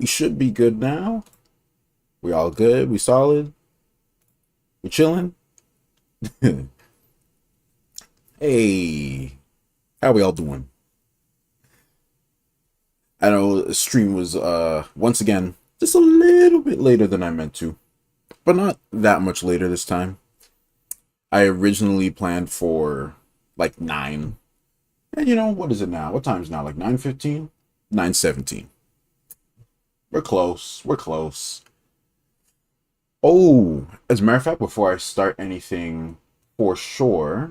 We should be good now. We all good? We solid? We chilling? Hey, how we all doing? I know the stream was once again just a little bit later than I meant to, but not that much later this time. I originally planned for like 9. And you know, what is it now? What time is now? Like 9:15? 9:17. We're close. We're close. Oh, as a matter of fact, before I start anything for sure,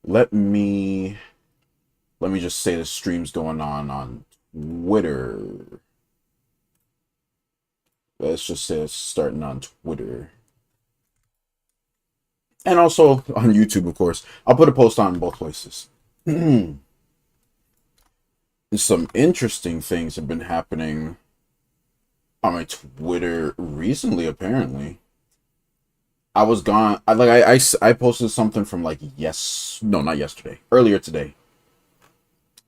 let me let me just say the stream's going on Twitter. Let's just say it's starting on Twitter. And also on YouTube, of course. I'll put a post on both places. Some interesting things have been happening on my Twitter recently, apparently. I was gone. I posted something from like no, not yesterday, earlier today,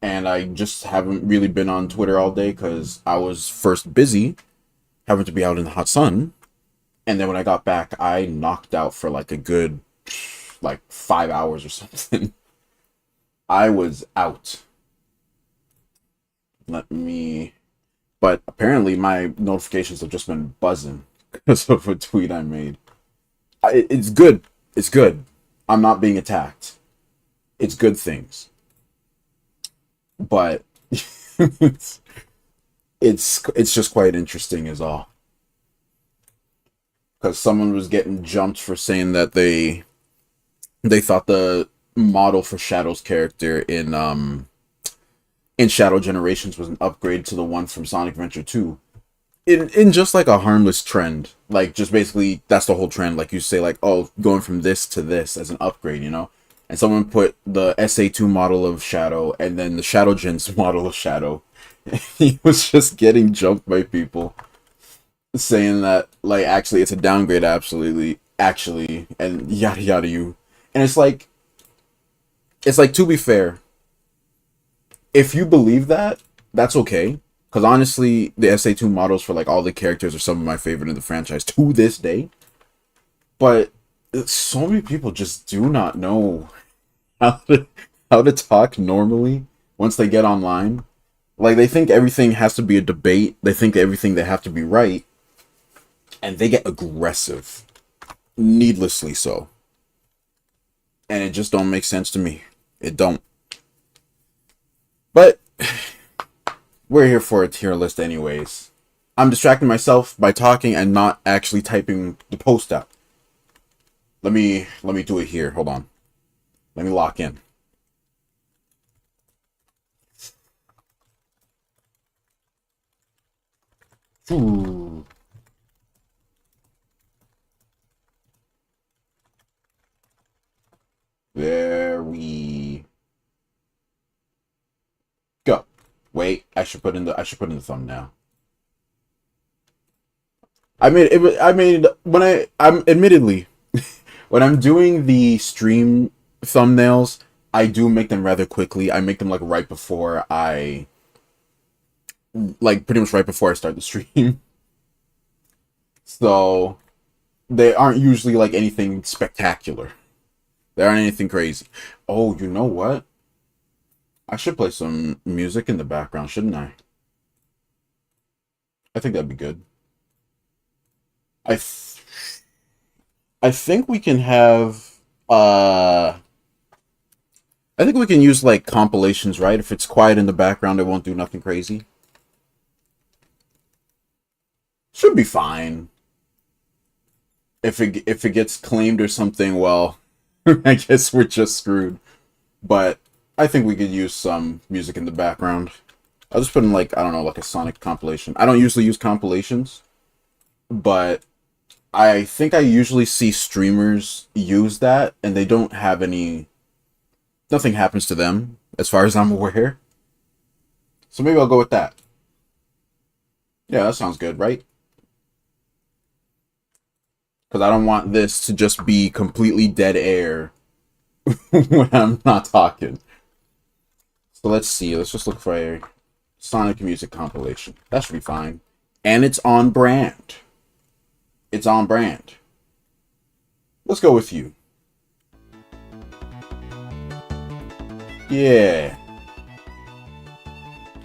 and I just haven't really been on Twitter all day because I was first busy having to be out in the hot sun, and then when I got back, I knocked out for like a good like 5 hours or something. I was out. Let me. But apparently my notifications have just been buzzing because of a tweet I made. It's good. It's good. I'm not being attacked. It's good things. But it's it's just quite interesting is all. Because someone was getting jumped for saying that they thought the model for Shadow's character in Shadow Generations was an upgrade to the one from Sonic Adventure 2. In just like a harmless trend. Like just basically that's the whole trend. Like you say like, oh, going from this to this as an upgrade, you know? And someone put the SA2 model of Shadow and then the Shadow Gens model of Shadow. He was just getting jumped by people saying that like actually it's a downgrade absolutely actually and yada yada you. And it's like to be fair, if you believe that, that's okay. Because honestly, the SA2 models for like all the characters are some of my favorite in the franchise to this day. But so many people just do not know how to how to talk normally once they get online. Like they think everything has to be a debate. They think everything they have to be right, and they get aggressive, needlessly so. And it just don't make sense to me. It don't. But we're here for a tier list anyways. I'm distracting myself by talking and not actually typing the post out. Let me do it here. Hold on. Let me lock in. Ooh. There we go. Wait, I should put in the thumbnail. I made when I'm admittedly when I'm doing the stream thumbnails, I do make them rather quickly. I make them like right before I like pretty much right before I start the stream. So they aren't usually like anything spectacular. They aren't anything crazy. Oh, you know what? I should play some music in the background, shouldn't I? I think that'd be good. I th- I think we can have I think we can use like compilations, right? If it's quiet in the background, it won't do nothing crazy. Should be fine. If it gets claimed or something, well, I guess we're just screwed. But I think we could use some music in the background. I'll just put in like I don't know, like a Sonic compilation. I don't usually use compilations, but I think I usually see streamers use that and they don't have any nothing happens to them as far as I'm aware. So maybe I'll go with that. Yeah, that sounds good, right? Because I don't want this to just be completely dead air when I'm not talking. So let's see. Let's just look for a Sonic music compilation. That should be fine. And it's on brand. It's on brand. Let's go with you. Yeah.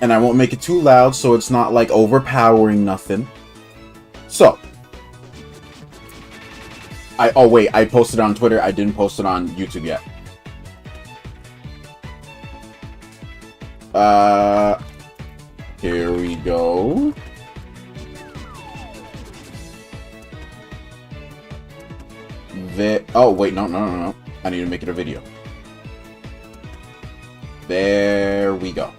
And I won't make it too loud so it's not like overpowering nothing. So. Oh wait, I posted it on Twitter. I didn't post it on YouTube yet. Here we go. Oh wait, no. I need to make it a video. There we go.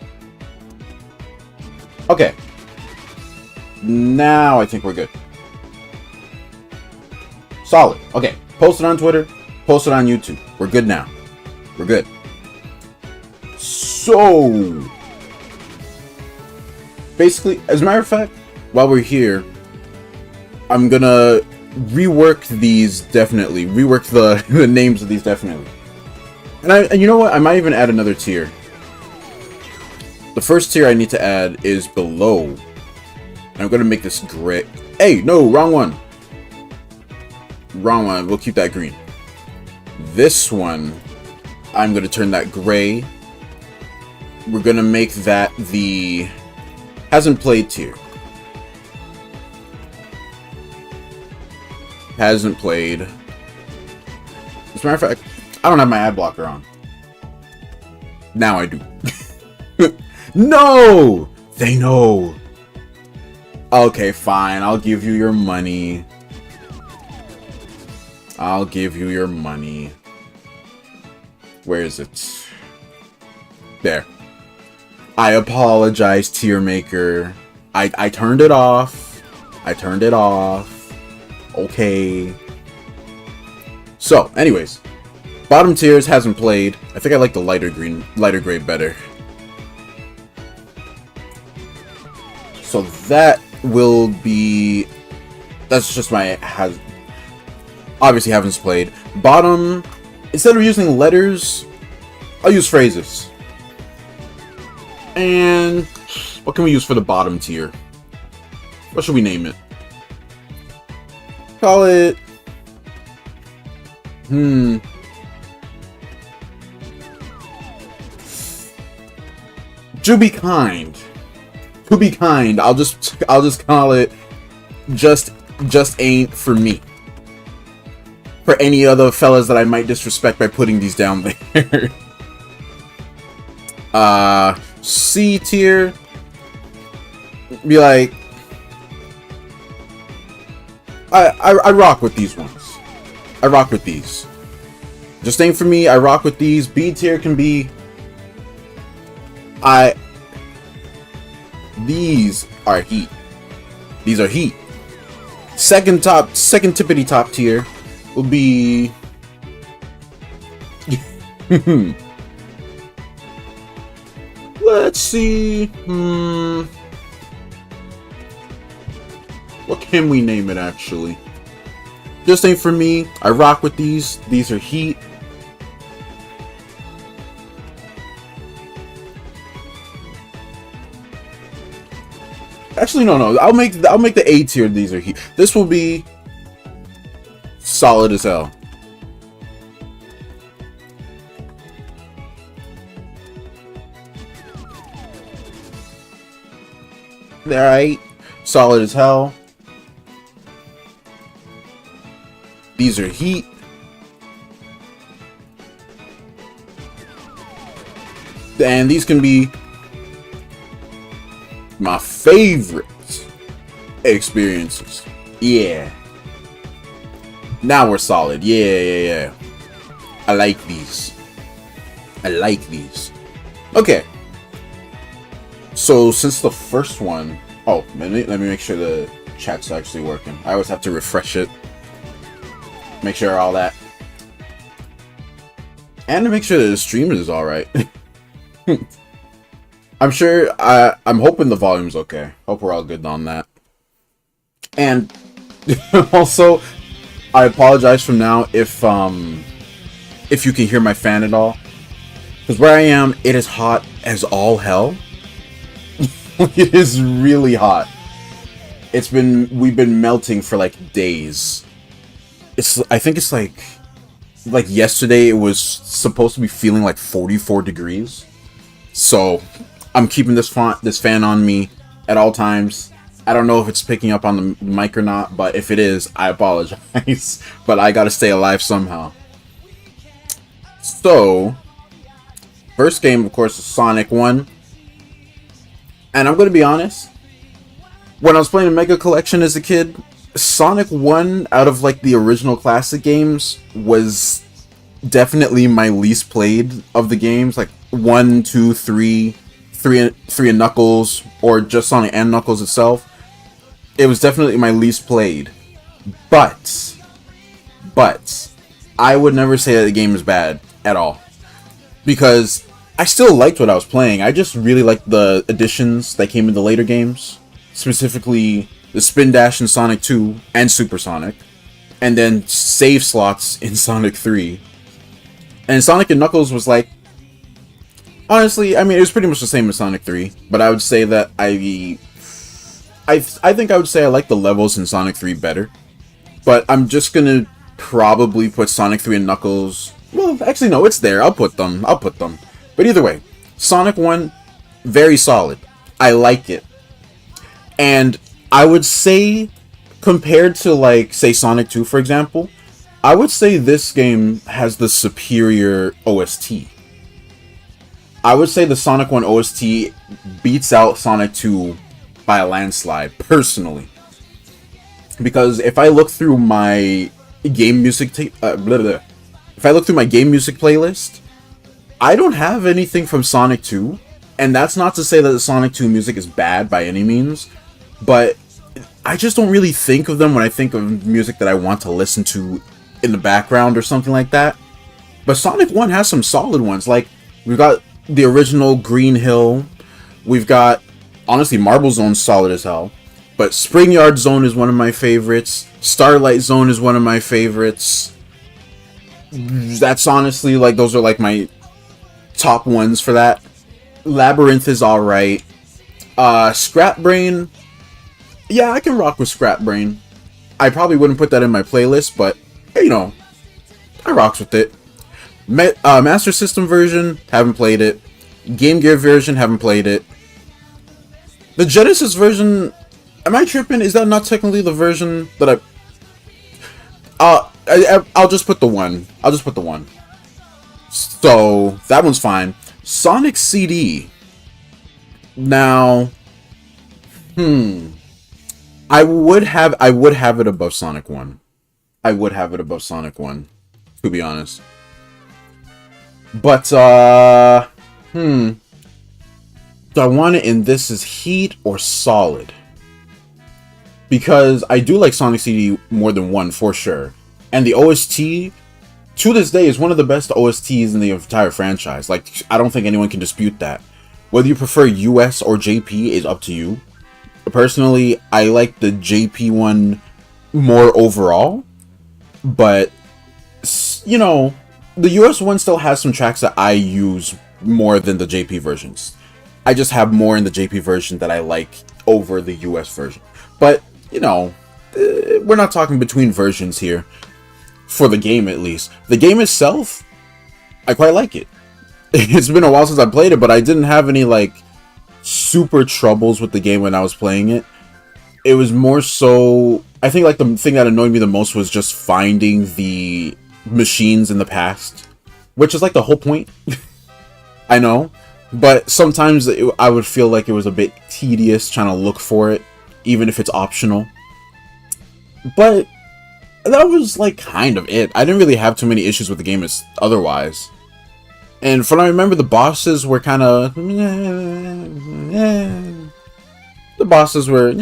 Okay. Now I think we're good. Solid. Okay. Post it on Twitter. Post it on YouTube. We're good now. We're good. So, basically, as a matter of fact, while we're here, I'm gonna rework these definitely. Rework the names of these definitely. And you know what? I might even add another tier. The first tier I need to add is below. And I'm gonna make this gray. Hey, no, wrong one. Wrong one. We'll keep that green. This one, I'm gonna turn that gray. We're gonna make that the hasn't played tier. Hasn't played. As a matter of fact, I don't have my ad blocker on. Now I do. No! They know. Okay, fine. I'll give you your money. I'll give you your money. Where is it? There. I apologize, tier maker. I turned it off. I turned it off. Okay. So, anyways. Bottom tiers hasn't played. I think I like the lighter gray better. So that will be... That's just my... Obviously haven't played. Bottom... Instead of using letters, I'll use phrases. And... What can we use for the bottom tier? What should we name it? Call it... To be kind. To be kind. I'll just call it just ain't for me. For any other fellas that I might disrespect by putting these down there. C tier. Be like, I rock with these ones. I rock with these. Just ain't for me. I rock with these. B tier can be. These are heat. These are heat. Second tippity top tier will be. Let's see. What can we name it actually? Just ain't for me. I rock with these. These are heat. Actually, no. I'll make the A tier. These are heat. This will be solid as hell. Alright. Solid as hell. These are heat. And these can be my favorite experiences. Yeah. Now we're solid. Yeah. I like these. Okay. So since the first one, let me make sure the chat's actually working. I always have to refresh it. Make sure all that. And to make sure that the stream is alright. I'm sure, I'm hoping the volume's okay. Hope we're all good on that. And also, I apologize from now if you can hear my fan at all. Because where I am, it is hot as all hell. It is really hot. we've been melting for like days. I think it's like yesterday it was supposed to be feeling like 44 degrees. So I'm keeping this fan on me at all times. I don't know if it's picking up on the mic or not, but if it is, I apologize. But I gotta stay alive somehow. So, first game, of course, is Sonic 1. And I'm gonna be honest, when I was playing a Mega Collection as a kid, Sonic 1 out of like the original classic games was definitely my least played of the games. Like 1, 2, 3 and Knuckles, or just Sonic and Knuckles itself. It was definitely my least played. But I would never say that the game is bad at all. Because I still liked what I was playing. I just really liked the additions that came in the later games. Specifically, the Spin Dash in Sonic 2 and Super Sonic. And then save slots in Sonic 3. And Sonic and Knuckles was like... Honestly, I mean, it was pretty much the same as Sonic 3. But I would say that I think I would say I like the levels in Sonic 3 better. But I'm just gonna probably put Sonic 3 and Knuckles... Well, actually, no, it's there. I'll put them. But either way, Sonic 1, very solid. I like it. And I would say, compared to, like, say, Sonic 2, for example, I would say this game has the superior OST. I would say the Sonic 1 OST beats out Sonic 2 by a landslide, personally. Because if I look through my game music if I look through my game music playlist, I don't have anything from Sonic 2. And that's not to say that the Sonic 2 music is bad by any means, but I just don't really think of them when I think of music that I want to listen to in the background or something like that. But Sonic 1 has some solid ones. Like, we've got the original Green Hill. We've got, honestly, Marble Zone's solid as hell. But Spring Yard Zone is one of my favorites. Starlight Zone is one of my favorites. That's honestly, like, those are like my top ones for that. Labyrinth is alright. Scrap Brain, yeah, I can rock with Scrap Brain. I probably wouldn't put that in my playlist, but, you know, I rocks with it. Master System version, haven't played it. Game Gear version, haven't played it. The Genesis version, am I tripping? Is that not technically the version that I'll just put the one. So, that one's fine. Sonic CD. Now, I would have it above Sonic 1. I would have it above Sonic 1, to be honest. But, do I want it in this as heat or solid? Because I do like Sonic CD more than 1, for sure. And the OST, to this day, is one of the best OSTs in the entire franchise. Like, I don't think anyone can dispute that. Whether you prefer US or JP is up to you. Personally, I like the JP one more overall. But, you know, the US one still has some tracks that I use more than the JP versions. I just have more in the JP version that I like over the US version. But, you know, we're not talking between versions here. For the game, at least. The game itself, I quite like it. It's been a while since I played it, but I didn't have any, like, super troubles with the game when I was playing it. It was more so... I think, like, the thing that annoyed me the most was just finding the machines in the past. Which is, like, the whole point. I know. But sometimes I would feel like it was a bit tedious trying to look for it, even if it's optional. But... that was, like, kind of it. I didn't really have too many issues with the game as otherwise. And from what I remember, the bosses were kind of... the bosses were...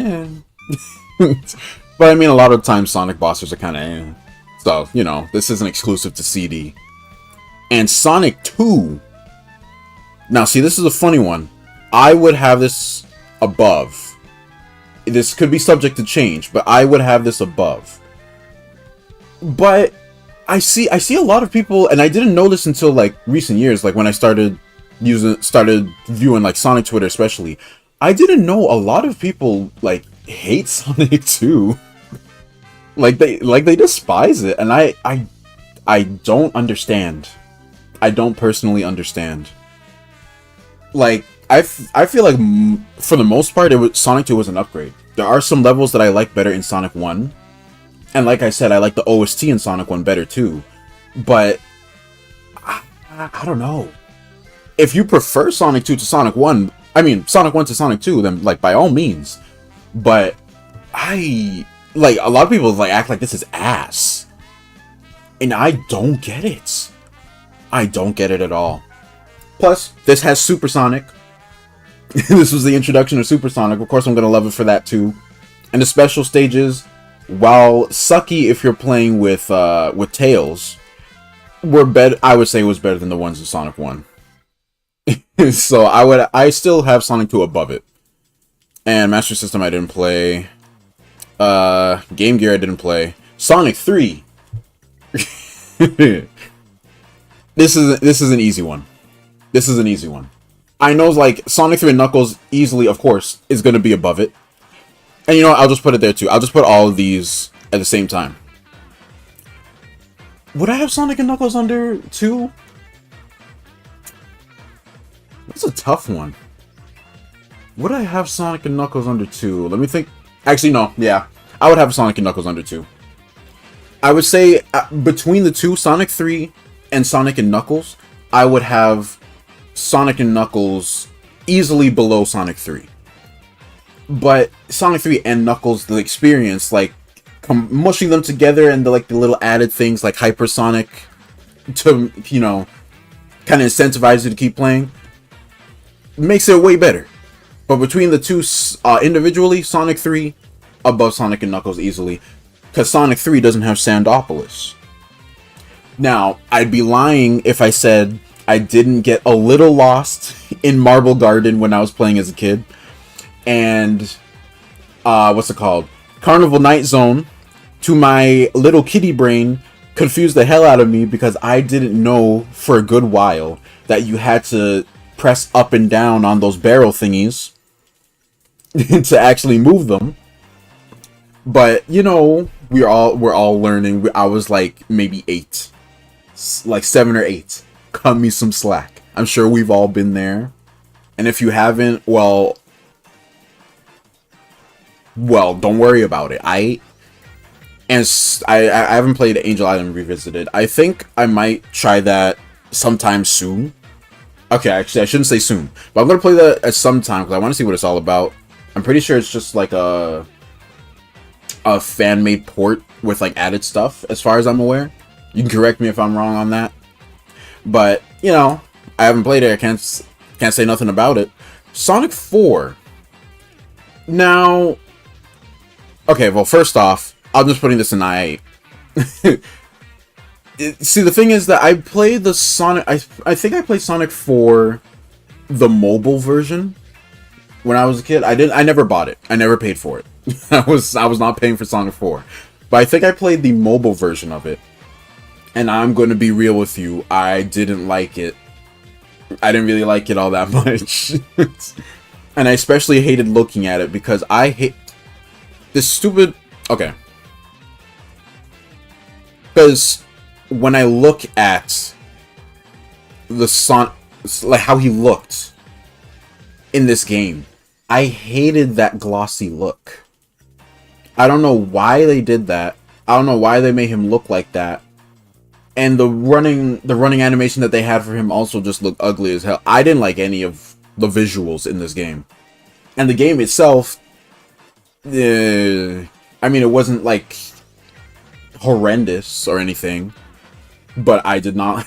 But, I mean, a lot of times Sonic bosses are kind of... So, you know, this isn't exclusive to CD. And Sonic 2... Now, see, this is a funny one. I would have this above. This could be subject to change, but I would have this above. But I see a lot of people, and I didn't know this until like recent years, like when I started viewing like Sonic Twitter especially. I didn't know a lot of people like hate Sonic 2. Like they despise it, and I don't understand. I don't personally understand. Like I feel like for the most part, Sonic 2 was an upgrade. There are some levels that I like better in Sonic 1, and like I said, I like the OST in Sonic 1 better too. But I don't know. If you prefer Sonic 2 to Sonic 1, I mean Sonic 1 to Sonic 2, then like by all means. But like a lot of people like act like this is ass, and I don't get it. I don't get it at all. Plus, this has Supersonic. This was the introduction of Supersonic. Of course, I'm gonna love it for that too. And the special stages, while sucky if you're playing with Tails, were better. I would say it was better than the ones in Sonic 1. So I still have Sonic 2 above it. And Master System I didn't play. Game Gear I didn't play. Sonic 3. This is an easy one. This is an easy one. I know, like, Sonic 3 and Knuckles easily, of course, is going to be above it. And you know what? I'll just put it there too. I'll just put all of these at the same time. Would I have Sonic and Knuckles under 2? That's a tough one. Would I have Sonic and Knuckles under 2? Let me think. Actually, no. Yeah. I would have Sonic and Knuckles under 2. I would say between the two, Sonic 3 and Sonic and Knuckles, I would have Sonic and Knuckles easily below Sonic 3. But Sonic 3 and Knuckles, the experience, like mushing them together and the little added things like Hypersonic to, you know, kind of incentivize you to keep playing, makes it way better. But between the two individually, Sonic 3 above Sonic and Knuckles easily, because Sonic 3 doesn't have Sandopolis. Now, I'd be lying if I said I didn't get a little lost in Marble Garden when I was playing as a kid. And, what's it called? Carnival Night Zone, to my little kitty brain, confused the hell out of me because I didn't know for a good while that you had to press up and down on those barrel thingies to actually move them. But, you know, we're all learning. I was like maybe 8. Like 7 or 8. Cut me some slack. I'm sure we've all been there. And if you haven't, well, don't worry about it. I haven't played Angel Island Revisited. I think I might try that sometime soon. Okay, actually, I shouldn't say soon. But I'm going to play that at some time because I want to see what it's all about. I'm pretty sure it's just like a fan-made port with like added stuff, as far as I'm aware. You can correct me if I'm wrong on that. But, you know, I haven't played it. I can't say nothing about it. Sonic 4. Now, okay, well, first off, I'm just putting this in I8. See, the thing is that I played the Sonic... I think I played Sonic 4, the mobile version, when I was a kid. I never bought it. I never paid for it. I was not paying for Sonic 4. But I think I played the mobile version of it. And I'm going to be real with you. I didn't like it. I didn't really like it all that much. And I especially hated looking at it because I hate this stupid... Okay. Because when I look at the Sonic... like how he looked in this game, I hated that glossy look. I don't know why they did that. I don't know why they made him look like that. And the running animation that they had for him also just looked ugly as hell. I didn't like any of the visuals in this game. And the game itself, I mean, it wasn't like horrendous or anything, but I did not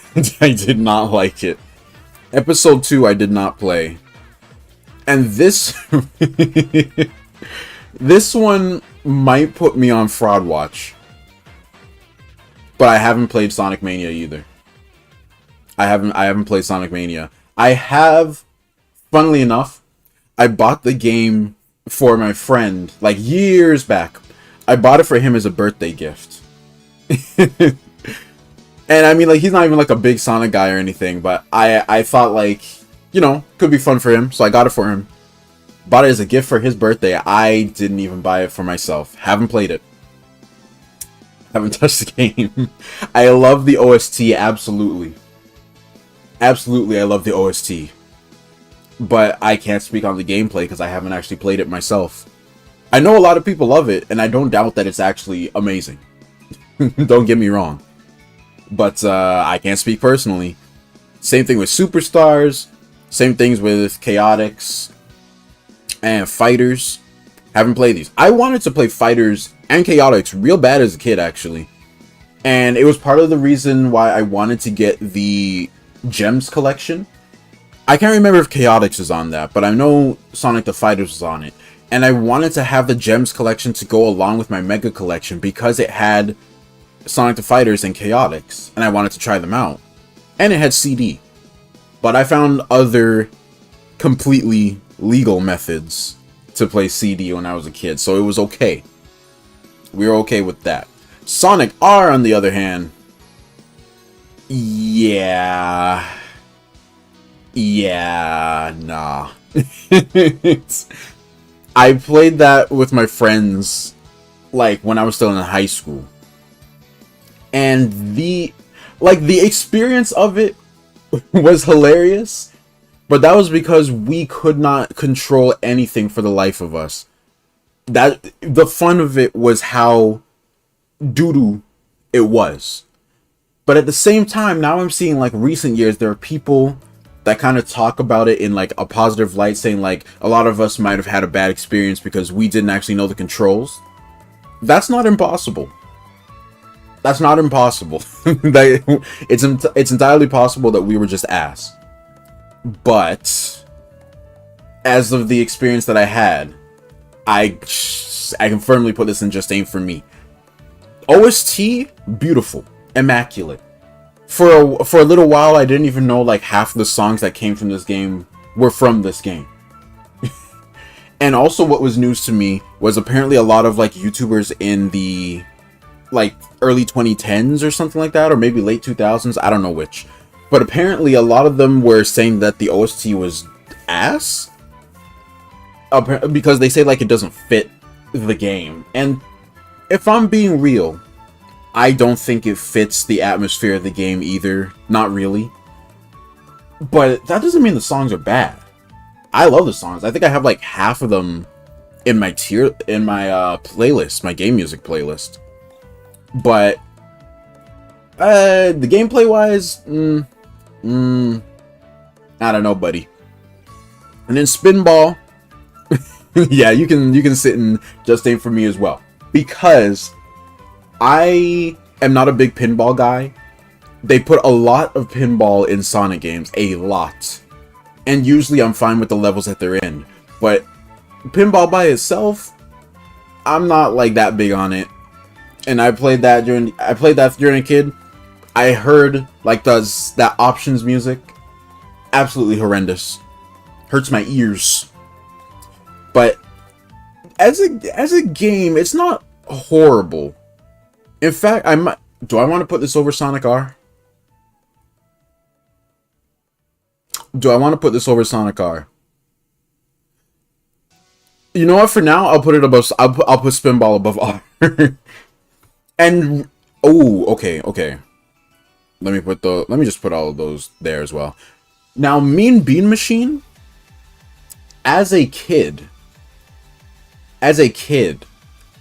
like it. Episode 2 I did not play. And this this one might put me on Fraud Watch. But I haven't played Sonic Mania either. I haven't played Sonic Mania. I have, funnily enough, I bought the game for my friend like years back. I bought it for him as a birthday gift. And I mean, like, he's not even like a big Sonic guy or anything, but I thought, like, you know, could be fun for him, so I got it for him. Bought it as a gift for his birthday. I didn't even buy it for myself. Haven't played it. Haven't touched the game. I love the OST, absolutely. Absolutely, I love the OST. But I can't speak on the gameplay because I haven't actually played it myself. I know a lot of people love it, and I don't doubt that it's actually amazing. Don't get me wrong. But I can't speak personally. Same thing with Superstars. Same things with Chaotix and Fighters. Haven't played these. I wanted to play Fighters and Chaotix real bad as a kid, actually. And it was part of the reason why I wanted to get the Gems collection. I can't remember if Chaotix is on that, but I know Sonic the Fighters was on it. And I wanted to have the Gems collection to go along with my Mega collection because it had Sonic the Fighters and Chaotix. And I wanted to try them out. And it had CD. But I found other completely legal methods to play CD when I was a kid, so it was okay. We were okay with that. Sonic R, on the other hand, yeah, nah. I played that with my friends, like, when I was still in high school. And the experience of it was hilarious, but that was because we could not control anything for the life of us. That the fun of it was how doo-doo it was. But at the same time, now I'm seeing, like, recent years, there are people that kind of talk about it in, like, a positive light, saying, like, a lot of us might have had a bad experience because we didn't actually know the controls. That's not impossible. That's not impossible. It's entirely possible that we were just ass. But as of the experience that I had, I can firmly put this in just ain't for me. OST, beautiful, immaculate. For a little while, I didn't even know like half the songs that came from this game were from this game. And also, what was news to me was apparently a lot of like YouTubers in the like early 2010s or something like that, or maybe late 2000s, I don't know which, but apparently a lot of them were saying that the OST was ass because they say like it doesn't fit the game. And if I'm being real, I don't think it fits the atmosphere of the game either. Not really. But that doesn't mean the songs are bad. I love the songs. I think I have like half of them in my playlist, my game music playlist. But the gameplay wise, I don't know, buddy. And then Spinball, yeah, you can sit and just aim for me as well, because I am not a big pinball guy. They put a lot of pinball in Sonic games, a lot, and usually I'm fine with the levels that they're in. But pinball by itself, I'm not like that big on it. And I played that during a kid. I heard like that options music, absolutely horrendous, hurts my ears. But as a game, it's not horrible. In fact, do I want to put this over Sonic R? Do I want to put this over Sonic R? You know what? For now, I'll put it above. I'll put Spinball above R. And okay. Let me just put all of those there as well. Now, Mean Bean Machine. As a kid,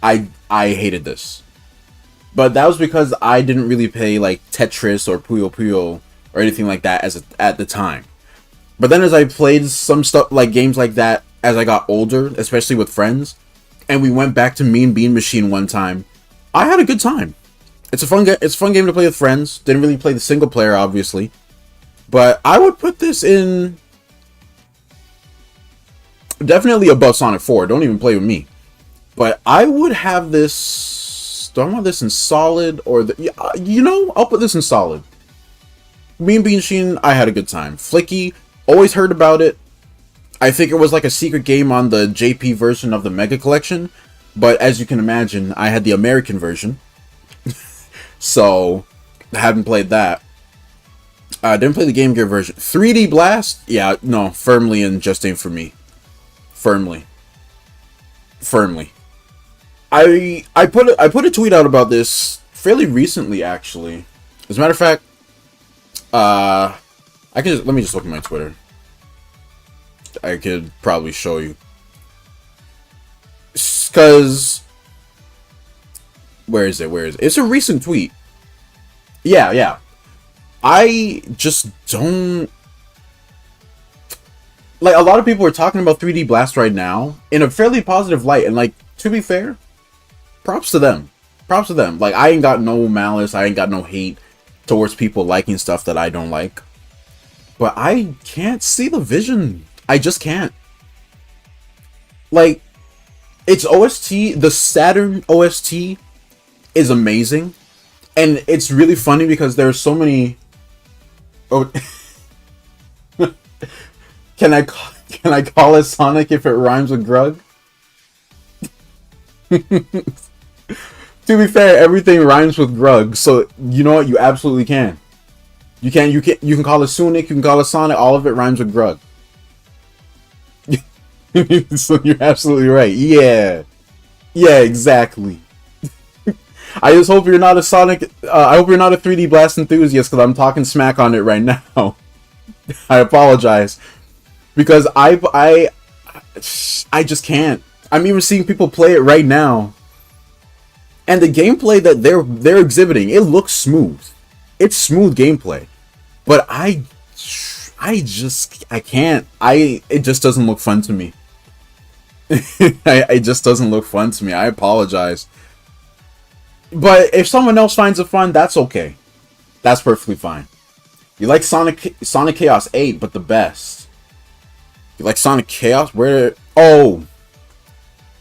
I hated this. But that was because I didn't really play like Tetris or Puyo Puyo or anything like that at the time. But then as I played some stuff like games like that as I got older, especially with friends, and we went back to Mean Bean Machine one time, I had a good time. It's a fun game to play with friends. Didn't really play the single player, obviously. But I would put this in definitely above Sonic 4. Don't even play with me. But I would have this. Do I want this in solid or I'll put this in solid. Mean Bean Machine, I had a good time. Flicky, always heard about it. I think it was like a secret game on the JP version of the Mega Collection. But as you can imagine, I had the American version. So, I haven't played that. I didn't play the Game Gear version. 3D Blast? Yeah, no, firmly in just ain't for me. Firmly. Firmly. I put a tweet out about this fairly recently, actually. As a matter of fact, let me just look at my Twitter. I could probably show you. Because where is it? It's a recent tweet. Yeah. I just don't like, a lot of people are talking about 3D Blast right now in a fairly positive light, and like, to be fair, props to them. Like, I ain't got no malice, I ain't got no hate towards people liking stuff that I don't like. But I can't see the vision. I just can't. Like, its OST, the Saturn OST is amazing. And it's really funny because there's so many... Oh, can I call it Sonic if it rhymes with Grug? To be fair, everything rhymes with Grug, so you know what? You absolutely can. You can call it Sonic, you can call it Sonic, all of it rhymes with Grug. So you're absolutely right. Yeah, exactly. I just hope you're not a Sonic. I hope you're not a 3D Blast enthusiast, because I'm talking smack on it right now. I apologize, because I just can't. I'm even seeing people play it right now, and the gameplay that they're exhibiting, it looks smooth. It's smooth gameplay, but I can't. It just doesn't look fun to me. It just doesn't look fun to me. I apologize. But if someone else finds it fun, that's okay. That's perfectly fine. You like Sonic Chaos 8, but the best. You like Sonic Chaos? Where? Oh.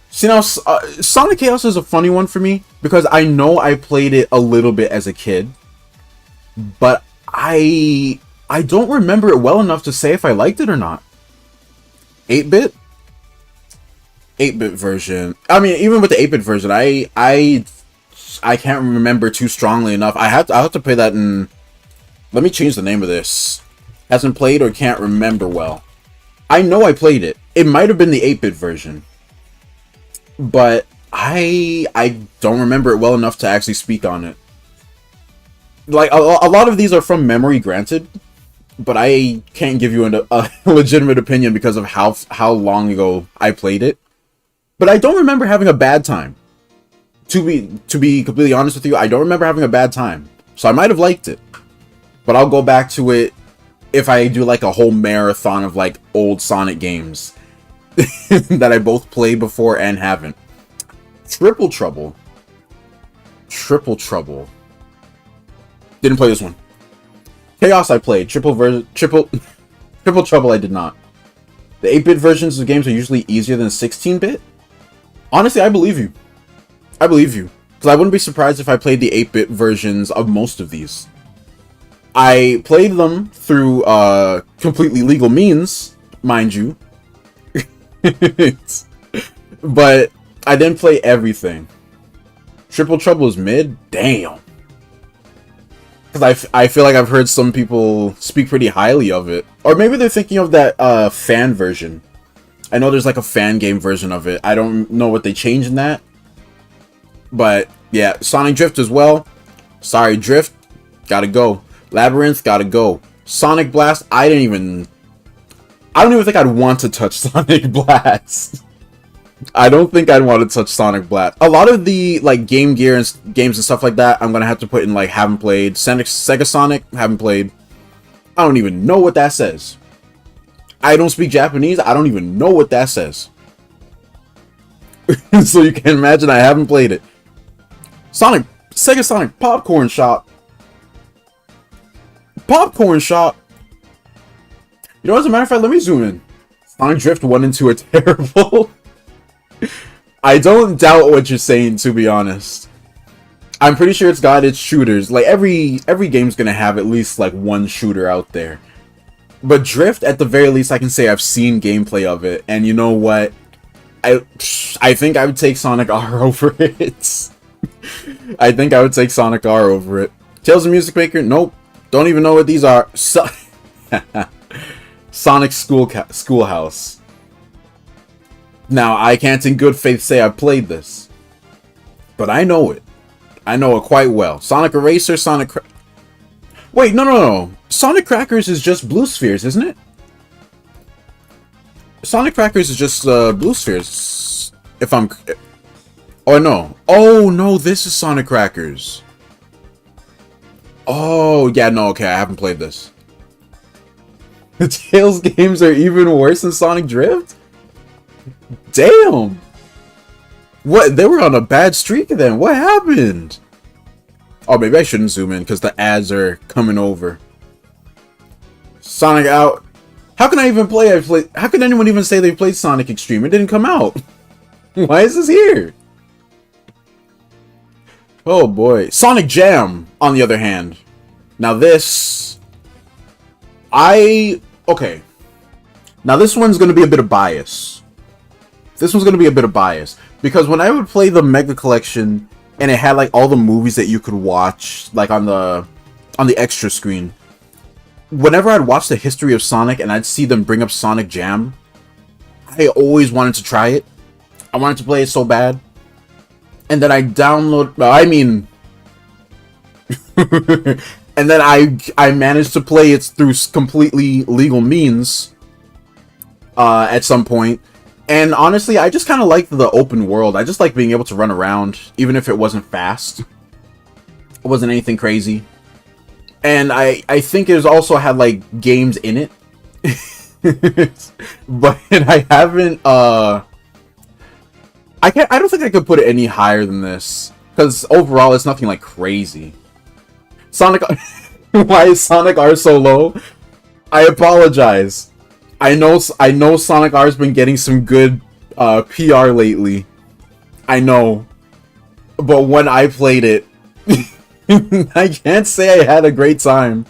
See, now, Sonic Chaos is a funny one for me, because I know I played it a little bit as a kid, but I don't remember it well enough to say if I liked it or not. 8-bit? 8-bit version. I mean, even with the 8-bit version, I can't remember too strongly enough. I'll have to play that in... Let me change the name of this. Hasn't played or can't remember well. I know I played it. It might have been the 8-bit version, but I don't remember it well enough to actually speak on it. Like, a lot of these are from memory, granted, but I can't give you a legitimate opinion because of how long ago I played it. But I don't remember having a bad time. To be completely honest with you, I don't remember having a bad time. So I might have liked it. But I'll go back to it if I do like a whole marathon of like old Sonic games that I both played before and haven't. Triple Trouble. Didn't play this one. Chaos I played. Triple Trouble I did not. The 8-bit versions of games are usually easier than 16-bit. Honestly, I believe you. Because I wouldn't be surprised if I played the 8-bit versions of most of these. I played them through completely legal means, mind you. But I didn't play everything. Triple Trouble is mid? Damn. Because I feel like I've heard some people speak pretty highly of it. Or maybe they're thinking of that fan version. I know there's like a fan game version of it. I don't know what they changed in that. But yeah, Sonic Drift as well. Sorry, Drift. Gotta go. Labyrinth. Gotta go. Sonic Blast. I don't even think I'd want to touch Sonic Blast. I don't think I'd want to touch Sonic Blast. A lot of the like Game Gear and games and stuff like that, I'm gonna have to put in like haven't played. Sega Sonic, haven't played. I don't even know what that says. I don't speak Japanese. I don't even know what that says. So you can imagine I haven't played it. Sega Sonic Popcorn Shop. You know, as a matter of fact, let me zoom in. Sonic Drift 1 and 2 are terrible. I don't doubt what you're saying, to be honest. I'm pretty sure it's got its shooters. Like, every game's gonna have at least, like, one shooter out there. But Drift, at the very least, I can say I've seen gameplay of it. And you know what? I think I would take Sonic R over it. I think I would take Sonic R over it. Tales of Music Maker? Nope. Don't even know what these are. Sonic Schoolhouse. Now, I can't in good faith say I played this, but I know it. I know it quite well. Sonic Eraser, Wait, no. Sonic Crackers is just blue spheres, isn't it? Sonic Crackers is just blue spheres. If I'm... Oh, no. Oh, no, this is Sonic Crackers. Oh, yeah, no, okay, I haven't played this. The Tails games are even worse than Sonic Drift? Damn! What? They were on a bad streak then. What happened? Oh, maybe I shouldn't zoom in because the ads are coming over. Sonic out. How can I even play? How can anyone even say they played Sonic Extreme? It didn't come out. Why is this here? Oh boy. Sonic Jam, on the other hand. Now this... Okay. Now this one's going to be a bit of bias. Because when I would play the Mega Collection and it had like all the movies that you could watch like on the extra screen, whenever I'd watch the history of Sonic and I'd see them bring up Sonic Jam, I always wanted to try it. I wanted to play it so bad. And then I and then I managed to play it through completely legal means at some point. And honestly, I just kind of like the open world. I just like being able to run around, even if it wasn't fast. It wasn't anything crazy. And I think it also had like games in it. But I haven't I don't think I could put it any higher than this, because overall it's nothing like crazy. Sonic why is Sonic R so low? I apologize. I know Sonic R's been getting some good PR lately. I know. But when I played it, I can't say I had a great time.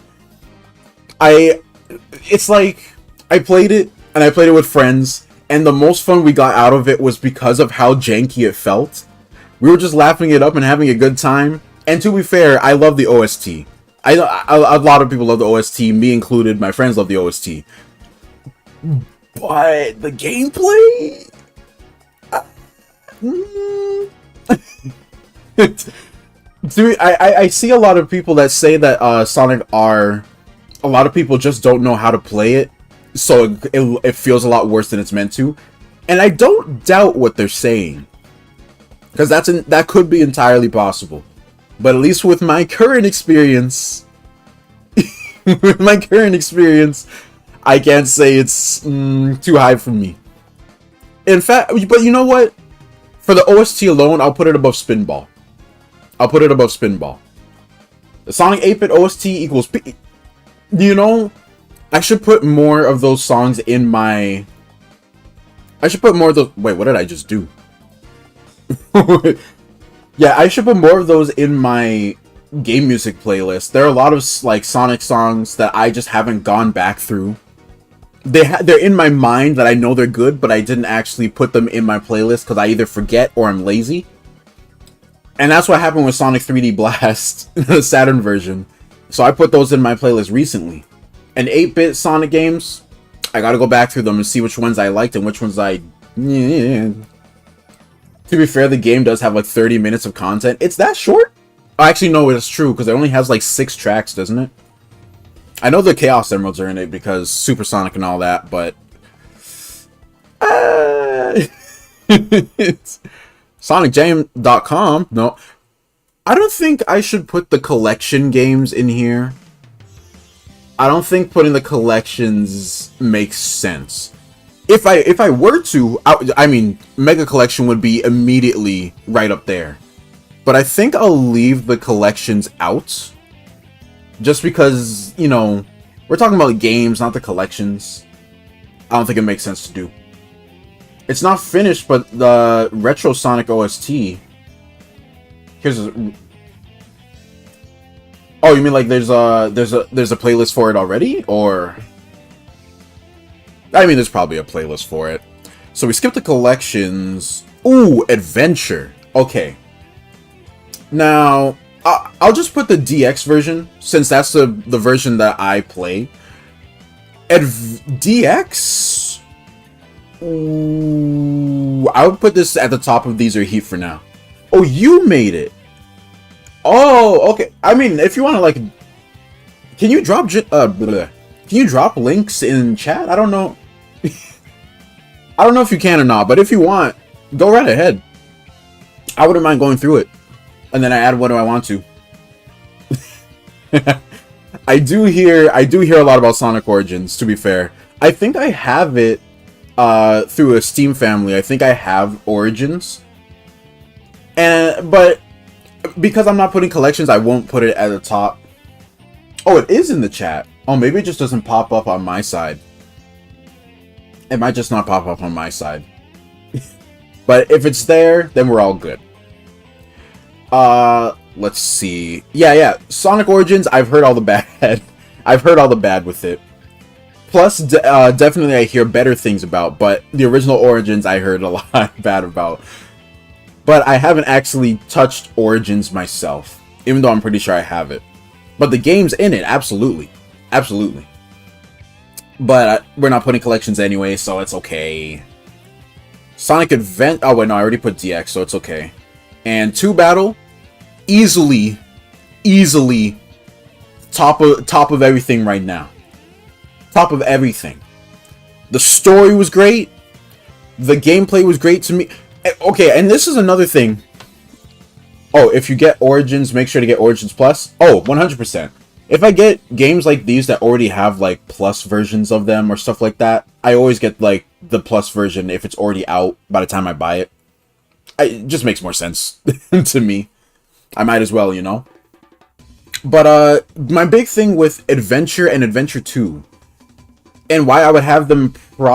It's like I played it and I played it with friends, and the most fun we got out of it was because of how janky it felt. We were just laughing it up and having a good time. And to be fair, I love the OST. A lot of people love the OST, me included. My friends love the OST. But the gameplay? Dude, I see a lot of people that say that Sonic R, a lot of people just don't know how to play it, so it feels a lot worse than it's meant to. And I don't doubt what they're saying, because that could be entirely possible. But at least with my current experience, I can't say it's too high for me. In fact, but you know what? For the OST alone, I'll put it above Spinball. The Sonic 8-bit OST equals P. You know, I should put more of those songs in my... Wait, what did I just do? Yeah, I should put more of those in my game music playlist. There are a lot of like Sonic songs that I just haven't gone back through. They're in my mind that I know they're good, but I didn't actually put them in my playlist because I either forget or I'm lazy. And that's what happened with Sonic 3D Blast, the Saturn version. So I put those in my playlist recently. And 8-bit Sonic games, I gotta go back through them and see which ones I liked and which ones I... To be fair, the game does have like 30 minutes of content. It's that short? Oh, actually, no, it's true, because it only has like 6 tracks, doesn't it? I know the Chaos Emeralds are in it because Supersonic and all that, but... It's SonicJam.com. No. I don't think I should put the collection games in here. I don't think putting the collections makes sense. If I were to, I mean, Mega Collection would be immediately right up there. But I think I'll leave the collections out. Just because, you know, we're talking about games, not the collections. I don't think it makes sense to do. It's not finished, but the Retro Sonic OST. Here's a... Oh, you mean like there's a playlist for it already? Or... I mean, there's probably a playlist for it. So we skipped the collections. Ooh, Adventure. Okay. Now, I'll just put the DX version, since that's the version that I play. DX? Ooh. I would put this at the top of these or Heat for now. Oh, you made it. Oh, okay. I mean, if you want to like, can you drop links in chat? I don't know. I don't know if you can or not, but if you want, go right ahead. I wouldn't mind going through it, and then I add what do I want to. I do hear a lot about Sonic Origins. To be fair, I think I have it through a Steam family. I think I have Origins, but because I'm not putting collections, I won't put it at the top. Oh, it is in the chat. Oh, maybe it just doesn't pop up on my side. It might just not pop up on my side. But if it's there, then we're all good. Let's see. Yeah. Sonic Origins, I've heard all the bad. I've heard all the bad with it. Plus, definitely I hear better things about, but the original Origins I heard a lot bad about. But I haven't actually touched Origins myself, even though I'm pretty sure I have it. But the game's in it, absolutely. Absolutely. But we're not putting collections anyway, so it's okay. Sonic Advent... Oh, wait, no, I already put DX, so it's okay. And 2 Battle, easily top of everything right now. Top of everything. The story was great. The gameplay was great to me. Okay, and this is another thing. Oh, if you get Origins, make sure to get Origins Plus. Oh, 100%. If I get games like these that already have, like, Plus versions of them or stuff like that, I always get, like, the Plus version if it's already out by the time I buy it. It just makes more sense to me. I might as well, you know? But, my big thing with Adventure and Adventure 2, and why I would have them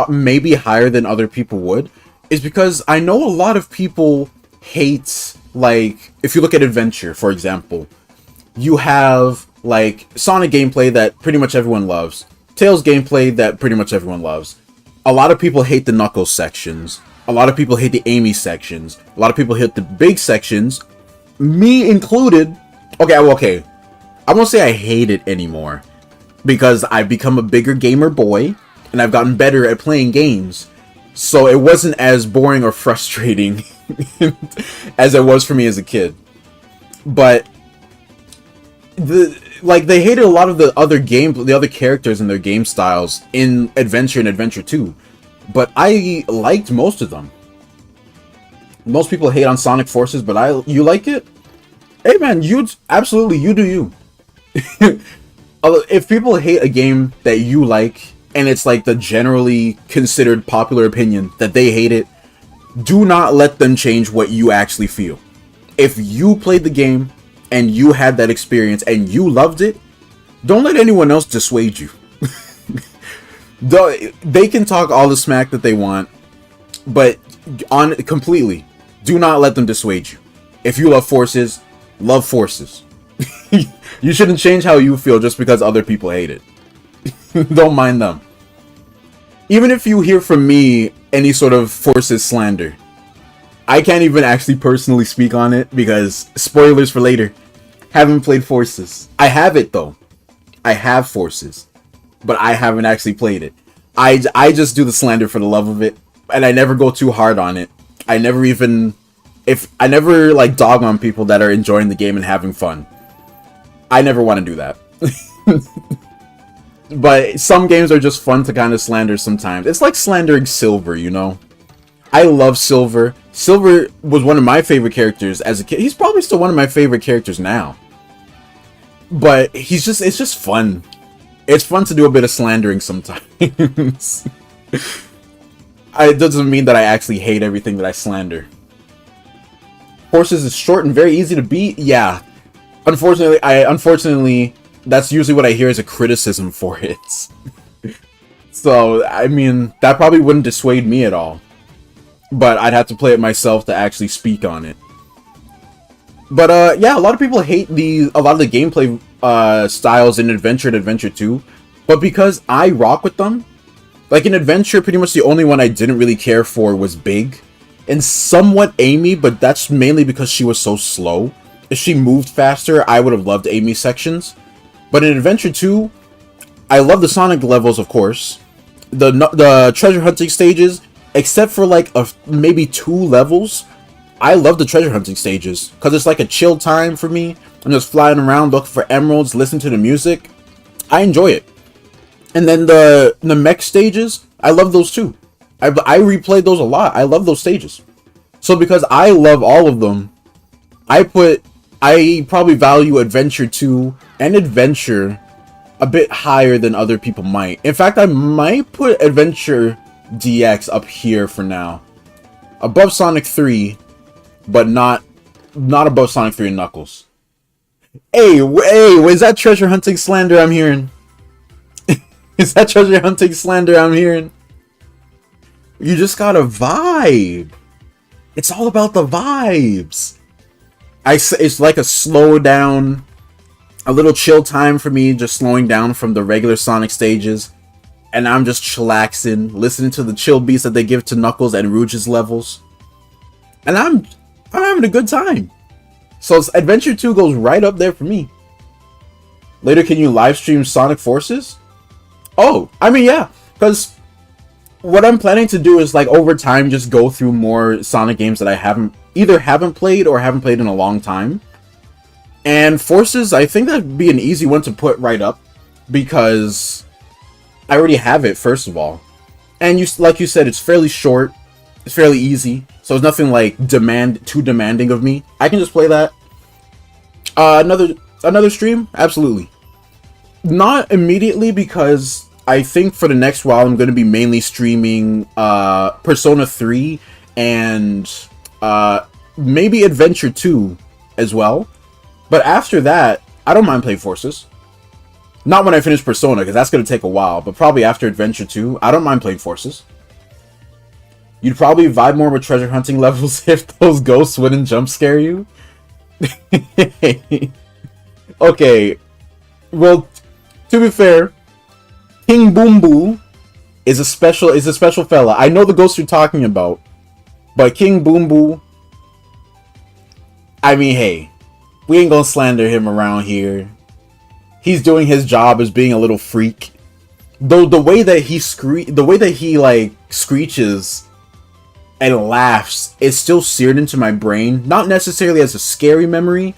maybe higher than other people would, is because I know a lot of people hate, like, if you look at Adventure, for example, you have, like, Sonic gameplay that pretty much everyone loves, Tails gameplay that pretty much everyone loves. A lot of people hate the Knuckles sections, a lot of people hate the Amy sections, a lot of people hate the big sections, me included. Okay, I won't say I hate it anymore, because I've become a bigger gamer boy, and I've gotten better at playing games. So it wasn't as boring or frustrating as it was for me as a kid. But they hated a lot of the other characters and their game styles in Adventure and Adventure 2. But I liked most of them. Most people hate on Sonic Forces, but you like it? Hey man, you do you. If people hate a game that you like, and it's like the generally considered popular opinion that they hate it, do not let them change what you actually feel. If you played the game and you had that experience and you loved it, don't let anyone else dissuade you. They can talk all the smack that they want, but completely, do not let them dissuade you. If you love Forces, love Forces. You shouldn't change how you feel just because other people hate it. Don't mind them. Even if you hear from me any sort of Forces slander, I can't even actually personally speak on it because, spoilers for later, haven't played Forces. I have it though. I have Forces, but I haven't actually played it. I just do the slander for the love of it, and I never go too hard on it. I never like dog on people that are enjoying the game and having fun. I never want to do that. But some games are just fun to kind of slander sometimes. It's like slandering Silver, you know? I love Silver. Silver was one of my favorite characters as a kid. He's probably still one of my favorite characters now. But it's just fun. It's fun to do a bit of slandering sometimes. It doesn't mean that I actually hate everything that I slander. Forces is short and very easy to beat. Yeah. Unfortunately, that's usually what I hear as a criticism for it. So, I mean, that probably wouldn't dissuade me at all. But I'd have to play it myself to actually speak on it. But, yeah, a lot of people hate a lot of the gameplay styles in Adventure and Adventure 2. But because I rock with them, like in Adventure, pretty much the only one I didn't really care for was Big. And somewhat Amy, but that's mainly because she was so slow. If she moved faster, I would have loved Amy's sections. But in Adventure 2, I love the Sonic levels, of course. The treasure hunting stages, except for like maybe 2 levels, I love the treasure hunting stages because it's like a chill time for me. I'm just flying around looking for emeralds, listening to the music. I enjoy it. And then the mech stages, I love those too. I replayed those a lot. I love those stages. So because I love all of them, I probably value Adventure 2 and Adventure a bit higher than other people might. In fact, I might put Adventure DX up here for now. Above Sonic 3, but not above Sonic 3 and Knuckles. Hey, is that treasure hunting slander I'm hearing? Is that treasure hunting slander I'm hearing? You just got a vibe. It's all about the vibes. It's like a slow down, a little chill time for me, just slowing down from the regular Sonic stages. And I'm just chillaxing, listening to the chill beats that they give to Knuckles and Rouge's levels. And I'm having a good time. So Adventure 2 goes right up there for me. Later, can you live stream Sonic Forces? Oh, I mean, yeah. Because what I'm planning to do is, like, over time, just go through more Sonic games that I either haven't played or haven't played in a long time. And Forces, I think that'd be an easy one to put right up. Because I already have it, first of all. And like you said, it's fairly short. It's fairly easy. So it's nothing like too demanding of me. I can just play that. Another stream? Absolutely. Not immediately, because I think for the next while I'm going to be mainly streaming Persona 3 and maybe Adventure 2 as well. But after that, I don't mind playing Forces. Not when I finish Persona, because that's going to take a while. But probably after Adventure 2, I don't mind playing Forces. You'd probably vibe more with treasure hunting levels if those ghosts wouldn't jump scare you. Okay. Well, to be fair, King Boom Boo is a special fella. I know the ghost you're talking about. But King Boom Boo, I mean, hey, we ain't gonna slander him around here. He's doing his job as being a little freak. Though the way that he like screeches and laughs is still seared into my brain. Not necessarily as a scary memory,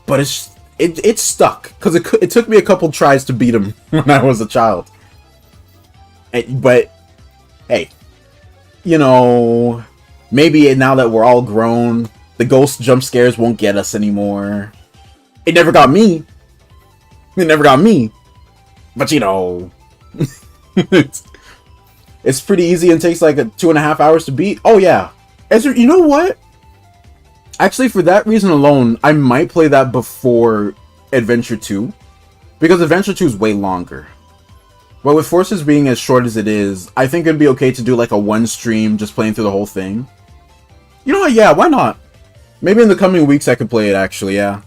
but it's stuck because it took me a couple tries to beat him when I was a child. But hey, you know, maybe now that we're all grown, the ghost jump scares won't get us anymore. It never got me. It never got me. But you know, it's pretty easy and takes like 2.5 hours to beat. Oh yeah. Ezra, you know what? Actually, for that reason alone, I might play that before Adventure 2. Because Adventure 2 is way longer. But with Forces being as short as it is, I think it'd be okay to do like a one stream just playing through the whole thing. You know what? Yeah, why not? Maybe in the coming weeks I could play it actually, yeah.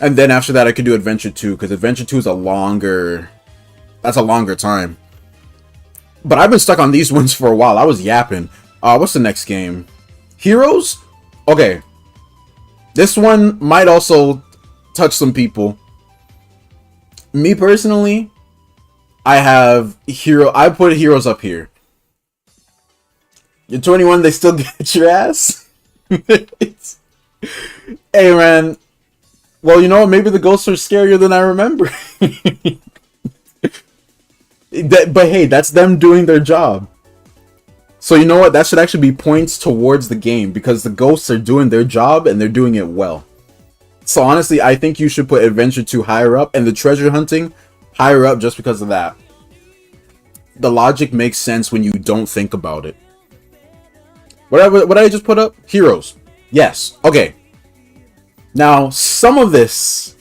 And then after that I could do Adventure 2, because Adventure 2 is that's a longer time. But I've been stuck on these ones for a while. I was yapping. What's the next game? Heroes? Okay. This one might also touch some people. Me personally, I put Heroes up here. You're 21, they still get your ass? Hey man. Well, you know what? Maybe the ghosts are scarier than I remember. But hey, that's them doing their job. So you know what? That should actually be points towards the game, because the ghosts are doing their job and they're doing it well. So honestly, I think you should put Adventure 2 higher up and the treasure hunting higher up just because of that. The logic makes sense when you don't think about it. What did I just put up? Heroes. Yes. Okay. Now, some of this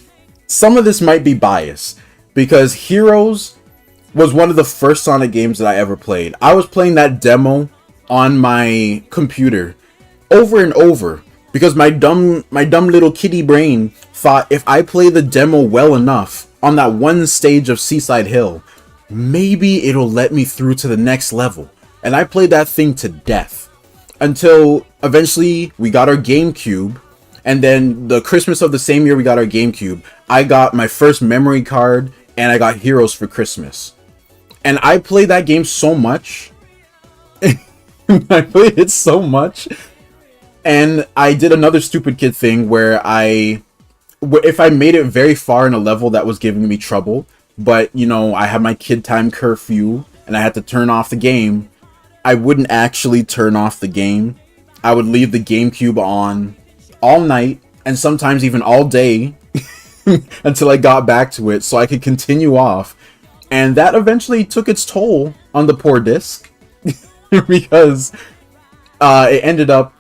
might be biased, because Heroes was one of the first Sonic games that I ever played. I was playing that demo on my computer over and over because my dumb little kitty brain thought if I play the demo well enough on that one stage of Seaside Hill, maybe it'll let me through to the next level. And I played that thing to death until eventually we got our GameCube. And then the Christmas of the same year we got our GameCube, I got my first memory card and I got Heroes for Christmas. And I played that game so much I played it so much. And I did another stupid kid thing where if I made it very far in a level that was giving me trouble, but, you know, I had my kid time curfew and I had to turn off the game, I wouldn't actually turn off the game. I would leave the GameCube on all night and sometimes even all day until I got back to it so I could continue off. And that eventually took its toll on the poor disc because it ended up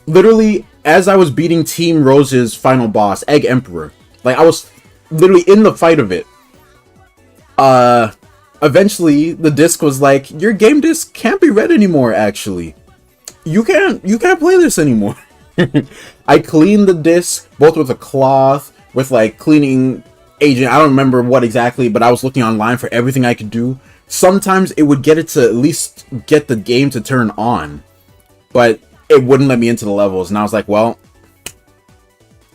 literally as I was beating Team Rose's final boss, Egg Emperor. Like, I was literally in the fight of it. Eventually the disc was like, your game disc can't be read anymore, actually. You can't play this anymore. I cleaned the disc both with a cloth, with like cleaning agent. I don't remember what exactly, but I was looking online for everything I could do. Sometimes it would get it to at least get the game to turn on, but it wouldn't let me into the levels. And I was like, well,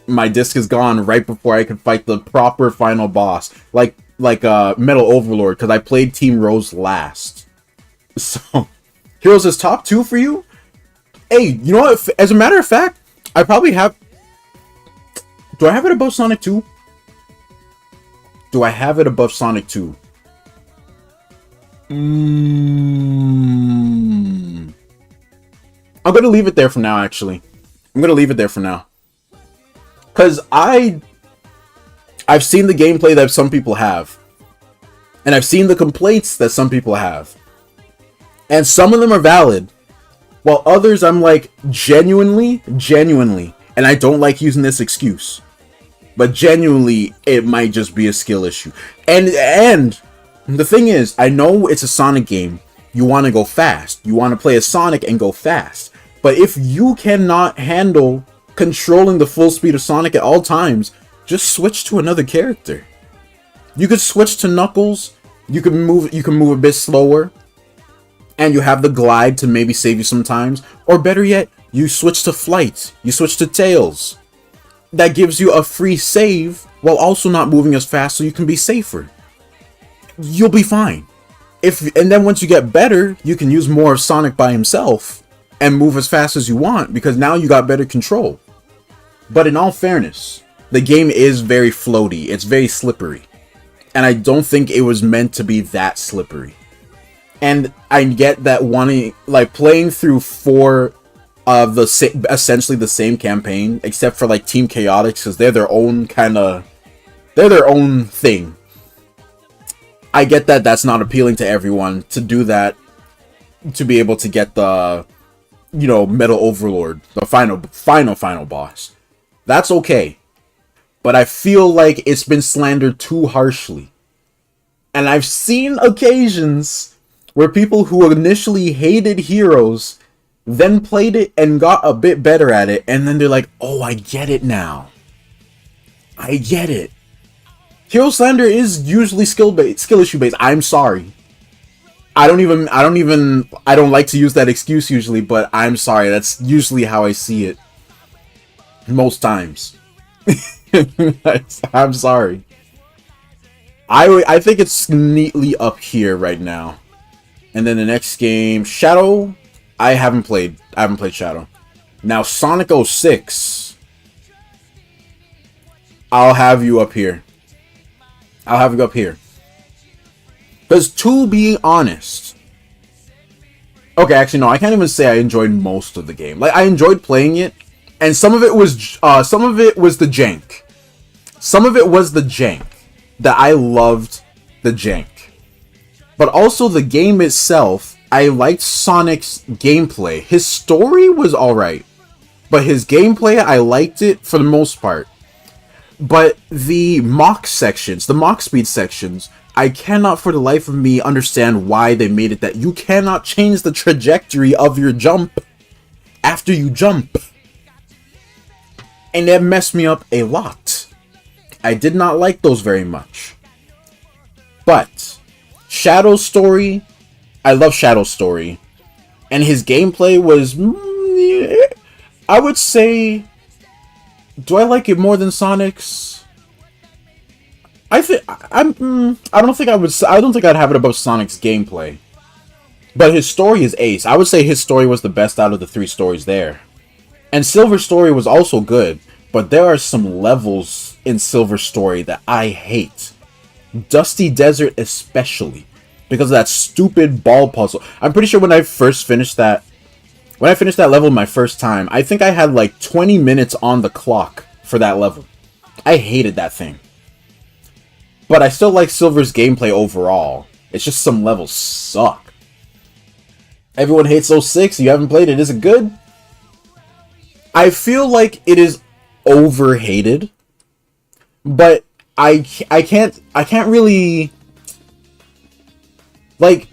my disc is gone right before I could fight the proper final boss, like Metal Overlord, because I played Team Rose last. So, Heroes is top 2 for you? Hey, you know what? As a matter of fact, I probably have... Do I have it above Sonic 2? Do I have it above Sonic 2? I'm gonna leave it there for now, actually. I'm gonna leave it there for now. Because I've seen the gameplay that some people have. And I've seen the complaints that some people have. And some of them are valid. While others, I'm like, genuinely, and I don't like using this excuse, but genuinely, it might just be a skill issue. And the thing is, I know it's a Sonic game. You want to go fast. You want to play as Sonic and go fast. But if you cannot handle controlling the full speed of Sonic at all times, just switch to another character. You could switch to Knuckles. You can move a bit slower. And you have the glide to maybe save you sometimes. Or better yet, you switch to Flight. You switch to Tails. That gives you a free save while also not moving as fast so you can be safer. You'll be fine. And then once you get better, you can use more of Sonic by himself and move as fast as you want because now you got better control. But in all fairness, the game is very floaty. It's very slippery. And I don't think it was meant to be that slippery. And I get that wanting, like, playing through 4 of essentially the same campaign, except for like Team Chaotix, because they're their own thing. I get that that's not appealing to everyone to do that, to be able to get the, you know, Metal Overlord, the final boss. That's okay. But I feel like it's been slandered too harshly. And I've seen occasions where people who initially hated Heroes then played it and got a bit better at it, and then they're like, oh, I get it now. I get it. Hero slander is usually skill issue based. I'm sorry. I don't like to use that excuse usually, but I'm sorry. That's usually how I see it. Most times. I'm sorry. I think it's neatly up here right now. And then the next game, Shadow, I haven't played Shadow. Now Sonic 06, I'll have you up here. Because to be honest, okay, actually no, I can't even say I enjoyed most of the game. Like, I enjoyed playing it, and some of it was the jank. Some of it was the jank that I loved the jank. But also the game itself, I liked Sonic's gameplay. His story was alright, but his gameplay, I liked it for the most part. But the mock sections, the mock speed sections, I cannot for the life of me understand why they made it that you cannot change the trajectory of your jump after you jump. And that messed me up a lot. I did not like those very much. But Shadow's story, I love Shadow's story. And his gameplay was, I would say, do I like it more than Sonic's? I don't think I'd have it above Sonic's gameplay. But his story is ace. I would say his story was the best out of the 3 stories there. And Silver's story was also good, but there are some levels in Silver's story that I hate. Dusty Desert especially, because of that stupid ball puzzle. I'm pretty sure when I finished that level my first time, I think I had like 20 minutes on the clock for that level. I hated that thing. But I still like Silver's gameplay overall. It's just some levels suck. Everyone hates 06. You haven't played it. Is it good? I feel like it is overhated. But I can't really like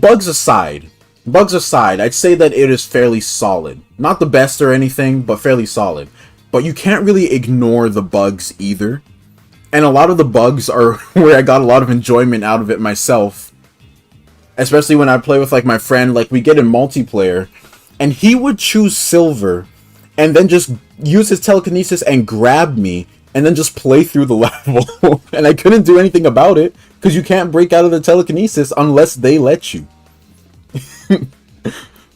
bugs aside, I'd say that it is fairly solid. Not the best or anything, but fairly solid. But you can't really ignore the bugs either. And a lot of the bugs are where I got a lot of enjoyment out of it myself. Especially when I play with like my friend, like we get in multiplayer, and he would choose Silver and then just use his telekinesis and grab me and then just play through the level. And I couldn't do anything about it because you can't break out of the telekinesis unless they let you.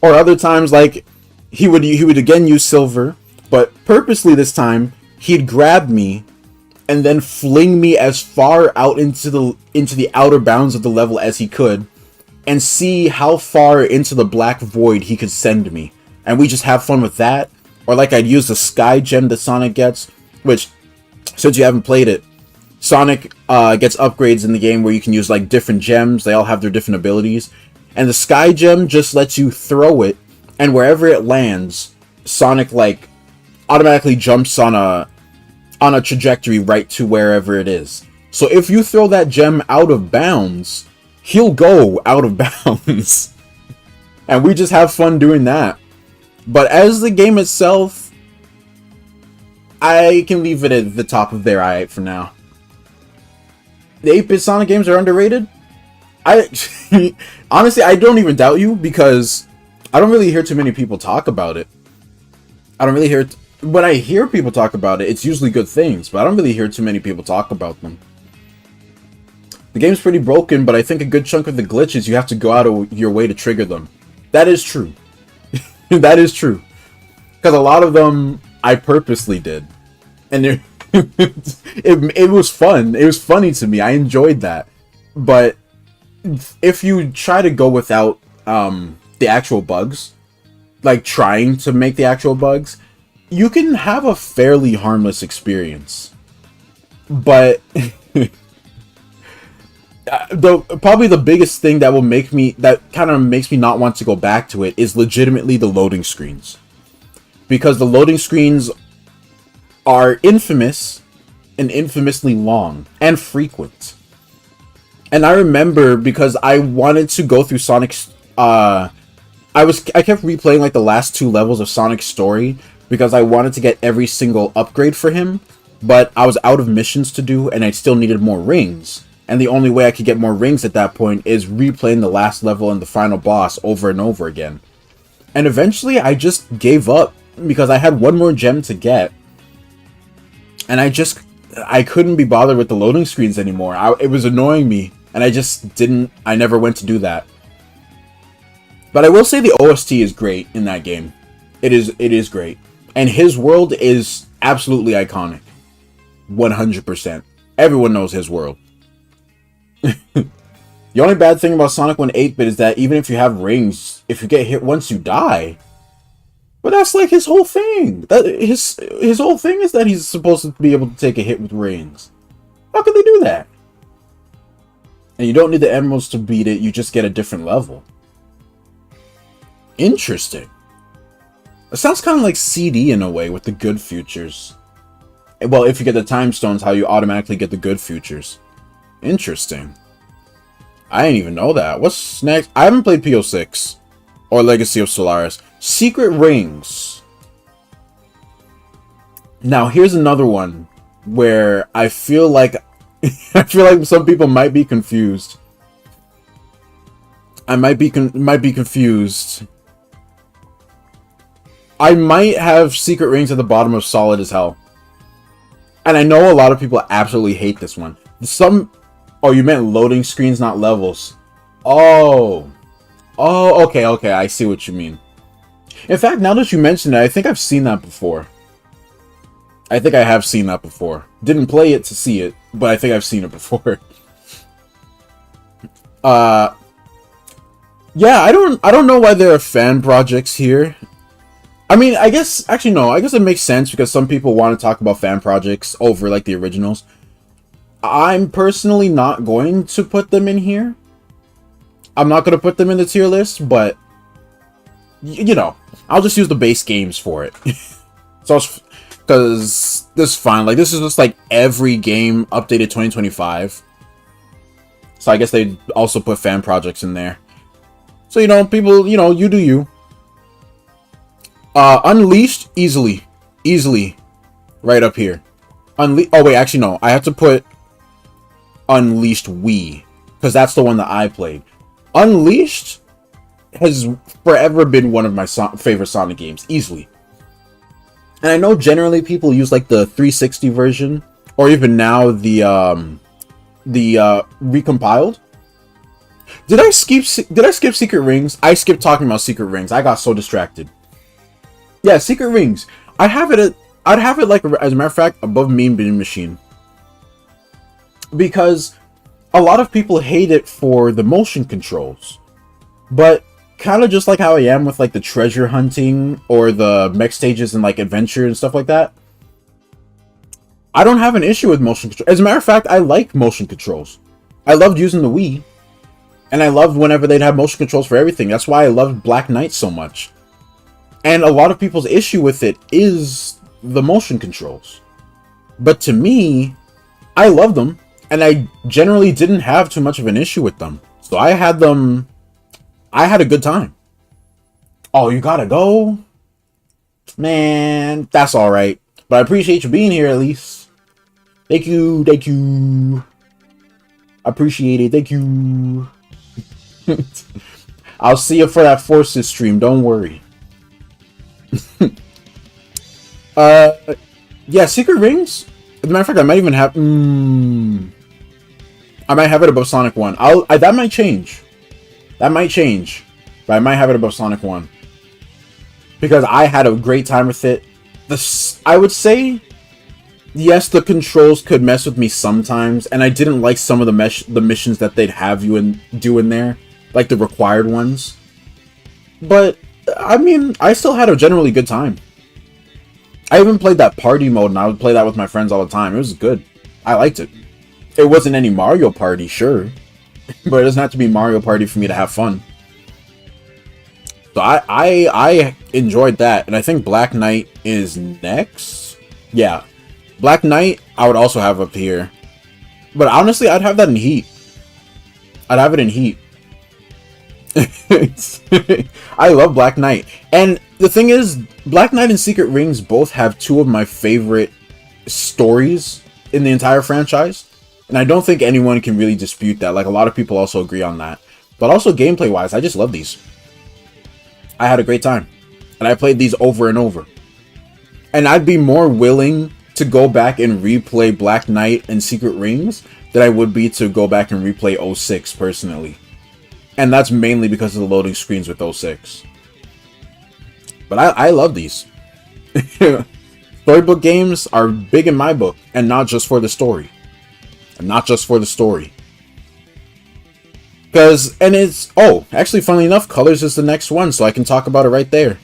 Or other times, like he would again use Silver, but purposely this time he'd grab me and then fling me as far out into the outer bounds of the level as he could, and see how far into the black void he could send me. And we just have fun with that. Or like I'd use the Sky Gem that Sonic gets, which, since you haven't played it, Sonic gets upgrades in the game where you can use like different gems. They all have their different abilities. And the Sky Gem just lets you throw it, and wherever it lands, Sonic like automatically jumps on a trajectory right to wherever it is. So if you throw that gem out of bounds, he'll go out of bounds. And we just have fun doing that. But as the game itself, I can leave it at the top of their eye for now. The 8-bit Sonic games are underrated? Honestly, I don't even doubt you, because I don't really hear too many people talk about it. I don't really hear... When I hear people talk about it, it's usually good things, but I don't really hear too many people talk about them. The game's pretty broken, but I think a good chunk of the glitches you have to go out of your way to trigger them. That is true. That is true. Because a lot of them I purposely did. And it was fun. It was funny to me. I enjoyed that. But if you try to go without the actual bugs, like trying to make the actual bugs, you can have a fairly harmless experience. But probably the biggest thing that kind of makes me not want to go back to it is legitimately the loading screens. Because the loading screens are infamous and infamously long and frequent. And I remember, because I wanted to go through Sonic's I kept replaying like the last 2 levels of Sonic's story because I wanted to get every single upgrade for him, but I was out of missions to do and I still needed more rings. And the only way I could get more rings at that point is replaying the last level and the final boss over and over again. And eventually I just gave up because I had one more gem to get. And I couldn't be bothered with the loading screens anymore. It was annoying me, and I never went to do that. But I will say the OST is great in that game. It is great. And his world is absolutely iconic. 100%. Everyone knows his world. The only bad thing about Sonic 1 8-bit is that even if you have rings, if you get hit once, you die. But that's like his whole thing. His whole thing is that he's supposed to be able to take a hit with rings. How could they do that? And you don't need the emeralds to beat it, you just get a different level. Interesting. It sounds kind of like CD in a way, with the good futures. Well, if you get the time stones, how you automatically get the good futures. Interesting. I didn't even know that. What's next? I haven't played PO6 or Legacy of Solaris. Secret rings. Now, here's another one where I feel like some people might be confused. I might be confused. I might have secret rings at the bottom of Solid as Hell. And I know a lot of people absolutely hate this one. Oh, you meant loading screens, not levels. Oh. Oh, okay, okay, I see what you mean. In fact, now that you mention it, I think I've seen that before. I think I have seen that before. Didn't play it to see it, but I think I've seen it before. Uh, yeah, I don't know why there are fan projects here. I mean, I guess actually no, I guess it makes sense because some people want to talk about fan projects over like the originals. I'm personally not going to put them in here. I'm not going to put them in the tier list, but you know, I'll just use the base games for it. So, because this is fine. Like, this is just like every game updated 2025. So I guess they also put fan projects in there. So, you know, people, you know, you do you. Unleashed, easily. Easily. Right up here. Oh, wait, actually, no. I have to put Unleashed Wii. Because that's the one that I played. Unleashed has forever been one of my favorite Sonic games. Easily. And I know generally people use, like, the 360 version. Or even now, the recompiled. Did I skip Secret Rings? I skipped talking about Secret Rings. I got so distracted. Yeah, Secret Rings. I'd have it like, as a matter of fact, above Mean Bean Machine. Because a lot of people hate it for the motion controls. But kind of just like how I am with like the treasure hunting or the mech stages and like adventure and stuff like that. I don't have an issue with motion control. As a matter of fact, I like motion controls. I loved using the Wii. And I loved whenever they'd have motion controls for everything. That's why I loved Black Knight so much. And a lot of people's issue with it is the motion controls. But to me, I love them. And I generally didn't have too much of an issue with them. So I had a good time. Oh, you gotta go? Man, that's alright. But I appreciate you being here at least. Thank you, thank you. I appreciate it, thank you. I'll see you for that Forces stream, don't worry. Yeah, Secret Rings? As a matter of fact, I might even have... I might have it above Sonic 1. That might change. That might change. But I might have it above Sonic 1. Because I had a great time with it. I would say... Yes, the controls could mess with me sometimes. And I didn't like some of the missions that they'd have you do in there. Like the required ones. But, I mean, I still had a generally good time. I even played that party mode, and I would play that with my friends all the time. It was good. I liked it. It wasn't any Mario Party, sure. But it doesn't have to be Mario Party for me to have fun. So I enjoyed that. And I think Black Knight is next. Yeah. Black Knight, I would also have up here. But honestly, I'd have that in Heat. I'd have it in Heat. I love Black Knight. And the thing is, Black Knight and Secret Rings both have two of my favorite stories in the entire franchise. And I don't think anyone can really dispute that. Like, a lot of people also agree on that. But also, gameplay-wise, I just love these. I had a great time. And I played these over and over. And I'd be more willing to go back and replay Black Knight and Secret Rings than I would be to go back and replay 06, personally. And that's mainly because of the loading screens with 06. But I love these. Storybook games are big in my book. And not just for the story. And not just for the story. And it's... Oh, actually, funnily enough, Colors is the next one. So I can talk about it right there.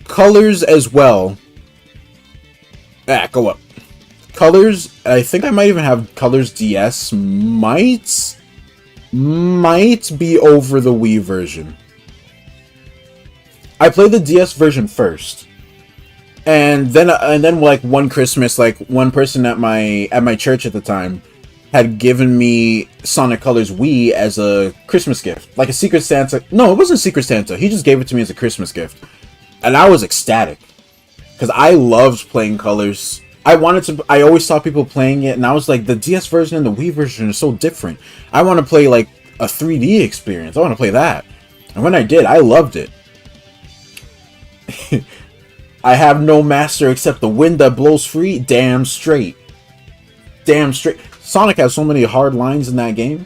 Colors as well. Go up. Colors, I think I might even have Colors DS. Might be over the Wii version. I played the DS version first, and then like one Christmas, like one person at my church at the time had given me Sonic Colors Wii as a Christmas gift, like a Secret Santa. No, it wasn't Secret Santa. He just gave it to me as a Christmas gift, and I was ecstatic because I loved playing Colors. I always saw people playing it, and I was like, the DS version and the Wii version are so different. I want to play, like, a 3D experience. I want to play that. And when I did, I loved it. I have no master except the wind that blows free. Damn straight. Damn straight. Sonic has so many hard lines in that game.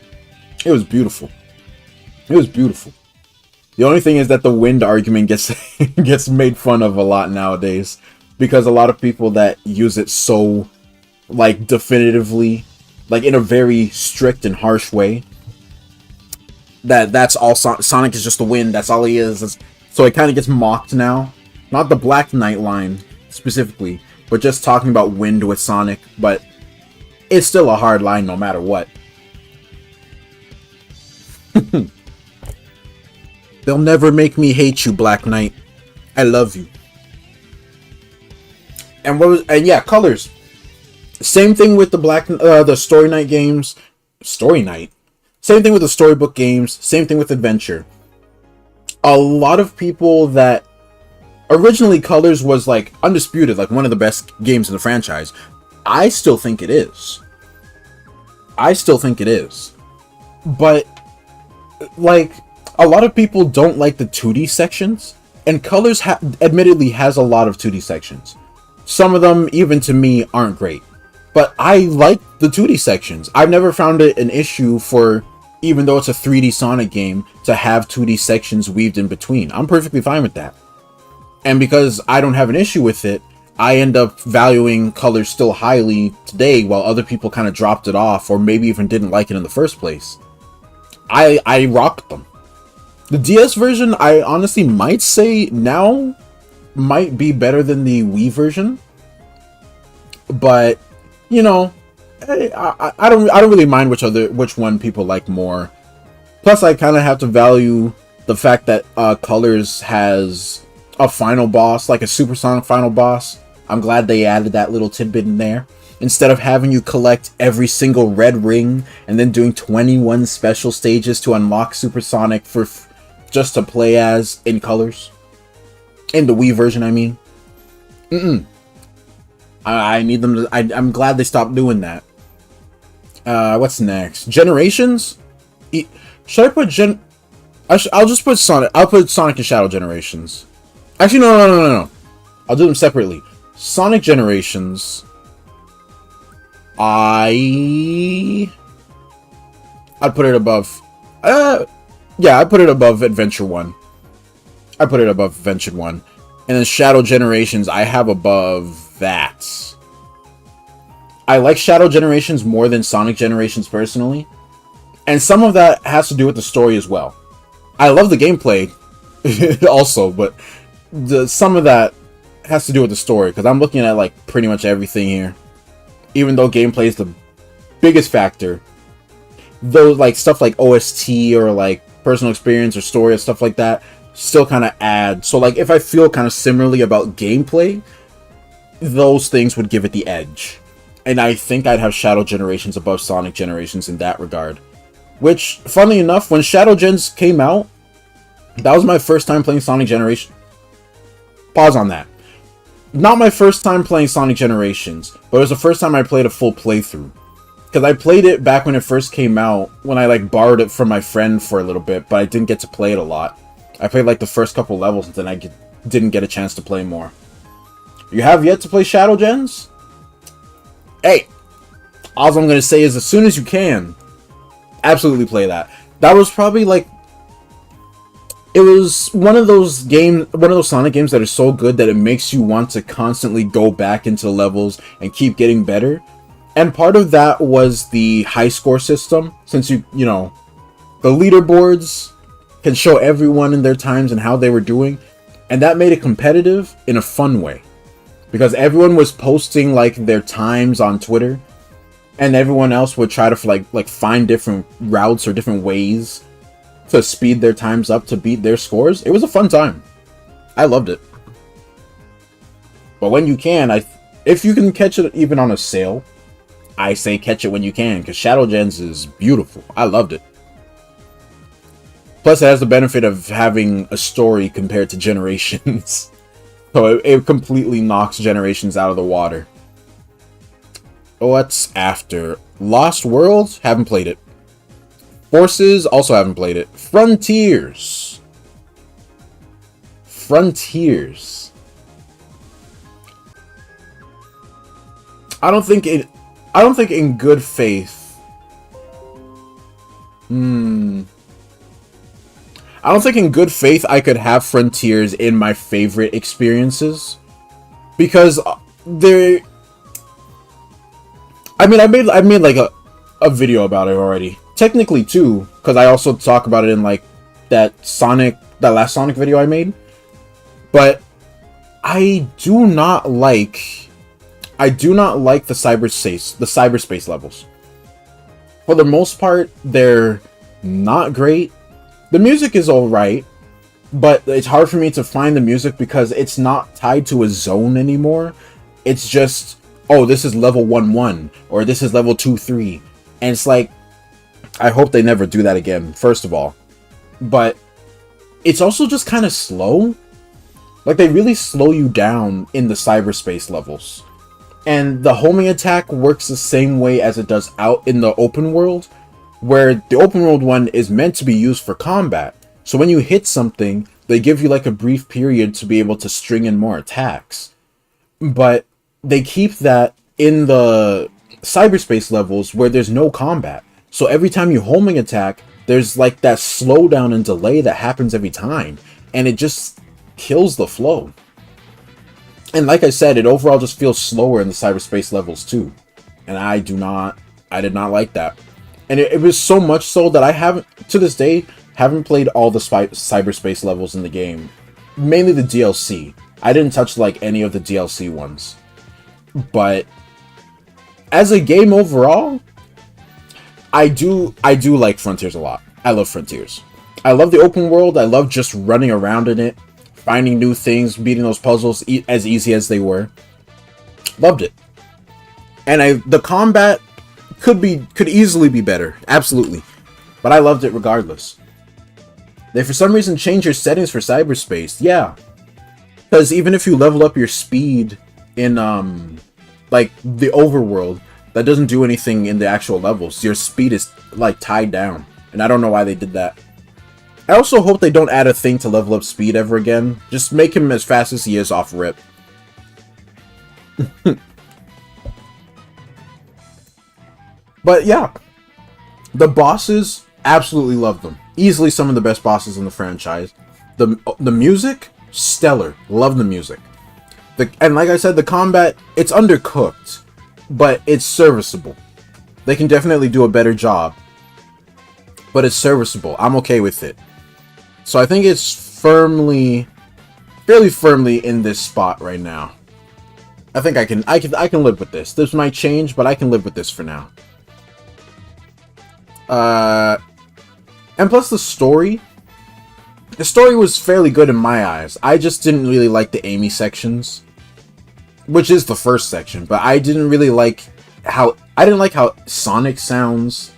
It was beautiful. It was beautiful. The only thing is that the wind argument gets gets made fun of a lot nowadays, because a lot of people that use it so, like, definitively, like in a very strict and harsh way, that's all Sonic is just the wind, that's all he is. So it kind of gets mocked now. Not the Black Knight line specifically, but just talking about wind with Sonic. But it's still a hard line no matter what. They'll never make me hate you, Black Knight. I love you. And yeah, colors. Same thing with the Story Night games. Story Night. Same thing with the Storybook games. Same thing with Adventure. A lot of people that originally Colors was like undisputed, like one of the best games in the franchise. I still think it is. But like, a lot of people don't like the 2D sections, and Colors admittedly has a lot of 2D sections. Some of them, even to me, aren't great. But I like the 2D sections. I've never found it an issue for, even though it's a 3D Sonic game, to have 2D sections weaved in between. I'm perfectly fine with that. And because I don't have an issue with it, I end up valuing Colors still highly today, while other people kind of dropped it off, or maybe even didn't like it in the first place. I rocked them. The DS version, I honestly might say now might be better than the Wii version, but you know, I don't really mind which one people like more. Plus, I kind of have to value the fact that Colors has a final boss, like a Supersonic final boss. I'm glad they added that little tidbit in there, instead of having you collect every single red ring and then doing 21 special stages to unlock Supersonic for just to play as in Colors. In the Wii version, I mean. I need them to... I'm glad they stopped doing that. What's next? Generations? Should I put I'll just put Sonic... I'll put Sonic and Shadow Generations. Actually, no. I'll do them separately. Sonic Generations... I'd put it above... yeah, I put it above Adventure 1. And then Shadow Generations, I have above that. I like Shadow Generations more than Sonic Generations personally. And some of that has to do with the story as well. I love the gameplay also, but some of that has to do with the story. Because I'm looking at like pretty much everything here. Even though gameplay is the biggest factor. Those like stuff like OST or like personal experience or story or stuff like that still kind of add. So like if I feel kind of similarly about gameplay, those things would give it the edge. And I think I'd have Shadow Generations above Sonic Generations in that regard. Which, funnily enough, when Shadow Gens came out, that was my first time playing Sonic Generations. Pause on that. Not my first time playing Sonic Generations, but it was the first time I played a full playthrough. Because I played it back when it first came out, when I like borrowed it from my friend for a little bit, but I didn't get to play it a lot. I played like the first couple levels, and then I didn't get a chance to play more. You have yet to play Shadow Gens? Hey, all I'm going to say is as soon as you can, absolutely play that. That was probably like... It was one of those Sonic games that are so good that it makes you want to constantly go back into the levels and keep getting better. And part of that was the high score system, since you know, the leaderboards can show everyone in their times and how they were doing, and that made it competitive in a fun way. Because everyone was posting like their times on Twitter, and everyone else would try to like find different routes or different ways to speed their times up to beat their scores. It was a fun time. I loved it. But when you can, if you can catch it even on a sale, I say catch it when you can, because Shadow Gens is beautiful. I loved it. Plus, it has the benefit of having a story compared to Generations. So it completely knocks Generations out of the water. What's after? Lost World? Haven't played it. Forces? Also haven't played it. Frontiers. I don't think in good faith. I don't think in good faith I could have Frontiers in my favorite experiences because they're. I mean, I made like a video about it already. Technically too, because I also talk about it in like that last Sonic video I made. But I do not like the cyberspace levels. For the most part, they're not great. The music is alright, but it's hard for me to find the music because it's not tied to a zone anymore. It's just, oh, this is level 1-1, or this is level 2-3. And it's like, I hope they never do that again, first of all. But it's also just kind of slow. Like, they really slow you down in the cyberspace levels. And the homing attack works the same way as it does out in the open world, where the open world one is meant to be used for combat. So when you hit something, they give you like a brief period to be able to string in more attacks. But they keep that in the cyberspace levels where there's no combat. So every time you homing attack, there's like that slowdown and delay that happens every time. And it just kills the flow. And like I said, it overall just feels slower in the cyberspace levels too. And I did not like that. And it was so much so that I haven't, to this day, haven't played all the cyberspace levels in the game. Mainly the DLC. I didn't touch like any of the DLC ones. But as a game overall, I do like Frontiers a lot. I love Frontiers. I love the open world. I love just running around in it, finding new things, beating those puzzles as easy as they were. Loved it. And the combat could easily be better, absolutely. But I loved it regardless. They for some reason changed your settings for cyberspace. Yeah. Because even if you level up your speed in like the overworld, that doesn't do anything in the actual levels. Your speed is like tied down. And I don't know why they did that. I also hope they don't add a thing to level up speed ever again. Just make him as fast as he is off rip. But yeah, the bosses, absolutely love them. Easily some of the best bosses in the franchise. The music, stellar. Love the music. And like I said, the combat, it's undercooked, but it's serviceable. They can definitely do a better job, but it's serviceable. I'm okay with it. So I think it's fairly firmly in this spot right now. I think I can live with this. This might change, but I can live with this for now. And plus the story was fairly good in my eyes. I just didn't really like the Amy sections, which is the first section, but I didn't really like how Sonic sounds.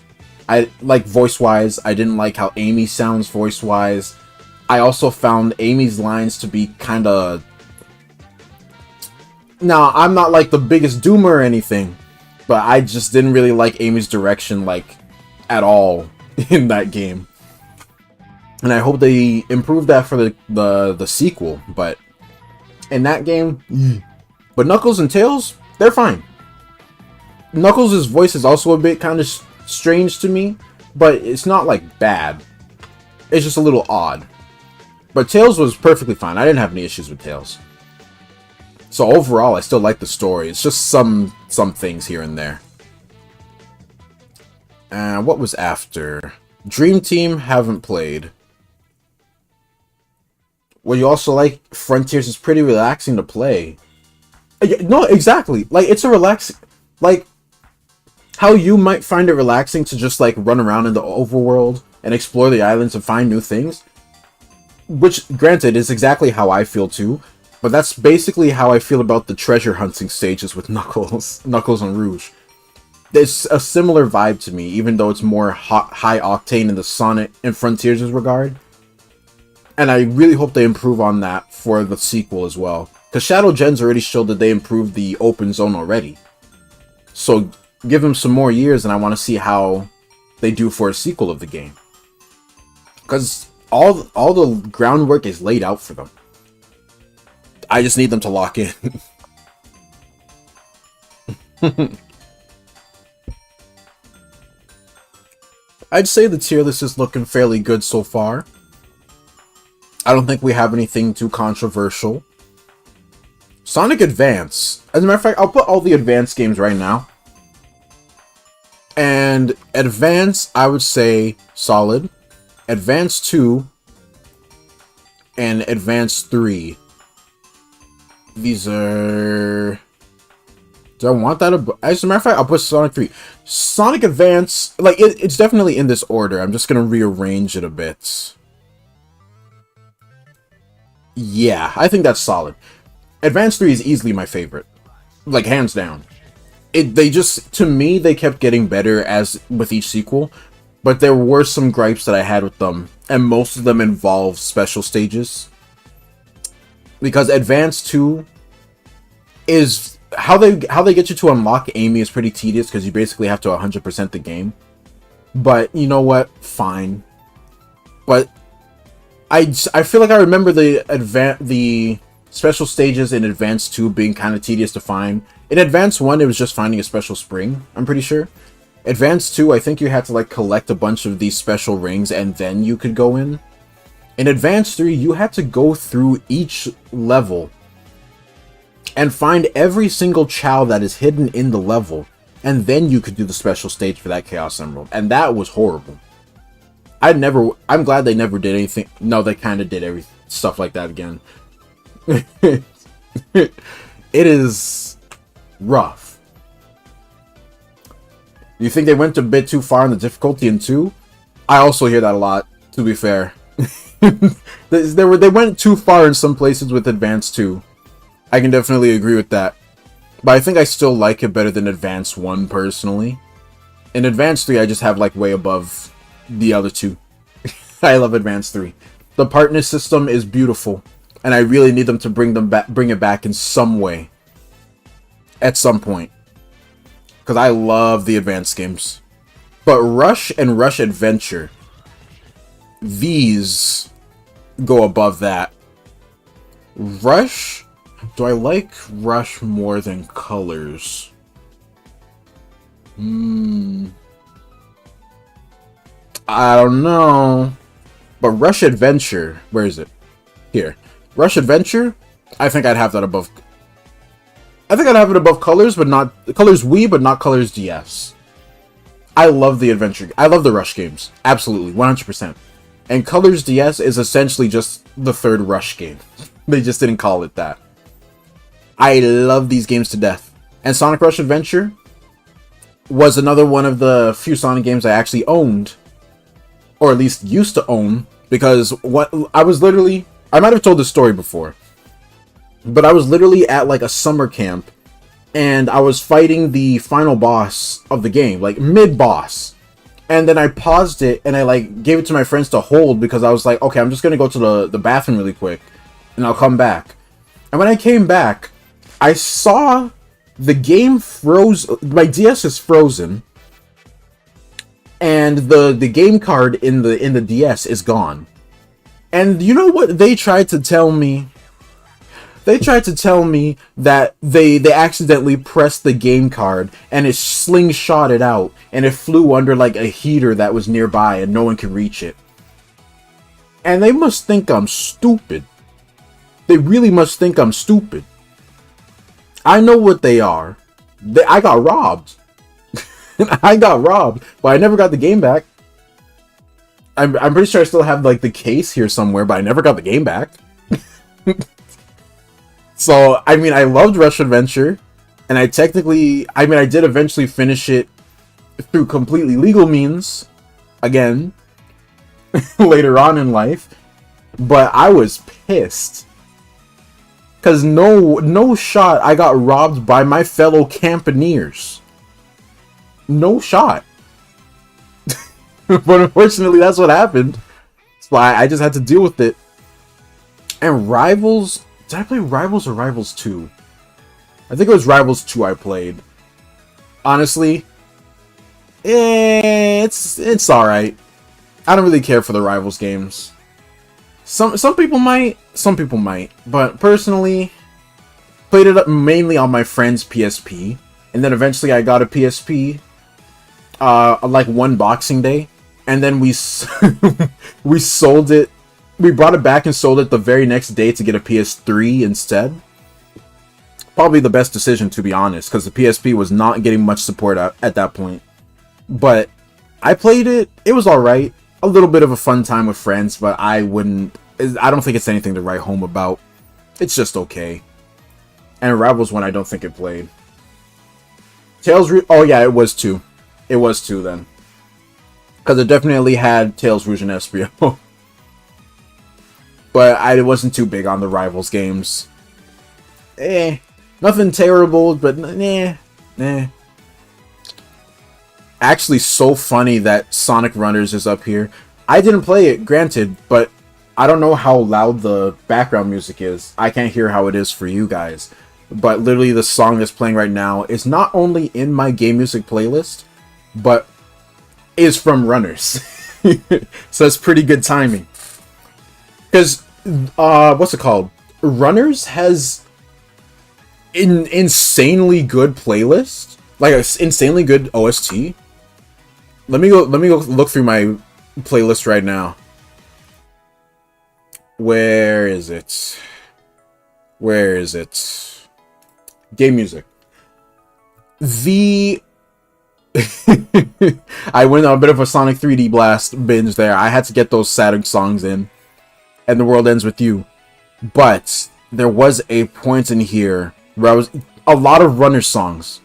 I like voice-wise. I didn't like how Amy sounds voice-wise. I also found Amy's lines to be kind of... Now, I'm not like the biggest doomer or anything, but I just didn't really like Amy's direction like at all in that game. And I hope they improve that for the sequel, but in that game... But Knuckles and Tails, they're fine. Knuckles' voice is also a bit kind of strange to me, but it's not like bad. It's just a little odd. But Tails was perfectly fine. I didn't have any issues with Tails. So overall, I still like the story. It's just some things here and there. And what was after? Dream Team, haven't played. Well, you also like Frontiers is pretty relaxing to play. No, exactly. Like, it's a relaxing... Like, how you might find it relaxing to just, like, run around in the overworld and explore the islands and find new things. Which, granted, is exactly how I feel, too. But that's basically how I feel about the treasure hunting stages with Knuckles and Rouge. There's a similar vibe to me, even though it's more high octane in the Sonic and Frontiers' regard. And I really hope they improve on that for the sequel as well. Because Shadow Gens already showed that they improved the open zone already. So give them some more years and I want to see how they do for a sequel of the game. Because all the groundwork is laid out for them. I just need them to lock in. I'd say the tier list is looking fairly good so far. I don't think we have anything too controversial. Sonic Advance. As a matter of fact, I'll put all the Advance games right now. And Advance, I would say solid. Advance 2 and Advance 3. These are... Do I want that? As a matter of fact, I'll put Sonic 3. Sonic Advance, like, it's definitely in this order. I'm just going to rearrange it a bit. Yeah, I think that's solid. Advance 3 is easily my favorite. Like, hands down. They just, to me, they kept getting better as with each sequel. But there were some gripes that I had with them. And most of them involve special stages. Because Advance 2 is... How they get you to unlock Amy is pretty tedious, because you basically have to 100% the game. But, you know what? Fine. But... I feel like I remember the special stages in Advance 2 being kind of tedious to find. In Advance 1, it was just finding a special spring, I'm pretty sure. Advance 2, I think you had to like collect a bunch of these special rings and then you could go in. In Advance 3, you had to go through each level and find every single Chow that is hidden in the level, and then you could do the special stage for that Chaos Emerald, and that was horrible. I'm glad they never did anything. No, they kind of did every stuff like that again. It is rough. You think they went a bit too far in the difficulty in 2? I also hear that a lot, to be fair. They went too far in some places with Advance 2. I can definitely agree with that. But I think I still like it better than Advance 1, personally. In Advance 3, I just have, like, way above the other two. I love Advance 3. The partner system is beautiful, and I really need them to bring it back in some way. At some point. Because I love the Advance games. But Rush and Rush Adventure, these go above that. Rush... Do I like Rush more than Colors? I don't know. But Rush Adventure, where is it? Here. Rush Adventure, I think I'd have that above. I think I'd have it above Colors, but not Colors Wii, but not Colors DS. I love the adventure. I love the Rush games. Absolutely, 100%. And Colors DS is essentially just the third Rush game. They just didn't call it that. I love these games to death. And Sonic Rush Adventure was another one of the few Sonic games I actually owned. Or at least used to own. Because I might have told this story before. But I was literally at like a summer camp. And I was fighting the final boss of the game. Like mid-boss. And then I paused it and I like gave it to my friends to hold. Because I was like, okay, I'm just going to go to the bathroom really quick. And I'll come back. And when I came back, I saw the game froze. My DS is frozen. And the game card in the DS is gone. And you know what they tried to tell me? They tried to tell me that they accidentally pressed the game card and it slingshotted out and it flew under like a heater that was nearby and no one could reach it. And they must think I'm stupid. They really must think I'm stupid. I know what they are. I got robbed. I got robbed, but I never got the game back. I'm pretty sure I still have like the case here somewhere, but I never got the game back. So, I mean, I loved Rush Adventure, and I did eventually finish it through completely legal means, again, later on in life, but I was pissed. Because no shot I got robbed by my fellow Campaneers. No shot. But unfortunately, that's what happened. So I just had to deal with it. And Rivals... Did I play Rivals or Rivals 2? I think it was Rivals 2 I played. Honestly, it's alright. I don't really care for the Rivals games. Some people might, but personally, played it up mainly on my friend's PSP, and then eventually I got a PSP, like one Boxing Day, and then we we sold it we brought it back and sold it the very next day to get a PS3 instead. Probably the best decision, to be honest, because the PSP was not getting much support at that point. But I played it. It was alright. A little bit of a fun time with friends, but I don't think it's anything to write home about. It's just okay. And Ravel's one I don't think it played. Oh yeah, it was 2. It was 2 then. Because it definitely had Tales, Rouge, and Espio. But I wasn't too big on the Rivals games. Nothing terrible, but nah. Actually, so funny that Sonic Runners is up here. I didn't play it, granted, but I don't know how loud the background music is. I can't hear how it is for you guys. But literally the song that's playing right now is not only in my game music playlist, but is from Runners. So it's pretty good timing. Because, what's it called? Runners has an insanely good playlist. Like, an insanely good OST. Let me go look through my playlist right now. Where is it? Game music. I went on a bit of a Sonic 3D Blast binge there. I had to get those Saturn songs in. And The World Ends With You. But there was a point in here where a lot of Runners songs.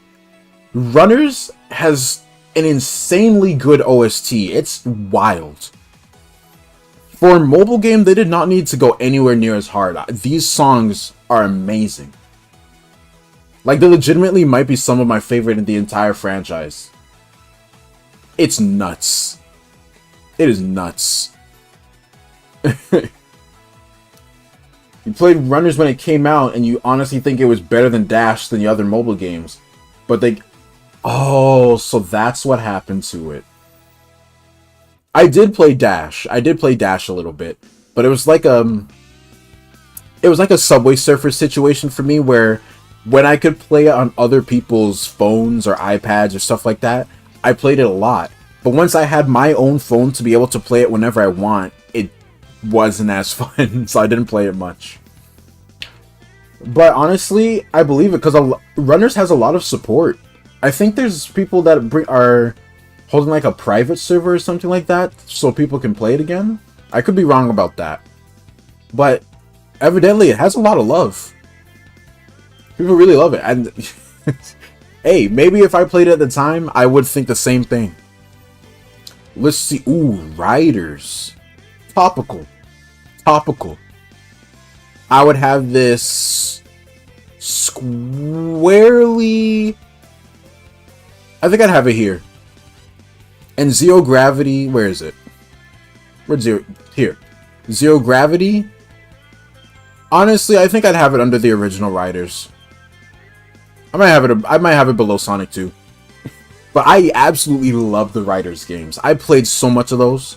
Runners has an insanely good OST. It's wild. For a mobile game, they did not need to go anywhere near as hard. These songs are amazing. Like, they legitimately might be some of my favorite in the entire franchise. It's nuts. It is nuts. You played Runners when it came out, and you honestly think it was better than Dash than the other mobile games. But they... Oh, so that's what happened to it. I did play Dash. I did play Dash a little bit. But it was like a Subway Surfer situation for me, where when I could play it on other people's phones or iPads or stuff like that, I played it a lot. But once I had my own phone to be able to play it whenever I want, it wasn't as fun, so I didn't play it much. But honestly, I believe it, because Runners has a lot of support. I think there's people that are holding like a private server or something like that, so people can play it again. I could be wrong about that. But evidently, it has a lot of love. People really love it. And hey, maybe if I played it at the time, I would think the same thing. Let's see. Ooh, Riders. Topical. I would have this squarely... I think I'd have it here. And Zero Gravity... Where is it? Where's Zero? Here. Zero Gravity. Honestly, I think I'd have it under the original Riders. I might have it below Sonic 2. But I absolutely love the Riders games. I played so much of those.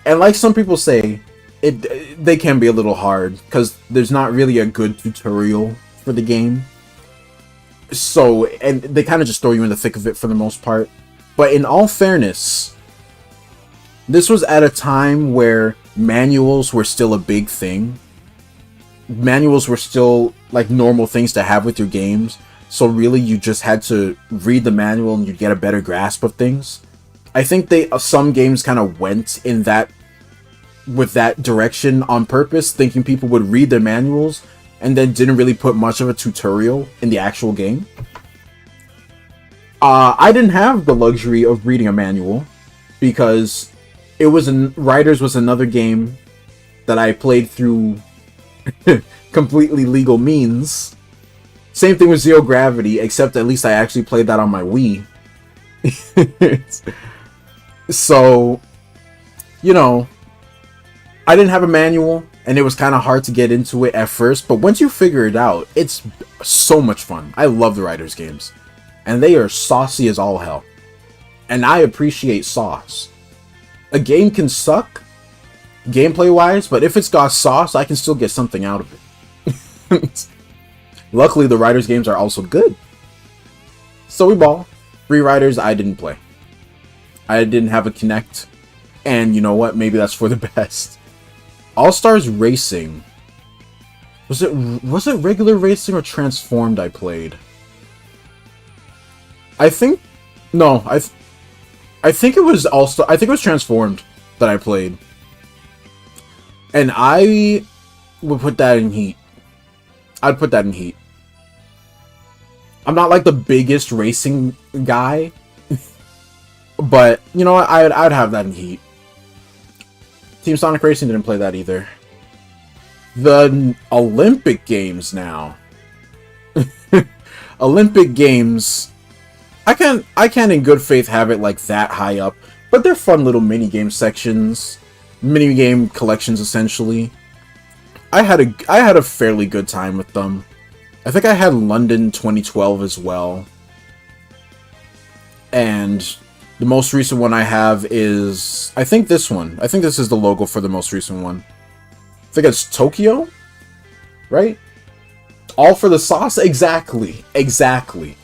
And like some people say, they can be a little hard, because there's not really a good tutorial for the game. So, and they kind of just throw you in the thick of it for the most part. But in all fairness, this was at a time where manuals were still a big thing. Manuals were still like normal things to have with your games. So really, you just had to read the manual and you'd get a better grasp of things. I think some games kind of went in with that direction on purpose, thinking people would read their manuals, and then didn't really put much of a tutorial in the actual game. I didn't have the luxury of reading a manual, because Riders was another game that I played through completely legal means. Same thing with Zero Gravity, except at least I actually played that on my Wii. So, you know, I didn't have a manual, and it was kind of hard to get into it at first, but once you figure it out, it's so much fun. I love the Riders games, and they are saucy as all hell. And I appreciate sauce. A game can suck, gameplay-wise, but if it's got sauce, I can still get something out of it. Luckily, the Riders games are also good. So we ball. 3 Riders I didn't play. I didn't have a Kinect. And you know what? Maybe that's for the best. All Stars Racing. Was it regular racing or transformed I played? I think no, I think it was also I think it was transformed that I played. And I would put that in Heat. I'd put that in Heat. I'm not like the biggest racing guy, but you know what? I'd have that in Heat. Team Sonic Racing didn't play that either. The Olympic Games now. Olympic Games. I can't in good faith have it like that high up, but they're fun little mini game sections, mini game collections essentially. I had a fairly good time with them. I think I had London 2012 as well. And the most recent one I have is, I think this one. I think this is the logo for the most recent one. I think it's Tokyo, right? All for the sauce? Exactly. Exactly.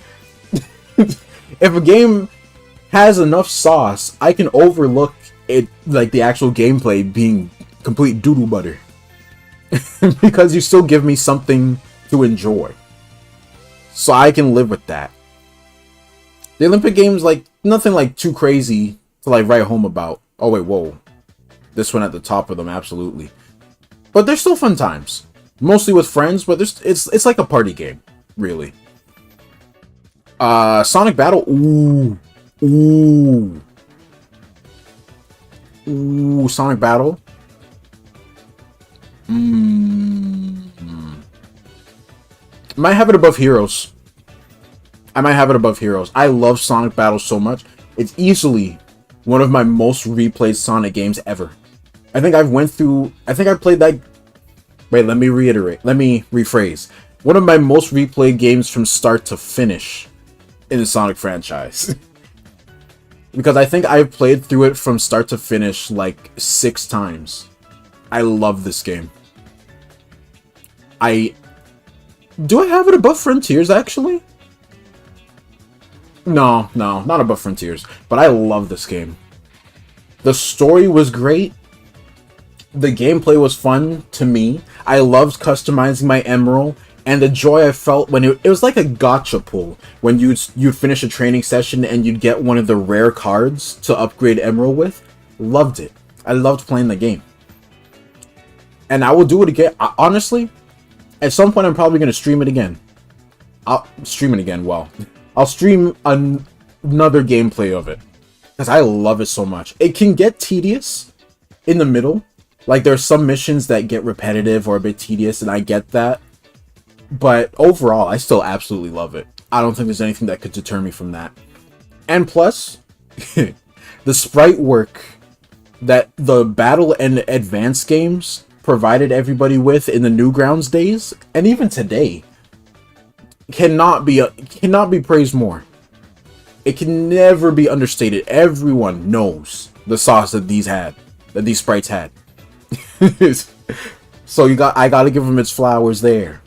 If a game has enough sauce, I can overlook it, like the actual gameplay being complete doodle butter. Because you still give me something to enjoy. So I can live with that. The Olympic Games, like, nothing like too crazy to like write home about. Oh wait, whoa. This one at the top of them, absolutely. But they're still fun times. Mostly with friends, but it's like a party game, really. Sonic Battle. Ooh. Ooh. Ooh, Sonic Battle. Might have it above Heroes. I might have it above Heroes. I love Sonic Battle so much. It's easily one of my most replayed Sonic games ever. I think I played that... Wait, let me reiterate. Let me rephrase. One of my most replayed games from start to finish in the Sonic franchise. Because I think I've played through it from start to finish like 6 times. I love this game. Do I have it above Frontiers, actually? No, not above Frontiers. But I love this game. The story was great. The gameplay was fun to me. I loved customizing my Emerald. And the joy I felt when it was like a gacha pull. When you'd finish a training session and you'd get one of the rare cards to upgrade Emerald with. Loved it. I loved playing the game. And I will do it again. Honestly, at some point I'm probably going to stream it again. I'll stream it again, well. I'll stream another gameplay of it. Because I love it so much. It can get tedious in the middle. Like, there's some missions that get repetitive or a bit tedious, and I get that. But overall, I still absolutely love it. I don't think there's anything that could deter me from that. And plus, the sprite work that the Battle and Advance games provided everybody with in the Newgrounds days, and even today, cannot be praised more. It can never be understated. Everyone knows the sauce that these sprites had. So I gotta give them its flowers there.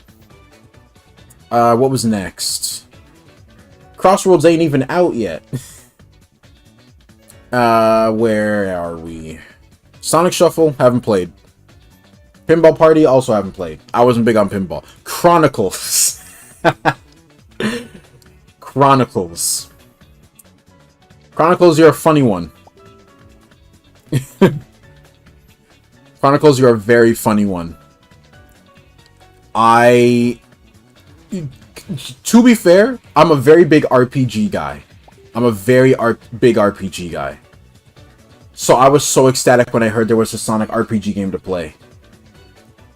What was next? Crossroads ain't even out yet. Where are we? Sonic Shuffle, haven't played. Pinball Party, also haven't played. I wasn't big on pinball. Chronicles. Chronicles. Chronicles, you're a funny one. Chronicles, you're a very funny one. To be fair, I'm a very big RPG guy. I'm a very big RPG guy. So I was so ecstatic when I heard there was a Sonic RPG game to play.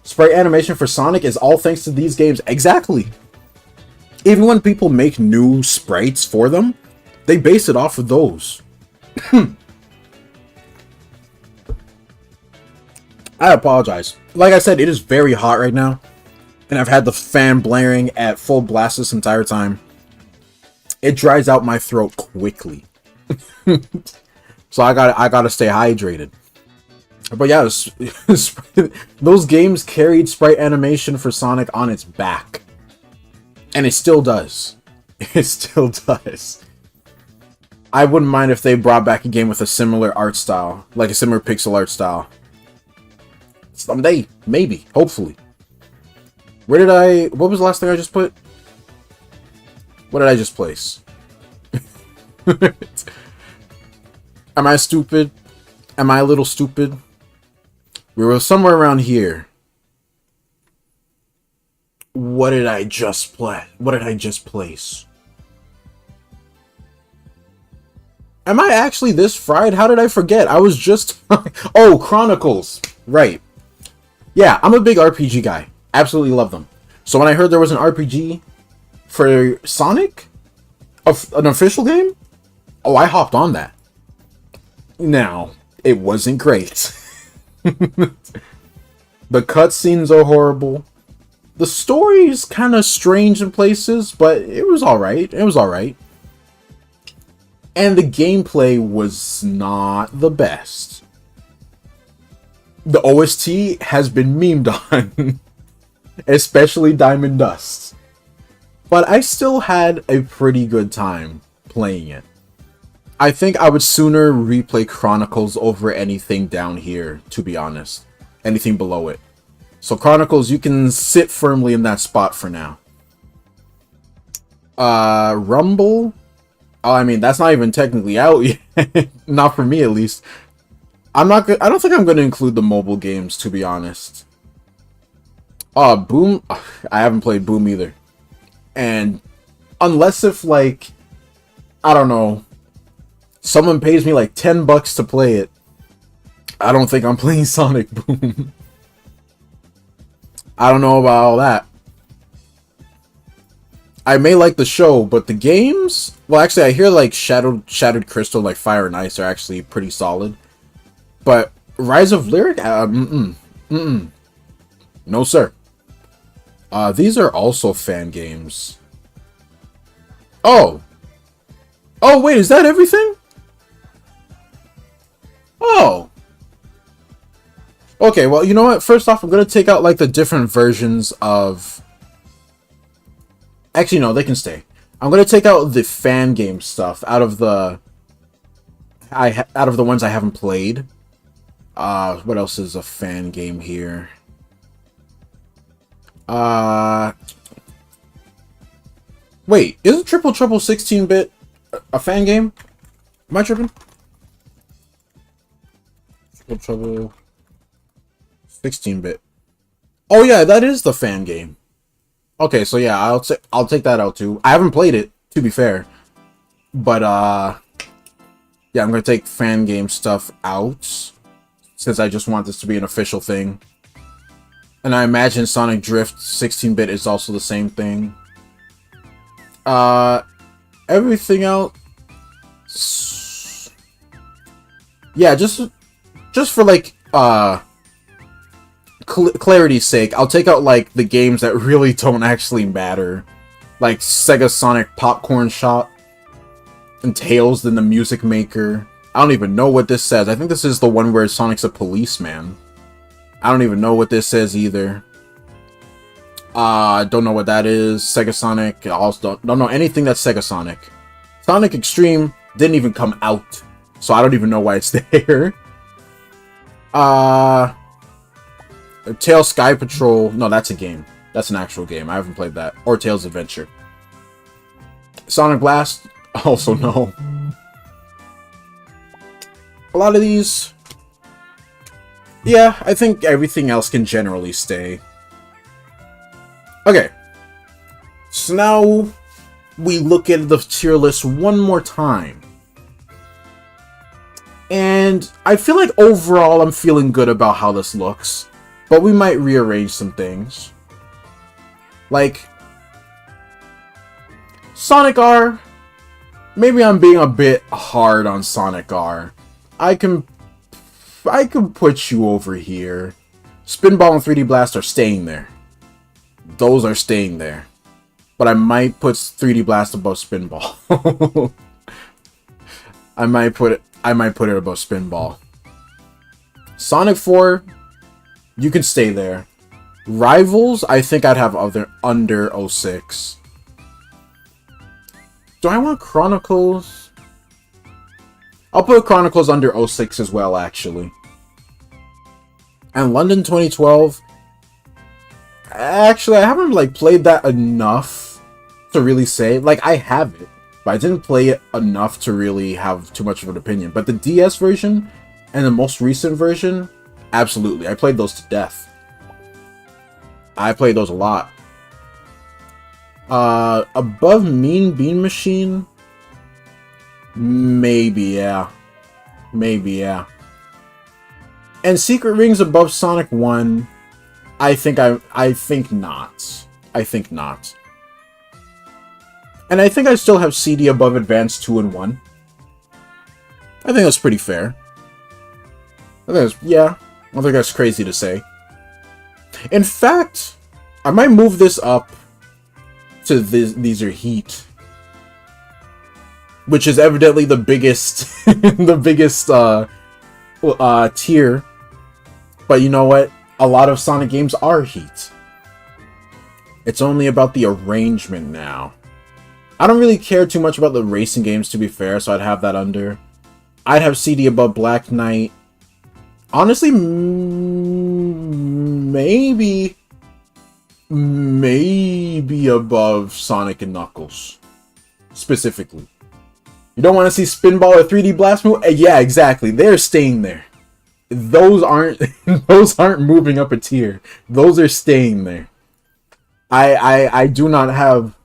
Sprite animation for Sonic is all thanks to these games. Exactly. Even when people make new sprites for them, they base it off of those. I apologize. Like I said, it is very hot right now. And I've had the fan blaring at full blast this entire time. It dries out my throat quickly. So I gotta stay hydrated. But yeah, those games carried sprite animation for Sonic on its back. And it still does. It still does. I wouldn't mind if they brought back a game with a similar art style. Like a similar pixel art style. Someday. Maybe. Hopefully. What was the last thing I just put? What did I just place? Am I stupid? Am I a little stupid? We were somewhere around here. What did I just play? What did I just place? Am I actually this fried? How did I forget? I was just... Oh, Chronicles. Right. Yeah, I'm a big RPG guy. Absolutely love them. So when I heard there was an RPG for Sonic, an official game, oh, I hopped on that. Now, it wasn't great. The cutscenes are horrible. The story's kind of strange in places, but it was alright. It was alright. And the gameplay was not the best. The OST has been memed on. Especially Diamond Dust. But I still had a pretty good time playing it. I think I would sooner replay Chronicles over anything down here, to be honest. Anything below it. So Chronicles, you can sit firmly in that spot for now. Rumble? Oh, I mean, that's not even technically out yet. Not for me, at least. I don't think I'm going to include the mobile games, to be honest. Boom. I haven't played Boom either. And unless if, like, I don't know, someone pays me like $10 to play it, I don't think I'm playing Sonic Boom. I don't know about all that. I may like the show, but the games... Well, actually, I hear like Shattered Crystal, like Fire and Ice, are actually pretty solid. But Rise of Lyric? No, sir. These are also fan games. Oh! Oh, wait, is that everything? Oh! Okay, well, you know what? First off, I'm going to take out, like, the different versions of... Actually, no, they can stay. I'm going to take out the fan game stuff out of the... out of the ones I haven't played. What else is a fan game here? Wait, isn't Triple Trouble 16-bit a fan game? Am I tripping? Triple Trouble 16-bit. Oh yeah, that is the fan game. Okay, so yeah, I'll take that out too. I haven't played it, to be fair. But yeah, I'm gonna take fan game stuff out since I just want this to be an official thing. And I imagine Sonic Drift 16-bit is also the same thing. Everything else... Yeah, just for, like, clarity's sake, I'll take out, like, the games that really don't actually matter. Like Sega Sonic Popcorn Shop and Tails in the Music Maker. I don't even know what this says. I think this is the one where Sonic's a policeman. I don't even know what this says either. Don't know what that is. Sega Sonic. I also don't know anything that's Sega Sonic. Sonic Extreme didn't even come out, so I don't even know why it's there. Tails Sky Patrol. No, that's a game. That's an actual game. I haven't played that. Or Tails Adventure. Sonic Blast. Also no. A lot of these... Yeah, I think everything else can generally stay. Okay. So now we look at the tier list one more time. And I feel like overall I'm feeling good about how this looks. But we might rearrange some things. Like Sonic R. Maybe I'm being a bit hard on Sonic R. I can put you over here. Spinball and 3D Blast are staying there. Those are staying there. But I might put 3D Blast above Spinball. I might put it above Spinball. Sonic 4, you can stay there. Rivals, I think I'd have under 06. Do I want Chronicles? I'll put Chronicles under 06 as well, actually. And London 2012, actually, I haven't like played that enough to really say. Like, I have it, but I didn't play it enough to really have too much of an opinion. But the DS version and the most recent version, absolutely. I played those to death. I played those a lot. Above Mean Bean Machine, maybe, yeah. Maybe, yeah. And Secret Rings above Sonic 1, I think not. I think not. And I think I still have CD above Advance 2 and 1. I think that's pretty fair. I think that's, yeah. I don't think that's crazy to say. In fact, I might move this up to these are Heat. Which is evidently the biggest the biggest tier. But you know what? A lot of Sonic games are Heat. It's only about the arrangement now. I don't really care too much about the racing games, to be fair, so I'd have that under. I'd have CD above Black Knight. Honestly, maybe above Sonic and Knuckles. Specifically. You don't want to see Spinball or 3D Blast move? Yeah, exactly. They're staying there. Those aren't moving up a tier. Those are staying there. I do not have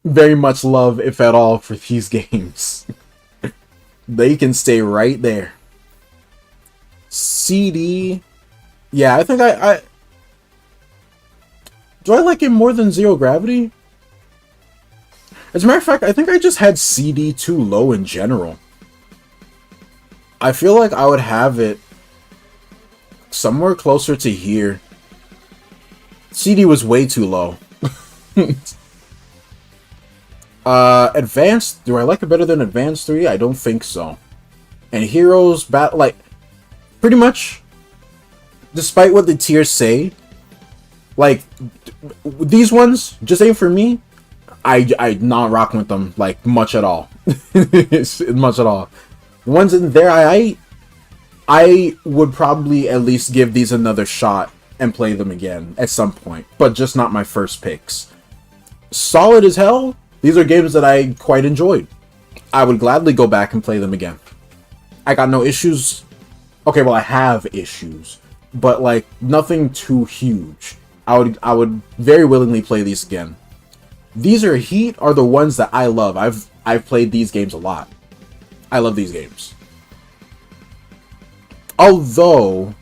very much love, if at all, for these games. They can stay right there. CD, yeah, I think I do I like it more than Zero Gravity? As a matter of fact, I think I just had CD too low in general. I feel like I would have it somewhere closer to here. CD was way too low. Advanced, do I like it better than Advanced 3? I don't think so. And Heroes, like, pretty much, despite what the tiers say, like, these ones just ain't for me. I'm not rocking with them, like, much at all. Much at all. The ones in there, I would probably at least give these another shot and play them again at some point, but just not my first picks. Solid as hell, these are games that I quite enjoyed. I would gladly go back and play them again. I got no issues. Okay, well, I have issues, but like nothing too huge. I would very willingly play these again. These are Heat are the ones that I love. I've played these games a lot. I love these games. Although,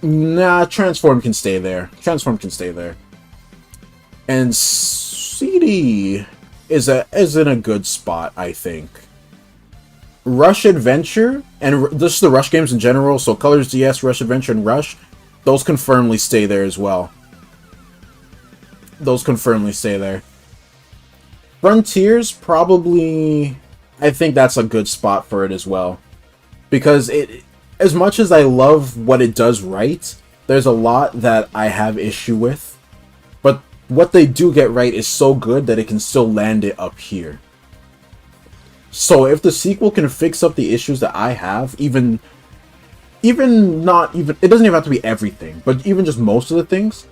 nah, Transform can stay there. Transform can stay there. And CD is in a good spot, I think. Rush Adventure, and just the Rush games in general, so Colors DS, Rush Adventure, and Rush, those can firmly stay there as well. Those can firmly stay there. Frontiers, probably, I think that's a good spot for it as well. Because it, as much as I love what it does right, there's a lot that I have issue with. But what they do get right is so good that it can still land it up here. So if the sequel can fix up the issues that I have, it doesn't even have to be everything, but even just most of the things,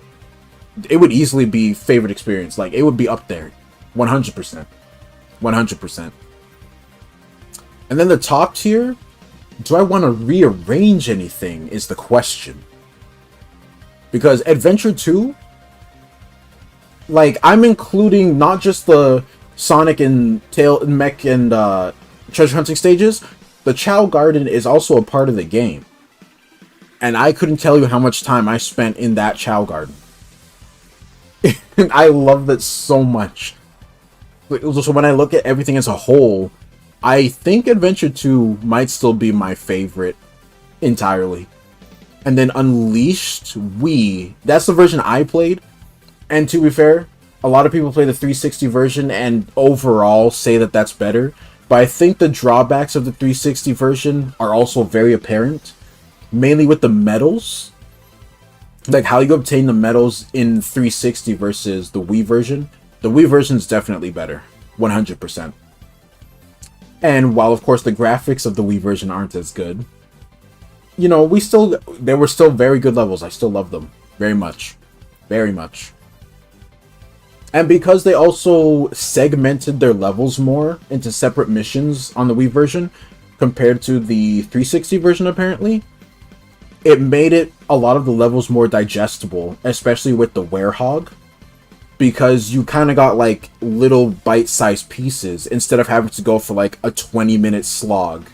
it would easily be favorite experience. Like, it would be up there. 100%. 100%. And then the top tier, do I want to rearrange anything is the question. Because Adventure 2, like, I'm including not just the Sonic and Mech and treasure hunting stages, the Chow Garden is also a part of the game. And I couldn't tell you how much time I spent in that Chow Garden. I love that so much. So when I look at everything as a whole, I think Adventure 2 might still be my favorite entirely. And then Unleashed Wii, that's the version I played. And to be fair, a lot of people play the 360 version and overall say that that's better. But I think the drawbacks of the 360 version are also very apparent. Mainly with the medals. Like how you obtain the medals in 360 versus the Wii version. The Wii version is definitely better. 100%. And while of course the graphics of the Wii version aren't as good, you know, they were still very good levels. I still love them very much. Very much. And because they also segmented their levels more into separate missions on the Wii version compared to the 360 version, apparently, it made it a lot of the levels more digestible, especially with the Werehog, because you kind of got like little bite-sized pieces instead of having to go for like a 20-minute slog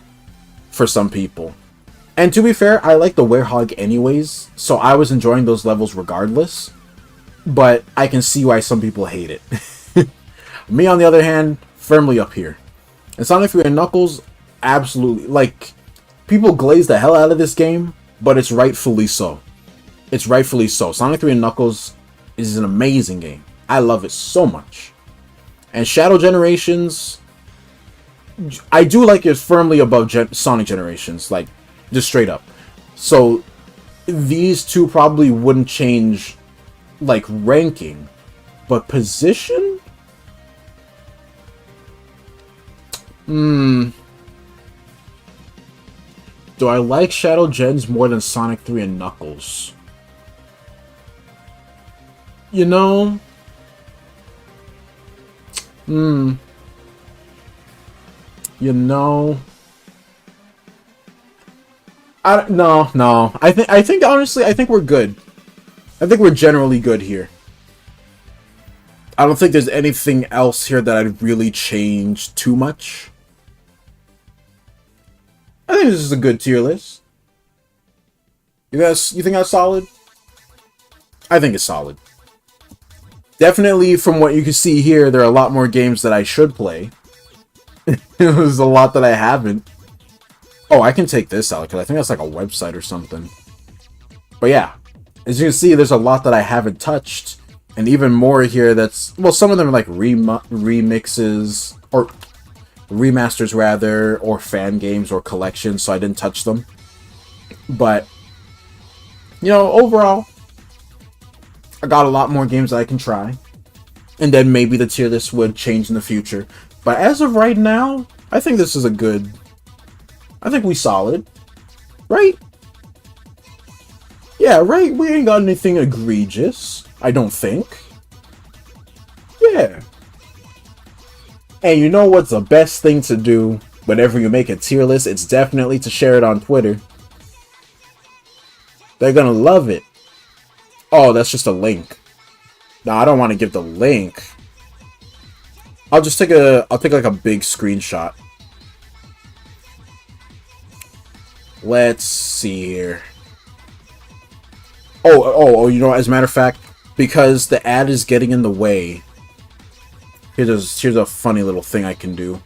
for some people. And to be fair, I like the Werehog anyways, so I was enjoying those levels regardless. But I can see why some people hate it. Me, on the other hand, firmly up here. And Sonic 3 and Knuckles, absolutely. Like, people glaze the hell out of this game, but it's rightfully so. It's rightfully so. Sonic 3 and Knuckles is an amazing game. I love it so much. And Shadow Generations, I do like it firmly above Sonic Generations. Like, just straight up. So, these two probably wouldn't change like ranking, but position? Do I like Shadow Gens more than Sonic 3 and Knuckles? You know? You know? No. I think honestly, I think we're good. I think we're generally good here. I don't think there's anything else here that I'd really change too much. I think this is a good tier list. You think that's solid? I think it's solid. Definitely, from what you can see here, there are a lot more games that I should play. There's a lot that I haven't. Oh, I can take this out, because I think that's like a website or something. But yeah. As you can see, there's a lot that I haven't touched, and even more here that's, well, some of them are like remixes, or remasters rather, or fan games or collections, so I didn't touch them. But, you know, overall, I got a lot more games that I can try, and then maybe the tier list would change in the future. But as of right now, I think this is a good, I think we solid, right? Yeah, right? We ain't got anything egregious, I don't think. Yeah. And you know what's the best thing to do whenever you make a tier list? It's definitely to share it on Twitter. They're gonna love it. Oh, that's just a link. No, I don't want to give the link. I'll take like a big screenshot. Let's see here. Oh, you know, as a matter of fact, because the ad is getting in the way, here's a funny little thing I can do.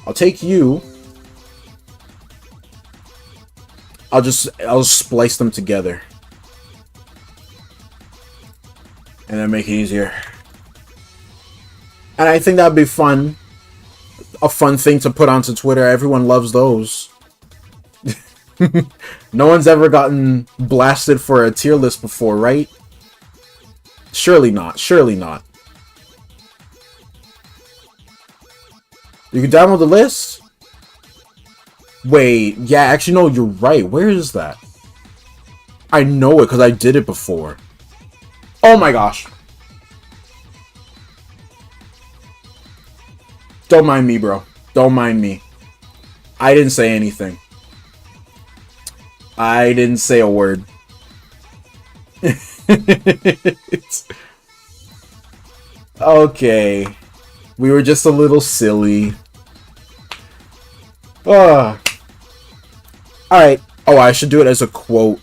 I'll take you. I'll splice them together. And then make it easier. And I think that'd be fun. A fun thing to put onto Twitter. Everyone loves those. No one's ever gotten blasted for a tier list before, right? Surely not. Surely not. You can download the list? Wait, yeah, actually, no, you're right. Where is that? I know it because I did it before. Oh my gosh. Don't mind me, bro. Don't mind me. I didn't say anything. I didn't say a word. Okay. We were just a little silly. Alright. Oh, I should do it as a quote.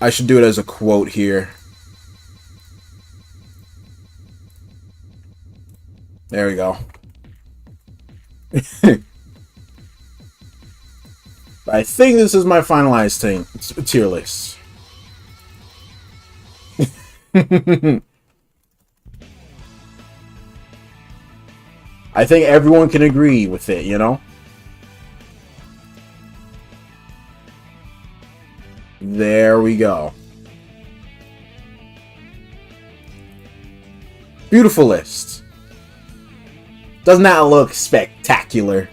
I should do it as a quote here. There we go. I think this is my finalized tier list. I think everyone can agree with it, you know? There we go. Beautiful list. Doesn't that look spectacular?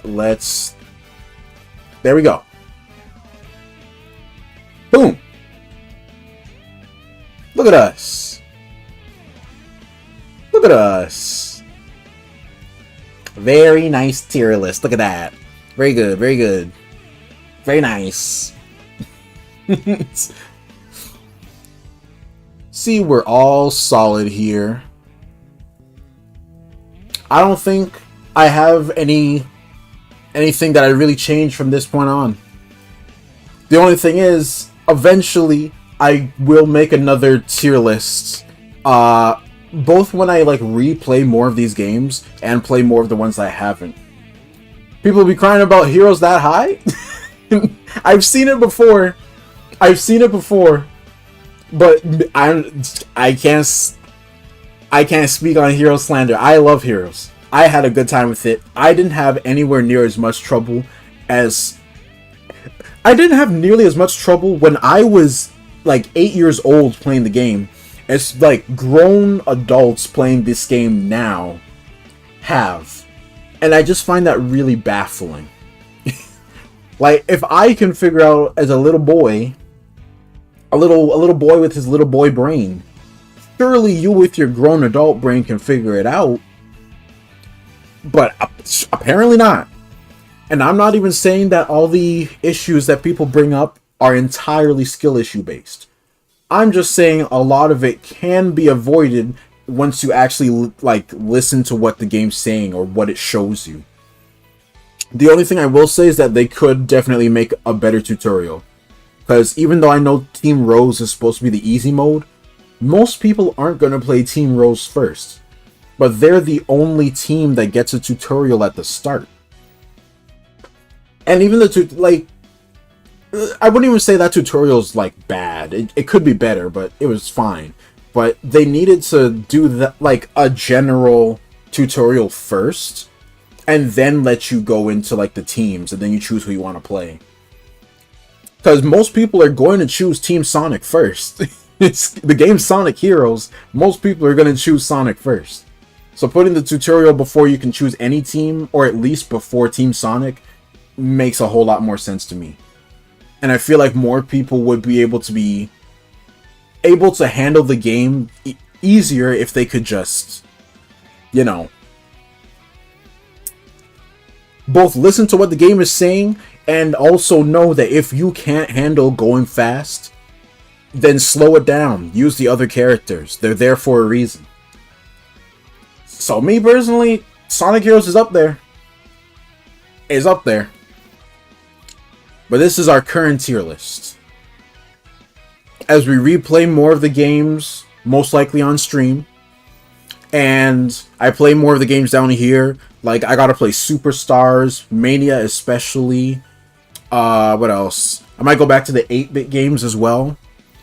Let's... There we go. Boom. Look at us. Look at us. Very nice tier list. Look at that. Very good. Very good. Very nice. See, we're all solid here. I don't think I have anything that I really changed from this point on. The only thing is, eventually, I will make another tier list. Both when I like replay more of these games and play more of the ones I haven't. People be crying about heroes that high. I've seen it before. But I can't speak on hero slander. I love heroes. I had a good time with it. I didn't have anywhere near as much trouble as... I didn't have nearly as much trouble when I was like 8 years old playing the game as like grown adults playing this game now have. And I just find that really baffling. Like, if I can figure out as a little boy, a little boy with his little boy brain, surely you with your grown adult brain can figure it out. But apparently not. And I'm not even saying that all the issues that people bring up are entirely skill issue based. I'm just saying a lot of it can be avoided once you actually like listen to what the game's saying or what it shows you. The only thing I will say is that they could definitely make a better tutorial. Because even though I know Team Rose is supposed to be the easy mode, most people aren't going to play Team Rose first. But they're the only team that gets a tutorial at the start. And even I wouldn't even say that tutorial's like bad. It could be better, but it was fine. But they needed to do that, like a general tutorial first, and then let you go into like the teams, and then you choose who you want to play. Because most people are going to choose Team Sonic first. It's the game Sonic Heroes. Most people are going to choose Sonic first. So putting the tutorial before you can choose any team, or at least before Team Sonic, makes a whole lot more sense to me. And I feel like more people would be able to handle the game easier if they could just, you know, both listen to what the game is saying and also know that if you can't handle going fast, then slow it down. Use the other characters. They're there for a reason. So me personally, Sonic Heroes is up there. Is up there. But this is our current tier list. As we replay more of the games, most likely on stream, and I play more of the games down here, like I gotta play Superstars, Mania especially, what else? I might go back to the 8-bit games as well,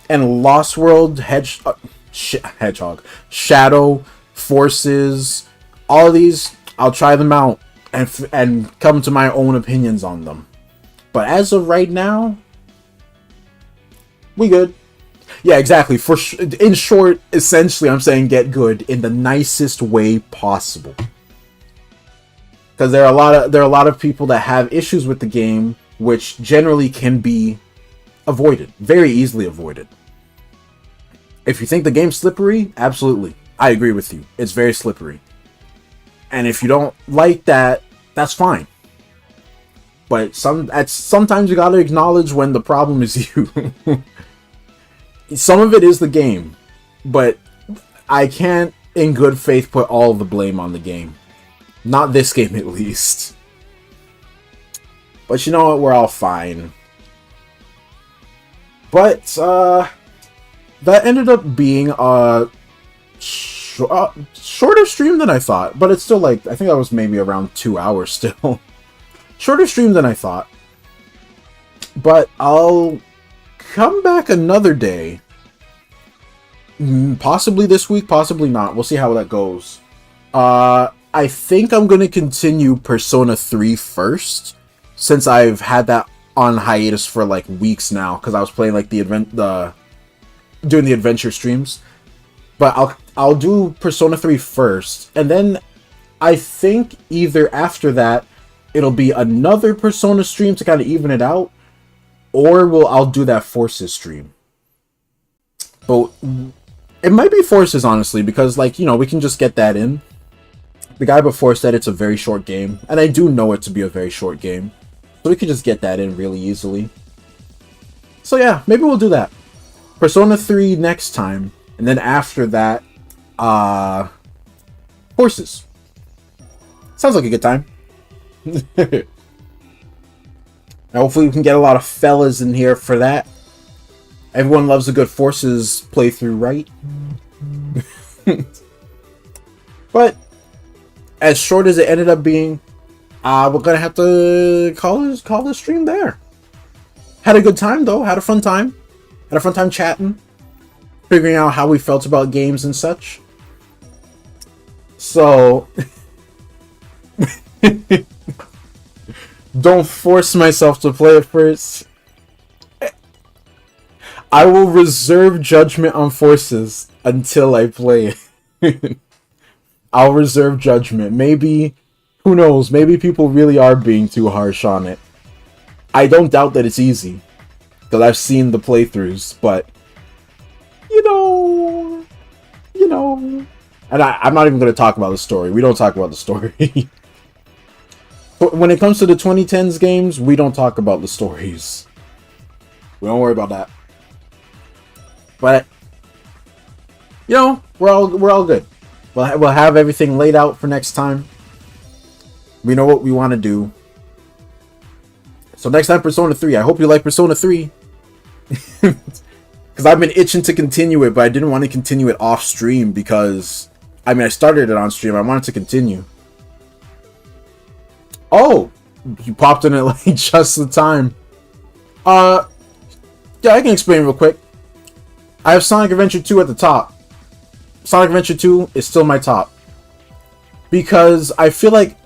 and Lost World, Hedgehog, Shadow, Forces, all of these, I'll try them out and come to my own opinions on them. But as of right now, we good. Yeah, exactly. In short, essentially, I'm saying get good in the nicest way possible. Because there are a lot of people that have issues with the game, which generally can be avoided, very easily avoided. If you think the game's slippery, absolutely, I agree with you. It's very slippery. And if you don't like that, that's fine. But sometimes you gotta acknowledge when the problem is you. Some of it is the game, but I can't, in good faith, put all of the blame on the game. Not this game, at least. But you know what? We're all fine. But that ended up being a shorter stream than I thought. But it's still like, I think that was maybe around 2 hours still. Shorter stream than I thought. But I'll come back another day. Possibly this week, possibly not. We'll see how that goes. I think I'm going to continue Persona 3 first, since I've had that on hiatus for like weeks now, because I was playing like doing the adventure streams. But I'll do Persona 3 first, and then I think either after that it'll be another Persona stream to kind of even it out, or I'll do that Forces stream. But it might be Forces, honestly, because, like, you know, we can just get that in. The guy before said it's a very short game, and I do know it to be a very short game, so we could just get that in really easily. So yeah, maybe we'll do that. Persona 3 next time, and then after that, Forces. Sounds like a good time. And hopefully we can get a lot of fellas in here for that. Everyone loves a good Forces playthrough, right? But as short as it ended up being, we're gonna have to call the stream there. Had a good time though. Had a fun time. Had a fun time chatting, figuring out how we felt about games and such. So don't force myself to play it first. I will reserve judgment on Forces until I play it. I'll reserve judgment. Maybe, who knows, maybe people really are being too harsh on it. I don't doubt that it's easy, because I've seen the playthroughs, but, you know, and I'm not even going to talk about the story. We don't talk about the story. When it comes to the 2010s games, we don't talk about the stories. We don't worry about that. But, you know, we're all good. We'll have everything laid out for next time. We know what we want to do. So next time, Persona 3. I hope you like Persona 3. Because I've been itching to continue it, but I didn't want to continue it off stream because, I mean, I started it on stream. I wanted to continue. Oh! You popped in at like just the time. Yeah, I can explain real quick. I have Sonic Adventure 2 at the top. Sonic Adventure 2 is still my top. Because I feel like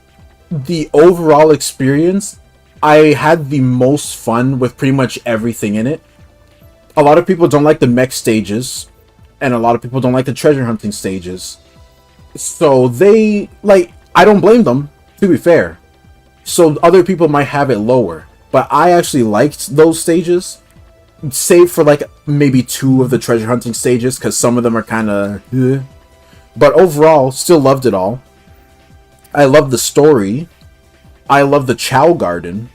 the overall experience, I had the most fun with pretty much everything in it. A lot of people don't like the mech stages, and a lot of people don't like the treasure hunting stages. So they, like, I don't blame them, to be fair. So other people might have it lower. But I actually liked those stages. Save for like maybe 2 of the treasure hunting stages, because some of them are kind of but overall still loved it all. I love the story. I love the Chow Garden.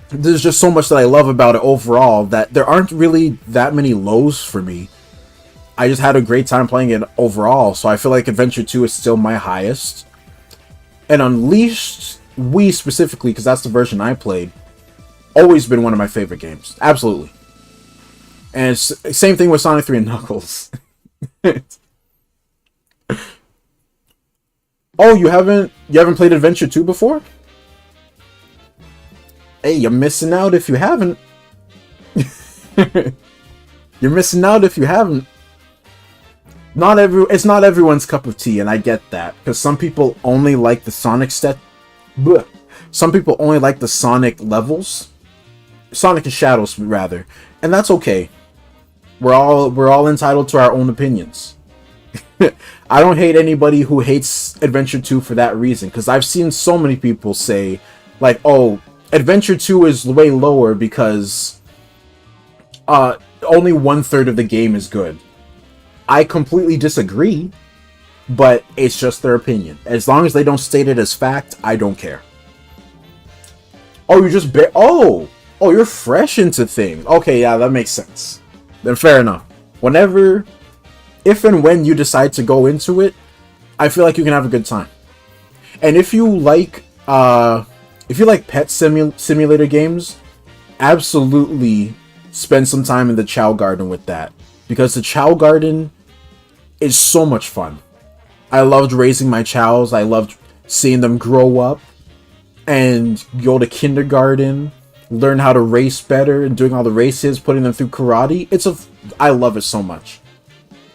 There's just so much that I love about it overall that there aren't really that many lows for me. I just had a great time playing it overall, so I feel like Adventure 2 is still my highest. And Unleashed, Wii specifically, because that's the version I played, always been one of my favorite games. Absolutely. And it's, same thing with Sonic 3 and Knuckles. Oh, you haven't played Adventure 2 before? Hey, you're missing out if you haven't. You're missing out if you haven't. It's not everyone's cup of tea, and I get that, because some people only like the Sonic Some people only like the Sonic levels. Sonic and Shadows, rather. And that's okay. We're all entitled to our own opinions. I don't hate anybody who hates Adventure 2 for that reason, because I've seen so many people say, like, oh, Adventure 2 is way lower because only 1/3 of the game is good. I completely disagree, but it's just their opinion. As long as they don't state it as fact, I don't care. Oh, you just oh, you're fresh into things. Okay, yeah, that makes sense. Then fair enough. If and when you decide to go into it, I feel like you can have a good time. And if you like pet simulator games, absolutely spend some time in the Chow Garden with that, because the Chow Garden is so much fun. I loved raising my chows. I loved seeing them grow up and go to kindergarten, learn how to race better, and doing all the races, putting them through karate. I love it so much.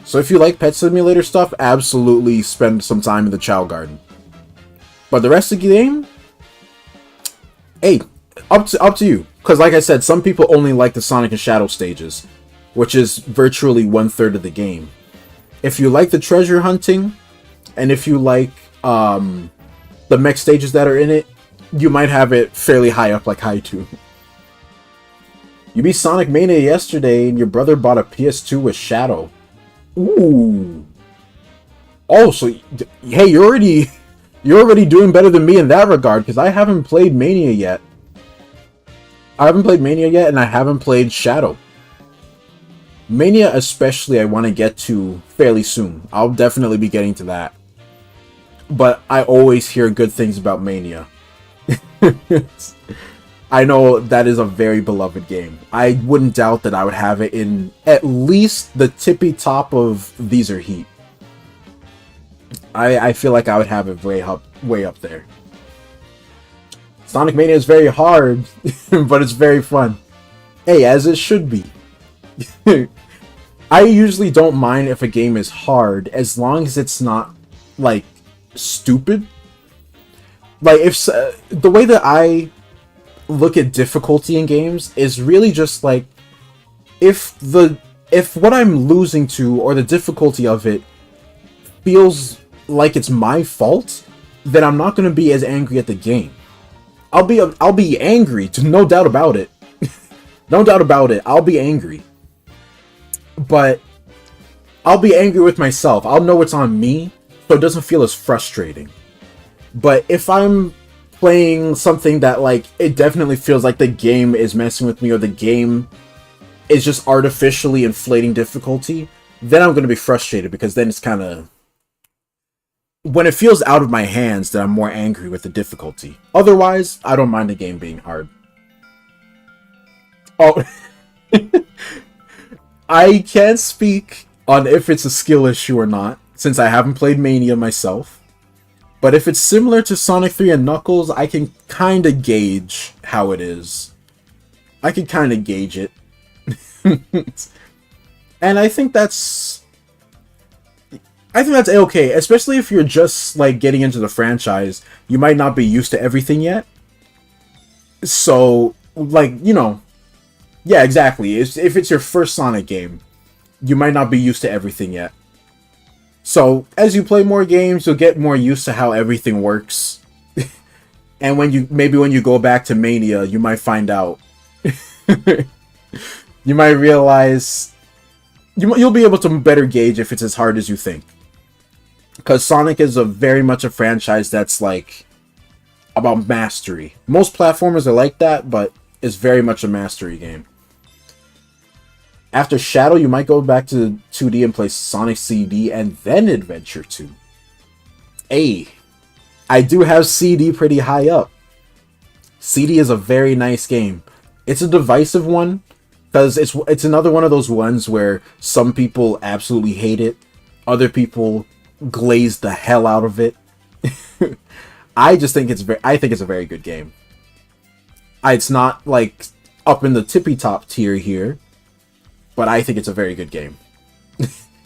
So if you like pet simulator stuff, absolutely spend some time in the Chow Garden. But the rest of the game, hey, up to you. Because like I said, some people only like the Sonic and Shadow stages, which is virtually 1/3 of the game. If you like the treasure hunting, and if you like the mech stages that are in it, you might have it fairly high up like Haitu. You beat Sonic Mania yesterday, and your brother bought a PS2 with Shadow. Ooh. Oh, so hey, you're already doing better than me in that regard, because I haven't played Mania yet. And I haven't played Shadow. Mania especially I want to get to fairly soon. I'll definitely be getting to that. But I always hear good things about Mania. I know that is a very beloved game. I wouldn't doubt that I would have it in at least the tippy top of These Are Heat. I feel like I would have it way up there. Sonic Mania is very hard, but it's very fun. Hey, as it should be. I usually don't mind if a game is hard, as long as it's not, like, stupid. Like, if the way that I look at difficulty in games is really just like, if what I'm losing to, or the difficulty of it, feels like it's my fault, then I'm not going to be as angry at the game. I'll be angry, no doubt about it. No doubt about it, I'll be angry. But I'll be angry with myself. I'll know it's on me, so it doesn't feel as frustrating. But if I'm playing something that, like, it definitely feels like the game is messing with me, or the game is just artificially inflating difficulty, then I'm going to be frustrated, because then it's kind of... When it feels out of my hands, then I'm more angry with the difficulty. Otherwise, I don't mind the game being hard. Oh... I can't speak on if it's a skill issue or not, since I haven't played Mania myself. But if it's similar to Sonic 3 and Knuckles, I can kind of gauge how it is. I can kind of gauge it. And I think that's okay, especially if you're just, like, getting into the franchise. You might not be used to everything yet. So, like, you know... Yeah, exactly. If it's your first Sonic game, you might not be used to everything yet. So, as you play more games, you'll get more used to how everything works. And when you go back to Mania, you might find out. You might realize... You'll be able to better gauge if it's as hard as you think. Because Sonic is very much a franchise that's, like, about mastery. Most platformers are like that, but it's very much a mastery game. After Shadow, you might go back to 2D and play Sonic CD and then Adventure 2. Hey, I do have CD pretty high up. CD is a very nice game. It's a divisive one, because it's another one of those ones where some people absolutely hate it, other people glaze the hell out of it. I think it's a very good game. It's not, like, up in the tippy top tier here, but I think it's a very good game.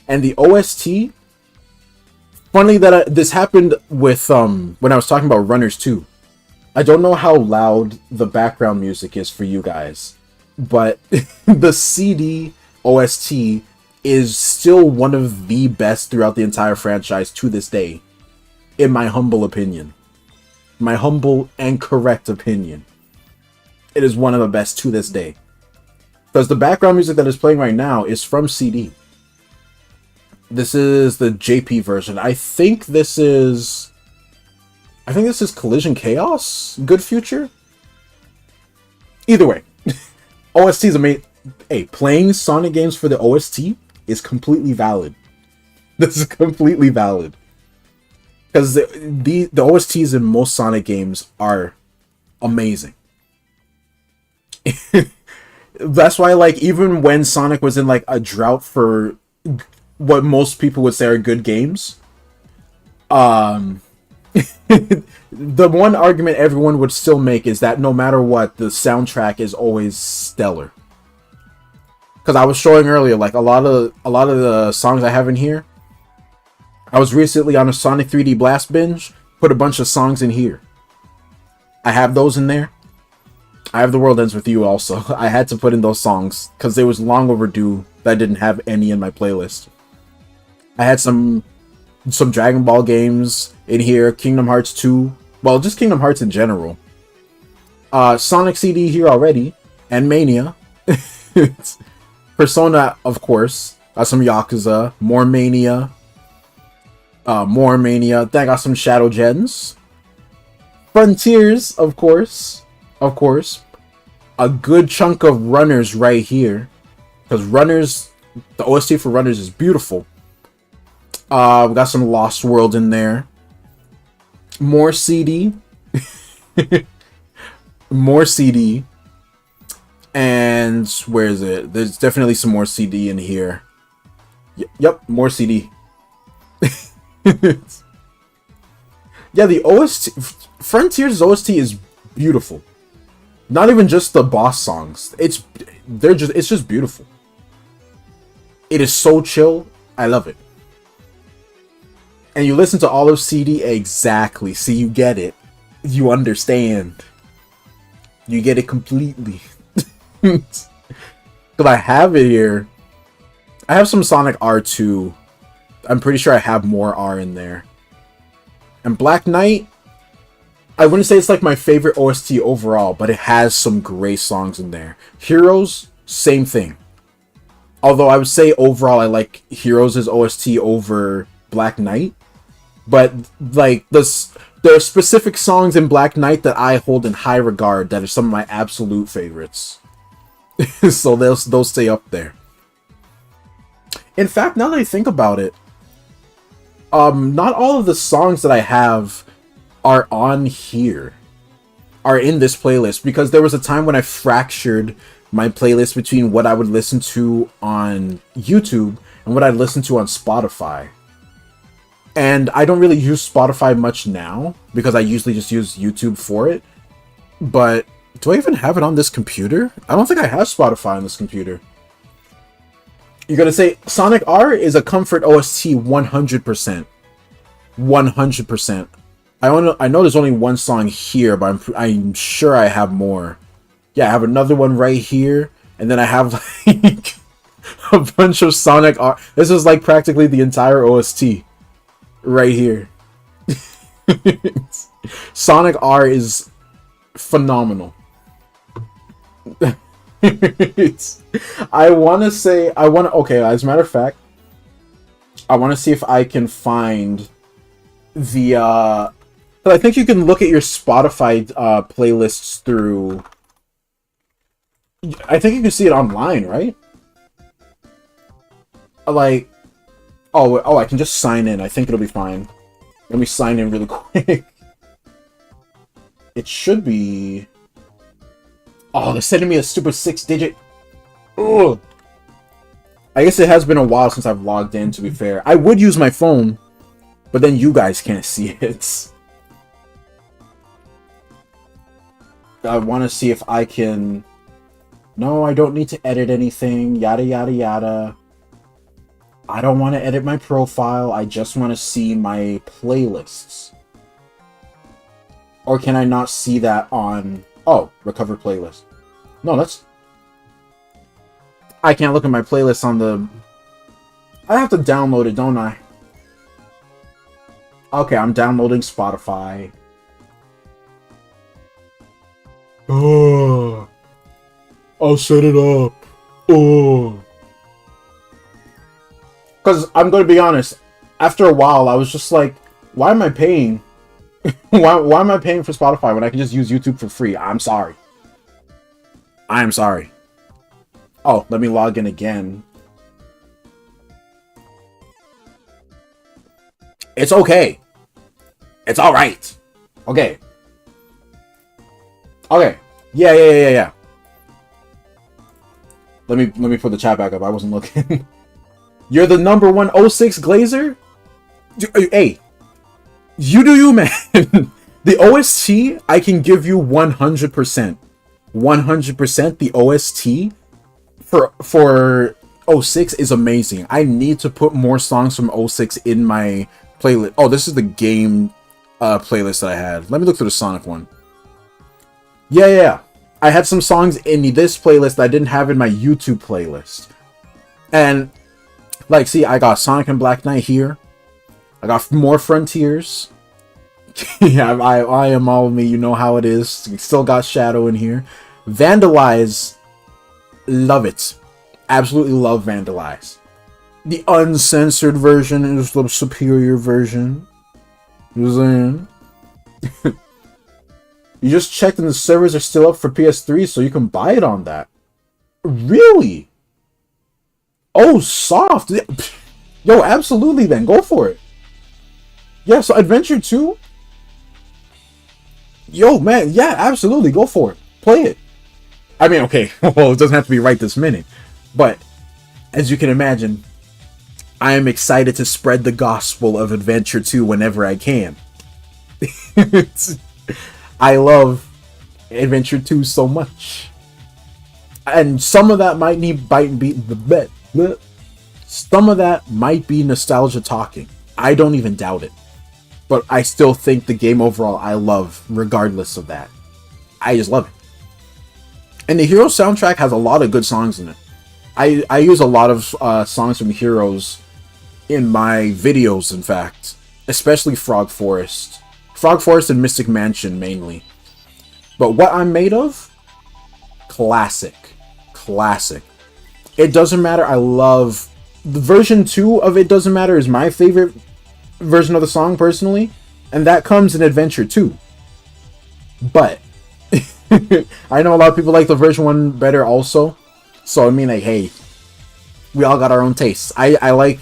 And the OST, funny that this happened with when I was talking about Runners 2. I don't know how loud the background music is for you guys, but the CD OST is still one of the best throughout the entire franchise to this day, in my humble opinion. My humble and correct opinion. It is one of the best to this day. Because the background music that is playing right now is from CD. This is the JP version. I think this is Collision Chaos? Good Future? Either way. OST is amazing. Hey, playing Sonic games for the OST is completely valid. This is completely valid. Because the OSTs in most Sonic games are amazing. That's why, like, even when Sonic was in, like, a drought for what most people would say are good games, the one argument everyone would still make is that no matter what, the soundtrack is always stellar. Because I was showing earlier, like, a lot of the songs I have in here, I was recently on a Sonic 3D Blast binge, put a bunch of songs in here. I have those in there. I have The World Ends With You also. I had to put in those songs, because they was long overdue that I didn't have any in my playlist. I had some Dragon Ball games in here, Kingdom Hearts 2. Well, just Kingdom Hearts in general. Sonic CD here already, and Mania. Persona, of course. Got some Yakuza, more Mania. More Mania. Then I got some Shadow Gens. Frontiers, of course. Of course. A good chunk of Runners right here. Because Runners, the OST for Runners is beautiful. We got some Lost World in there. More CD. More CD. And where is it? There's definitely some more CD in here. Yep, more CD. Yeah, the OST, Frontiers OST is beautiful. Not even just the boss songs. It's just beautiful. It is so chill. I love it. And you listen to all of CD exactly. See, you get it. You understand. You get it completely. Because I have it here. I have some Sonic R2. I'm pretty sure I have more R in there. And Black Knight, I wouldn't say it's like my favorite OST overall, but it has some great songs in there. Heroes, same thing. Although I would say overall I like Heroes' OST over Black Knight. But like there are specific songs in Black Knight that I hold in high regard that are some of my absolute favorites. So they'll stay up there. In fact, now that I think about it, not all of the songs that I have are on here, are in this playlist, because there was a time when I fractured my playlist between what I would listen to on YouTube and what I'd listen to on Spotify. And I don't really use Spotify much now, because I usually just use YouTube for it. But do I even have it on this computer? I don't think I have Spotify on this computer. You're gonna say Sonic R is a comfort OST 100%. 100%. I know there's only one song here, but I'm sure I have more. Yeah, I have another one right here, and then I have like a bunch of Sonic R. This is like practically the entire OST right here. Sonic R is phenomenal. Okay, as a matter of fact, I want to see if I can find the but I think you can look at your Spotify playlists through, I think you can see it online, right? Like, oh, I can just sign in. I think it'll be fine. Let me sign in really quick. It should be. Oh, they're sending me a stupid 6-digit. Ugh. I guess it has been a while since I've logged in, to be fair. I would use my phone, but then you guys can't see it. I want to see if I can... No, I don't need to edit anything. Yada, yada, yada. I don't want to edit my profile. I just want to see my playlists. Or can I not see that on... Oh, recover playlist. No, that's... I can't look at my playlist on the... I have to download it, don't I? Okay, I'm downloading Spotify. Oh, I'll set it up. Oh. Because I'm going to be honest, after a while, I was just like, why am I paying? why am I paying for Spotify when I can just use YouTube for free? I'm sorry. I'm sorry. Oh, let me log in again. It's okay. It's alright. Okay. Okay. Yeah. Let me put the chat back up. I wasn't looking. You're the number 106 Glazer? Hey. You do you, man. The OST, I can give you 100%. 100% the OST for 06 is amazing. I need to put more songs from 06 in my playlist. Oh, this is the game playlist that I had. Let me look through the Sonic one. Yeah. I had some songs in this playlist that I didn't have in my YouTube playlist. And Like, see, I got Sonic and Black Knight here. I got more Frontiers. Yeah, I am all me. You know how it is. Still got Shadow in here. Vandalize. Love it. Absolutely love Vandalize. The uncensored version is the superior version. You know what I'm saying? You just checked and the servers are still up for PS3, so you can buy it on that. Really? Oh, soft. Yo, absolutely then. Go for it. Yeah, so Adventure 2? Yo, man. Yeah, absolutely. Go for it. Play it. I mean, okay. Well, it doesn't have to be right this minute. But, as you can imagine, I am excited to spread the gospel of Adventure 2 whenever I can. I love Adventure 2 so much. And some of that might some of that might be nostalgia talking. I don't even doubt it. But I still think the game overall I love regardless of that. I just love it. And the Hero soundtrack has a lot of good songs in it. I use a lot of songs from Heroes in my videos, in fact. Especially Frog Forest. Frog Forest and Mystic Mansion, mainly. But What I'm Made Of? Classic. Classic. It Doesn't Matter, I love... The version 2 of It Doesn't Matter is my favorite version of the song, personally. And that comes in Adventure 2. But... I know a lot of people like the version 1 better also. So, I mean, like, hey... We all got our own tastes. I like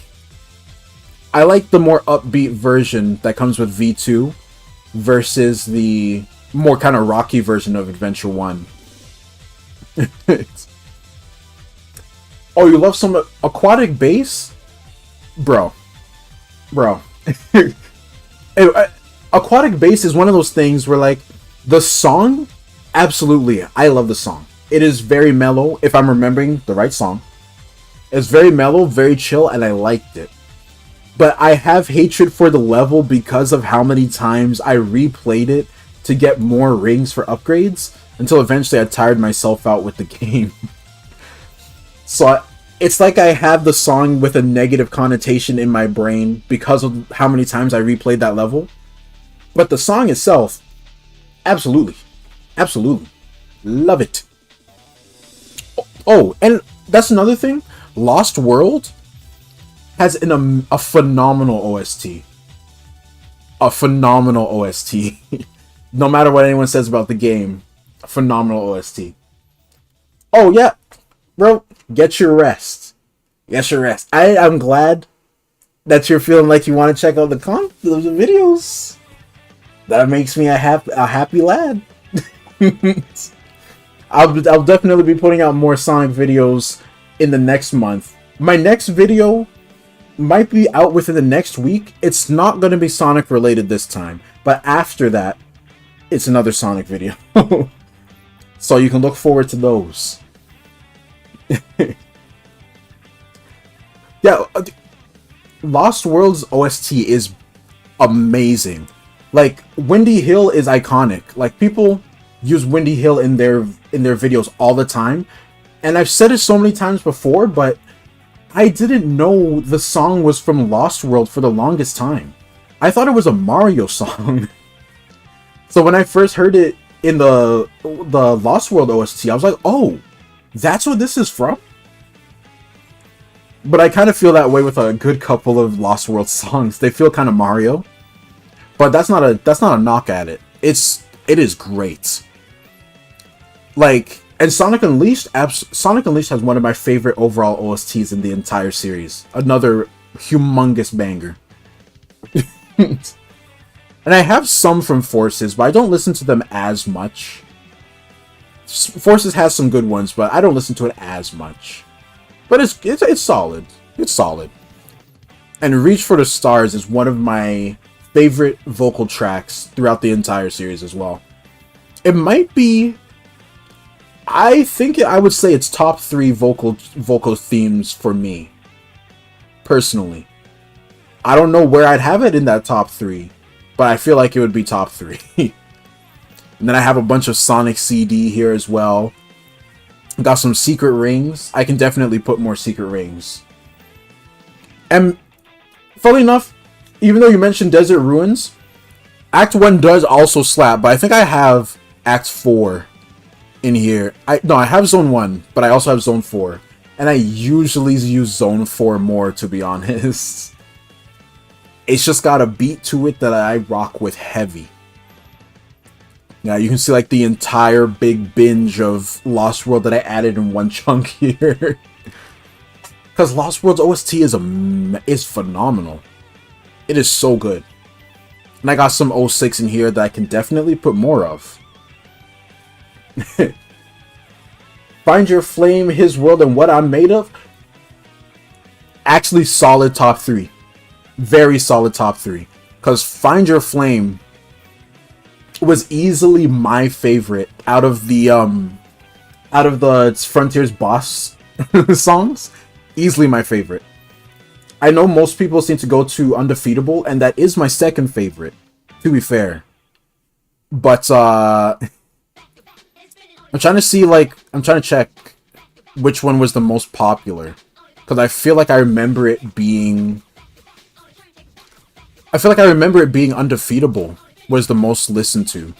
the more upbeat version that comes with V2 versus the more kind of rocky version of Adventure 1. Oh, you love some aquatic bass? Bro. Aquatic bass is one of those things where, like, the song, absolutely, I love the song. It is very mellow, if I'm remembering the right song. It's very mellow, very chill, and I liked it. But I have hatred for the level because of how many times I replayed it to get more rings for upgrades, until eventually I tired myself out with the game. So it's like I have the song with a negative connotation in my brain because of how many times I replayed that level. But the song itself, absolutely. Absolutely. Love it. Oh, and that's another thing. Lost World has a phenomenal OST. A phenomenal OST. No matter what anyone says about the game, a phenomenal OST. Oh, yeah. Bro, get your rest. Get your rest. I'm glad that you're feeling like you want to check out the videos. That makes me a happy lad. I'll definitely be putting out more Sonic videos in the next month. My next video might be out within the next week. It's not going to be Sonic related this time, but after that, it's another Sonic video. So you can look forward to those. Yeah, Lost World's OST is amazing. Like, Windy Hill is iconic. Like, people use Windy Hill in their videos all the time. And I've said it so many times before, but I didn't know the song was from Lost World for the longest time. I thought it was a Mario song. So when I first heard it in the Lost World OST, I was like, oh, that's what this is from? But I kind of feel that way with a good couple of Lost World songs. They feel kind of Mario. But that's not a knock at it. It is great. Like, and Sonic Unleashed has one of my favorite overall OSTs in the entire series. Another humongous banger. And I have some from Forces, but I don't listen to them as much. Forces has some good ones, but I don't listen to it as much. But it's solid. It's solid. And Reach for the Stars is one of my favorite vocal tracks throughout the entire series as well. It might be... I would say it's top 3 vocal themes for me. Personally. I don't know where I'd have it in that top 3. But I feel like it would be top 3. And then I have a bunch of Sonic CD here as well. Got some secret rings. I can definitely put more secret rings. And funnily enough, even though you mentioned Desert Ruins, Act 1 does also slap, but I think I have Act 4 in here. I have Zone 1, but I also have Zone 4. And I usually use Zone 4 more, to be honest. It's just got a beat to it that I rock with heavy. Yeah, you can see like the entire big binge of Lost World that I added in one chunk here. Because Lost World's OST is phenomenal. It is so good. And I got some 06 in here that I can definitely put more of. Find Your Flame, His World, and What I'm Made Of. Actually, solid top 3. Very solid top 3. Because Find Your Flame was easily my favorite out of the Frontiers boss songs. Easily my favorite. I know most people seem to go to Undefeatable, and that is my second favorite, to be fair. But I'm trying to check which one was the most popular, because I feel like I remember it being Undefeatable was the most listened to.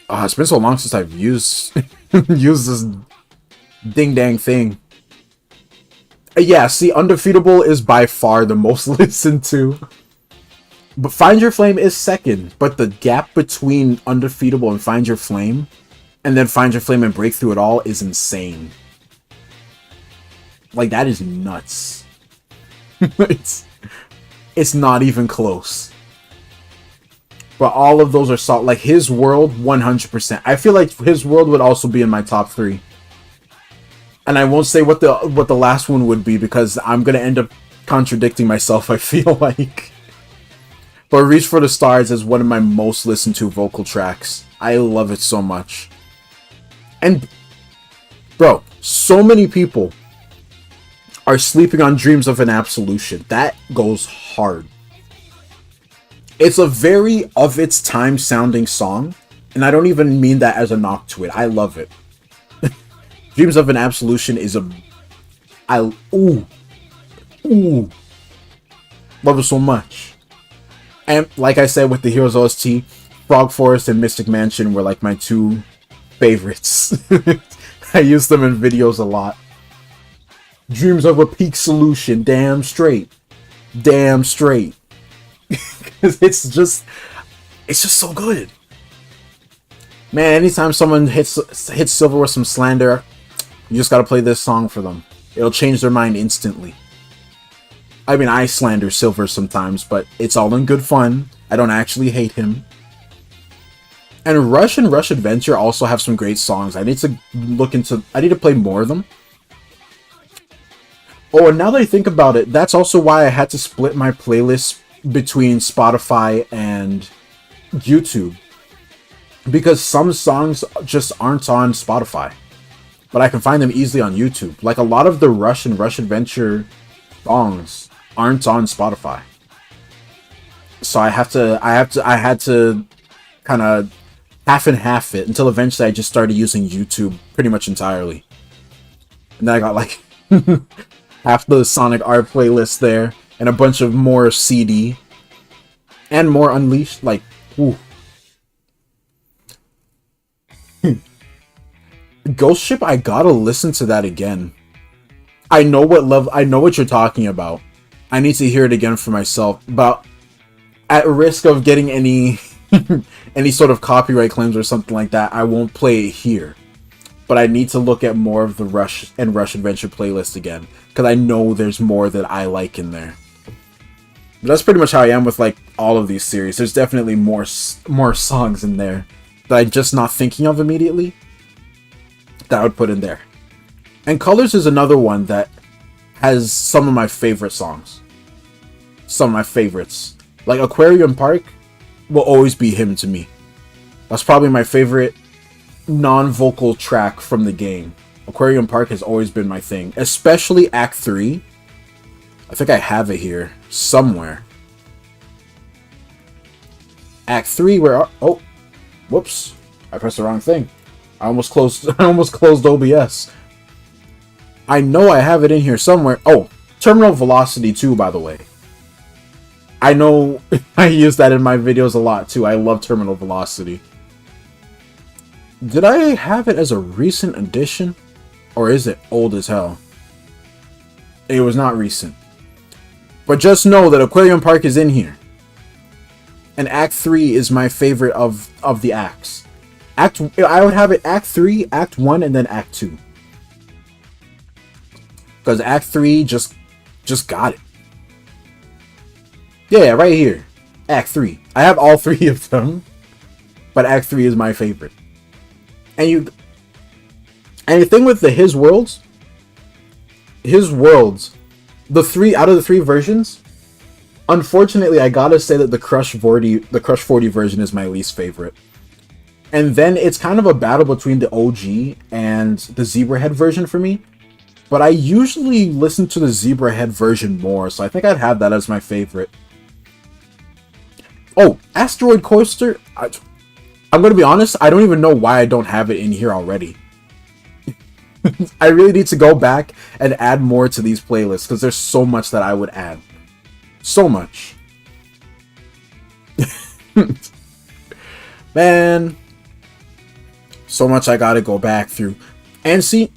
It's been so long since I've used this ding dang thing. Yeah, see, Undefeatable is by far the most listened to. But Find Your Flame is second. But the gap between Undefeatable and Find Your Flame, and then Find Your Flame and Break Through It All, is insane. Like, that is nuts. It's not even close. But all of those are solid. Like, His World, 100%. I feel like His World would also be in my top 3. And I won't say what the last one would be, because I'm going to end up contradicting myself, I feel like. But Reach for the Stars is one of my most listened to vocal tracks. I love it so much. And, bro, so many people are sleeping on Dreams of an Absolution. That goes hard. It's a very of its time sounding song, and I don't even mean that as a knock to it. I love it. Dreams of an Absolution is love it so much. And like I said with the Heroes OST, Frog Forest and Mystic Mansion were like my 2 favorites. I use them in videos a lot. Dreams of a Peak Solution, damn straight. Damn straight. it's just so good. Man, anytime someone hits silver with some slander, you just gotta play this song for them. It'll change their mind instantly. I mean, I slander Silver sometimes, but it's all in good fun. I don't actually hate him. And Rush and Rush Adventure also have some great songs. I need to play more of them. Oh, and now that I think about it, that's also why I had to split my playlist between Spotify and YouTube. Because some songs just aren't on Spotify. But I can find them easily on YouTube. Like a lot of the Rush and Rush Adventure songs aren't on Spotify. So I had to kind of half and half it until eventually I just started using YouTube pretty much entirely. And then I got like half the Sonic R playlist there and a bunch of more CD and more Unleashed. Like, ooh. Ghost Ship, I gotta listen to that again. I know what you're talking about. I need to hear it again for myself. But at risk of getting any any sort of copyright claims or something like that, I won't play it here. But I need to look at more of the Rush and Rush Adventure playlist again, because I know there's more that I like in there. But that's pretty much how I am with like all of these series. There's definitely more songs in there that I'm just not thinking of immediately that I would put in there. And Colors is another one that has some of my favorite songs. Some of my favorites. Like Aquarium Park will always be him to me. That's probably my favorite non-vocal track from the game. Aquarium Park has always been my thing. Especially Act 3. I think I have it here somewhere. Act 3 where... Oh, whoops. I pressed the wrong thing. I almost closed OBS. I know I have it in here somewhere. Oh, Terminal velocity too, by the way. I know I use that in my videos a lot too. I love terminal velocity. Did I have it as a recent addition? Or is it old as hell? It was not recent. But just know that Aquarium Park is in here. And Act 3 is my favorite of the acts. I would have it Act 3, Act 1, and then Act 2. Because Act 3 just got it. Yeah, right here. Act 3. I have all 3 of them. But Act 3 is my favorite. And the thing with his worlds, the 3 out of the 3 versions, unfortunately, I gotta say that the Crush 40 version is my least favorite. And then it's kind of a battle between the OG and the Zebrahead version for me. But I usually listen to the Zebrahead version more, so I think I'd have that as my favorite. Oh, Asteroid Coaster. I'm gonna be honest, I don't even know why I don't have it in here already. I really need to go back and add more to these playlists, because there's so much that I would add. So much. Man. So much I gotta go back through. And see,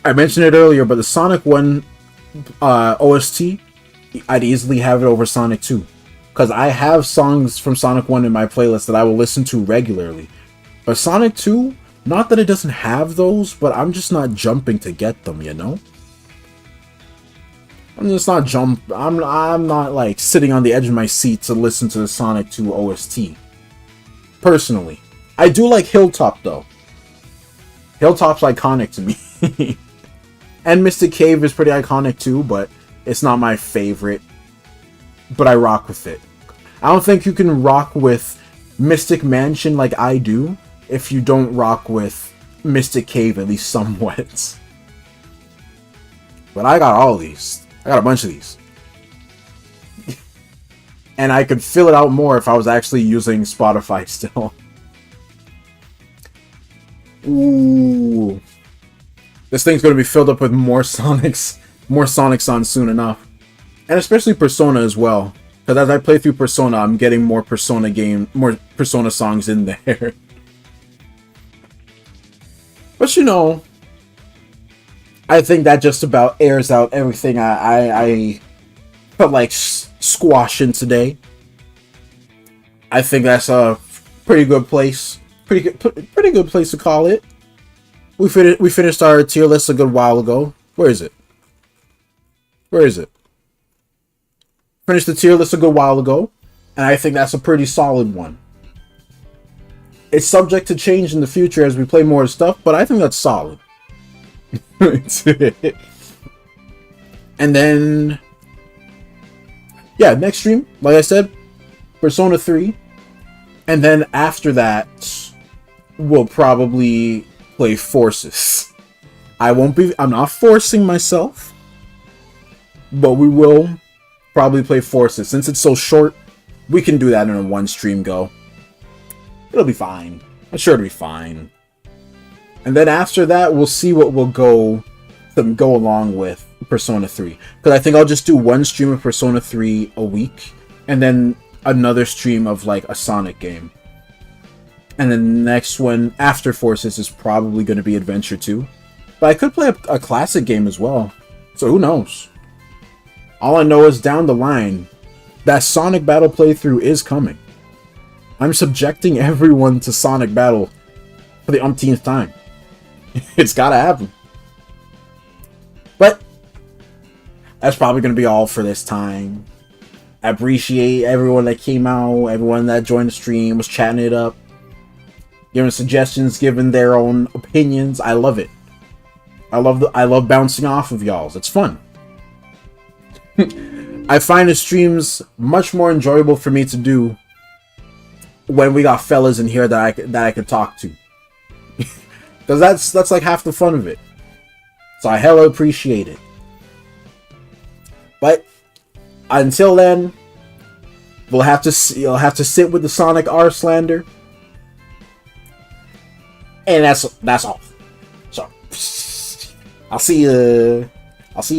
I mentioned it earlier, but the Sonic 1 OST, I'd easily have it over Sonic 2. Because I have songs from Sonic 1 in my playlist that I will listen to regularly. But Sonic 2, not that it doesn't have those, but I'm just not jumping to get them, you know? I'm just not I'm not like sitting on the edge of my seat to listen to the Sonic 2 OST. Personally. I do like Hilltop though. Hilltop's iconic to me. And Mystic Cave is pretty iconic too, but it's not my favorite. But I rock with it. I don't think you can rock with Mystic Mansion like I do if you don't rock with Mystic Cave, at least somewhat. But I got all these. I got a bunch of these. And I could fill it out more if I was actually using Spotify still. Ooh. This thing's going to be filled up with more Sonics on soon enough. And especially Persona as well. Because as I play through Persona, I'm getting more Persona songs in there. But you know, I think that just about airs out everything I felt like squashing today. I think that's a pretty good place. Pretty good place to call it. We finished our tier list a good while ago. Where is it? Finished the tier list a good while ago, and I think that's a pretty solid one. It's subject to change in the future as we play more stuff, but I think that's solid. And then, yeah, next stream, like I said, Persona 3. And then after that, we'll probably play Forces. I'm not forcing myself, but we will probably play Forces. Since it's so short, we can do that in a one stream go. It'll be fine. I'm sure it'll be fine. And then after that, we'll see what will go along with Persona 3. Because I think I'll just do one stream of Persona 3 a week, and then another stream of like a Sonic game. And then the next one after Forces is probably going to be Adventure 2. But I could play a classic game as well. So who knows? All I know is down the line, that Sonic Battle playthrough is coming. I'm subjecting everyone to Sonic Battle for the umpteenth time. It's gotta happen. But that's probably gonna be all for this time. I appreciate everyone that came out, everyone that joined the stream, was chatting it up, giving suggestions, giving their own opinions. I love it. I love bouncing off of y'all's. It's fun. I find the streams much more enjoyable for me to do when we got fellas in here that I could talk to. Because that's like half the fun of it. So I hella appreciate it. But until then, you'll have to sit with the Sonic R slander. And that's all. So I'll see you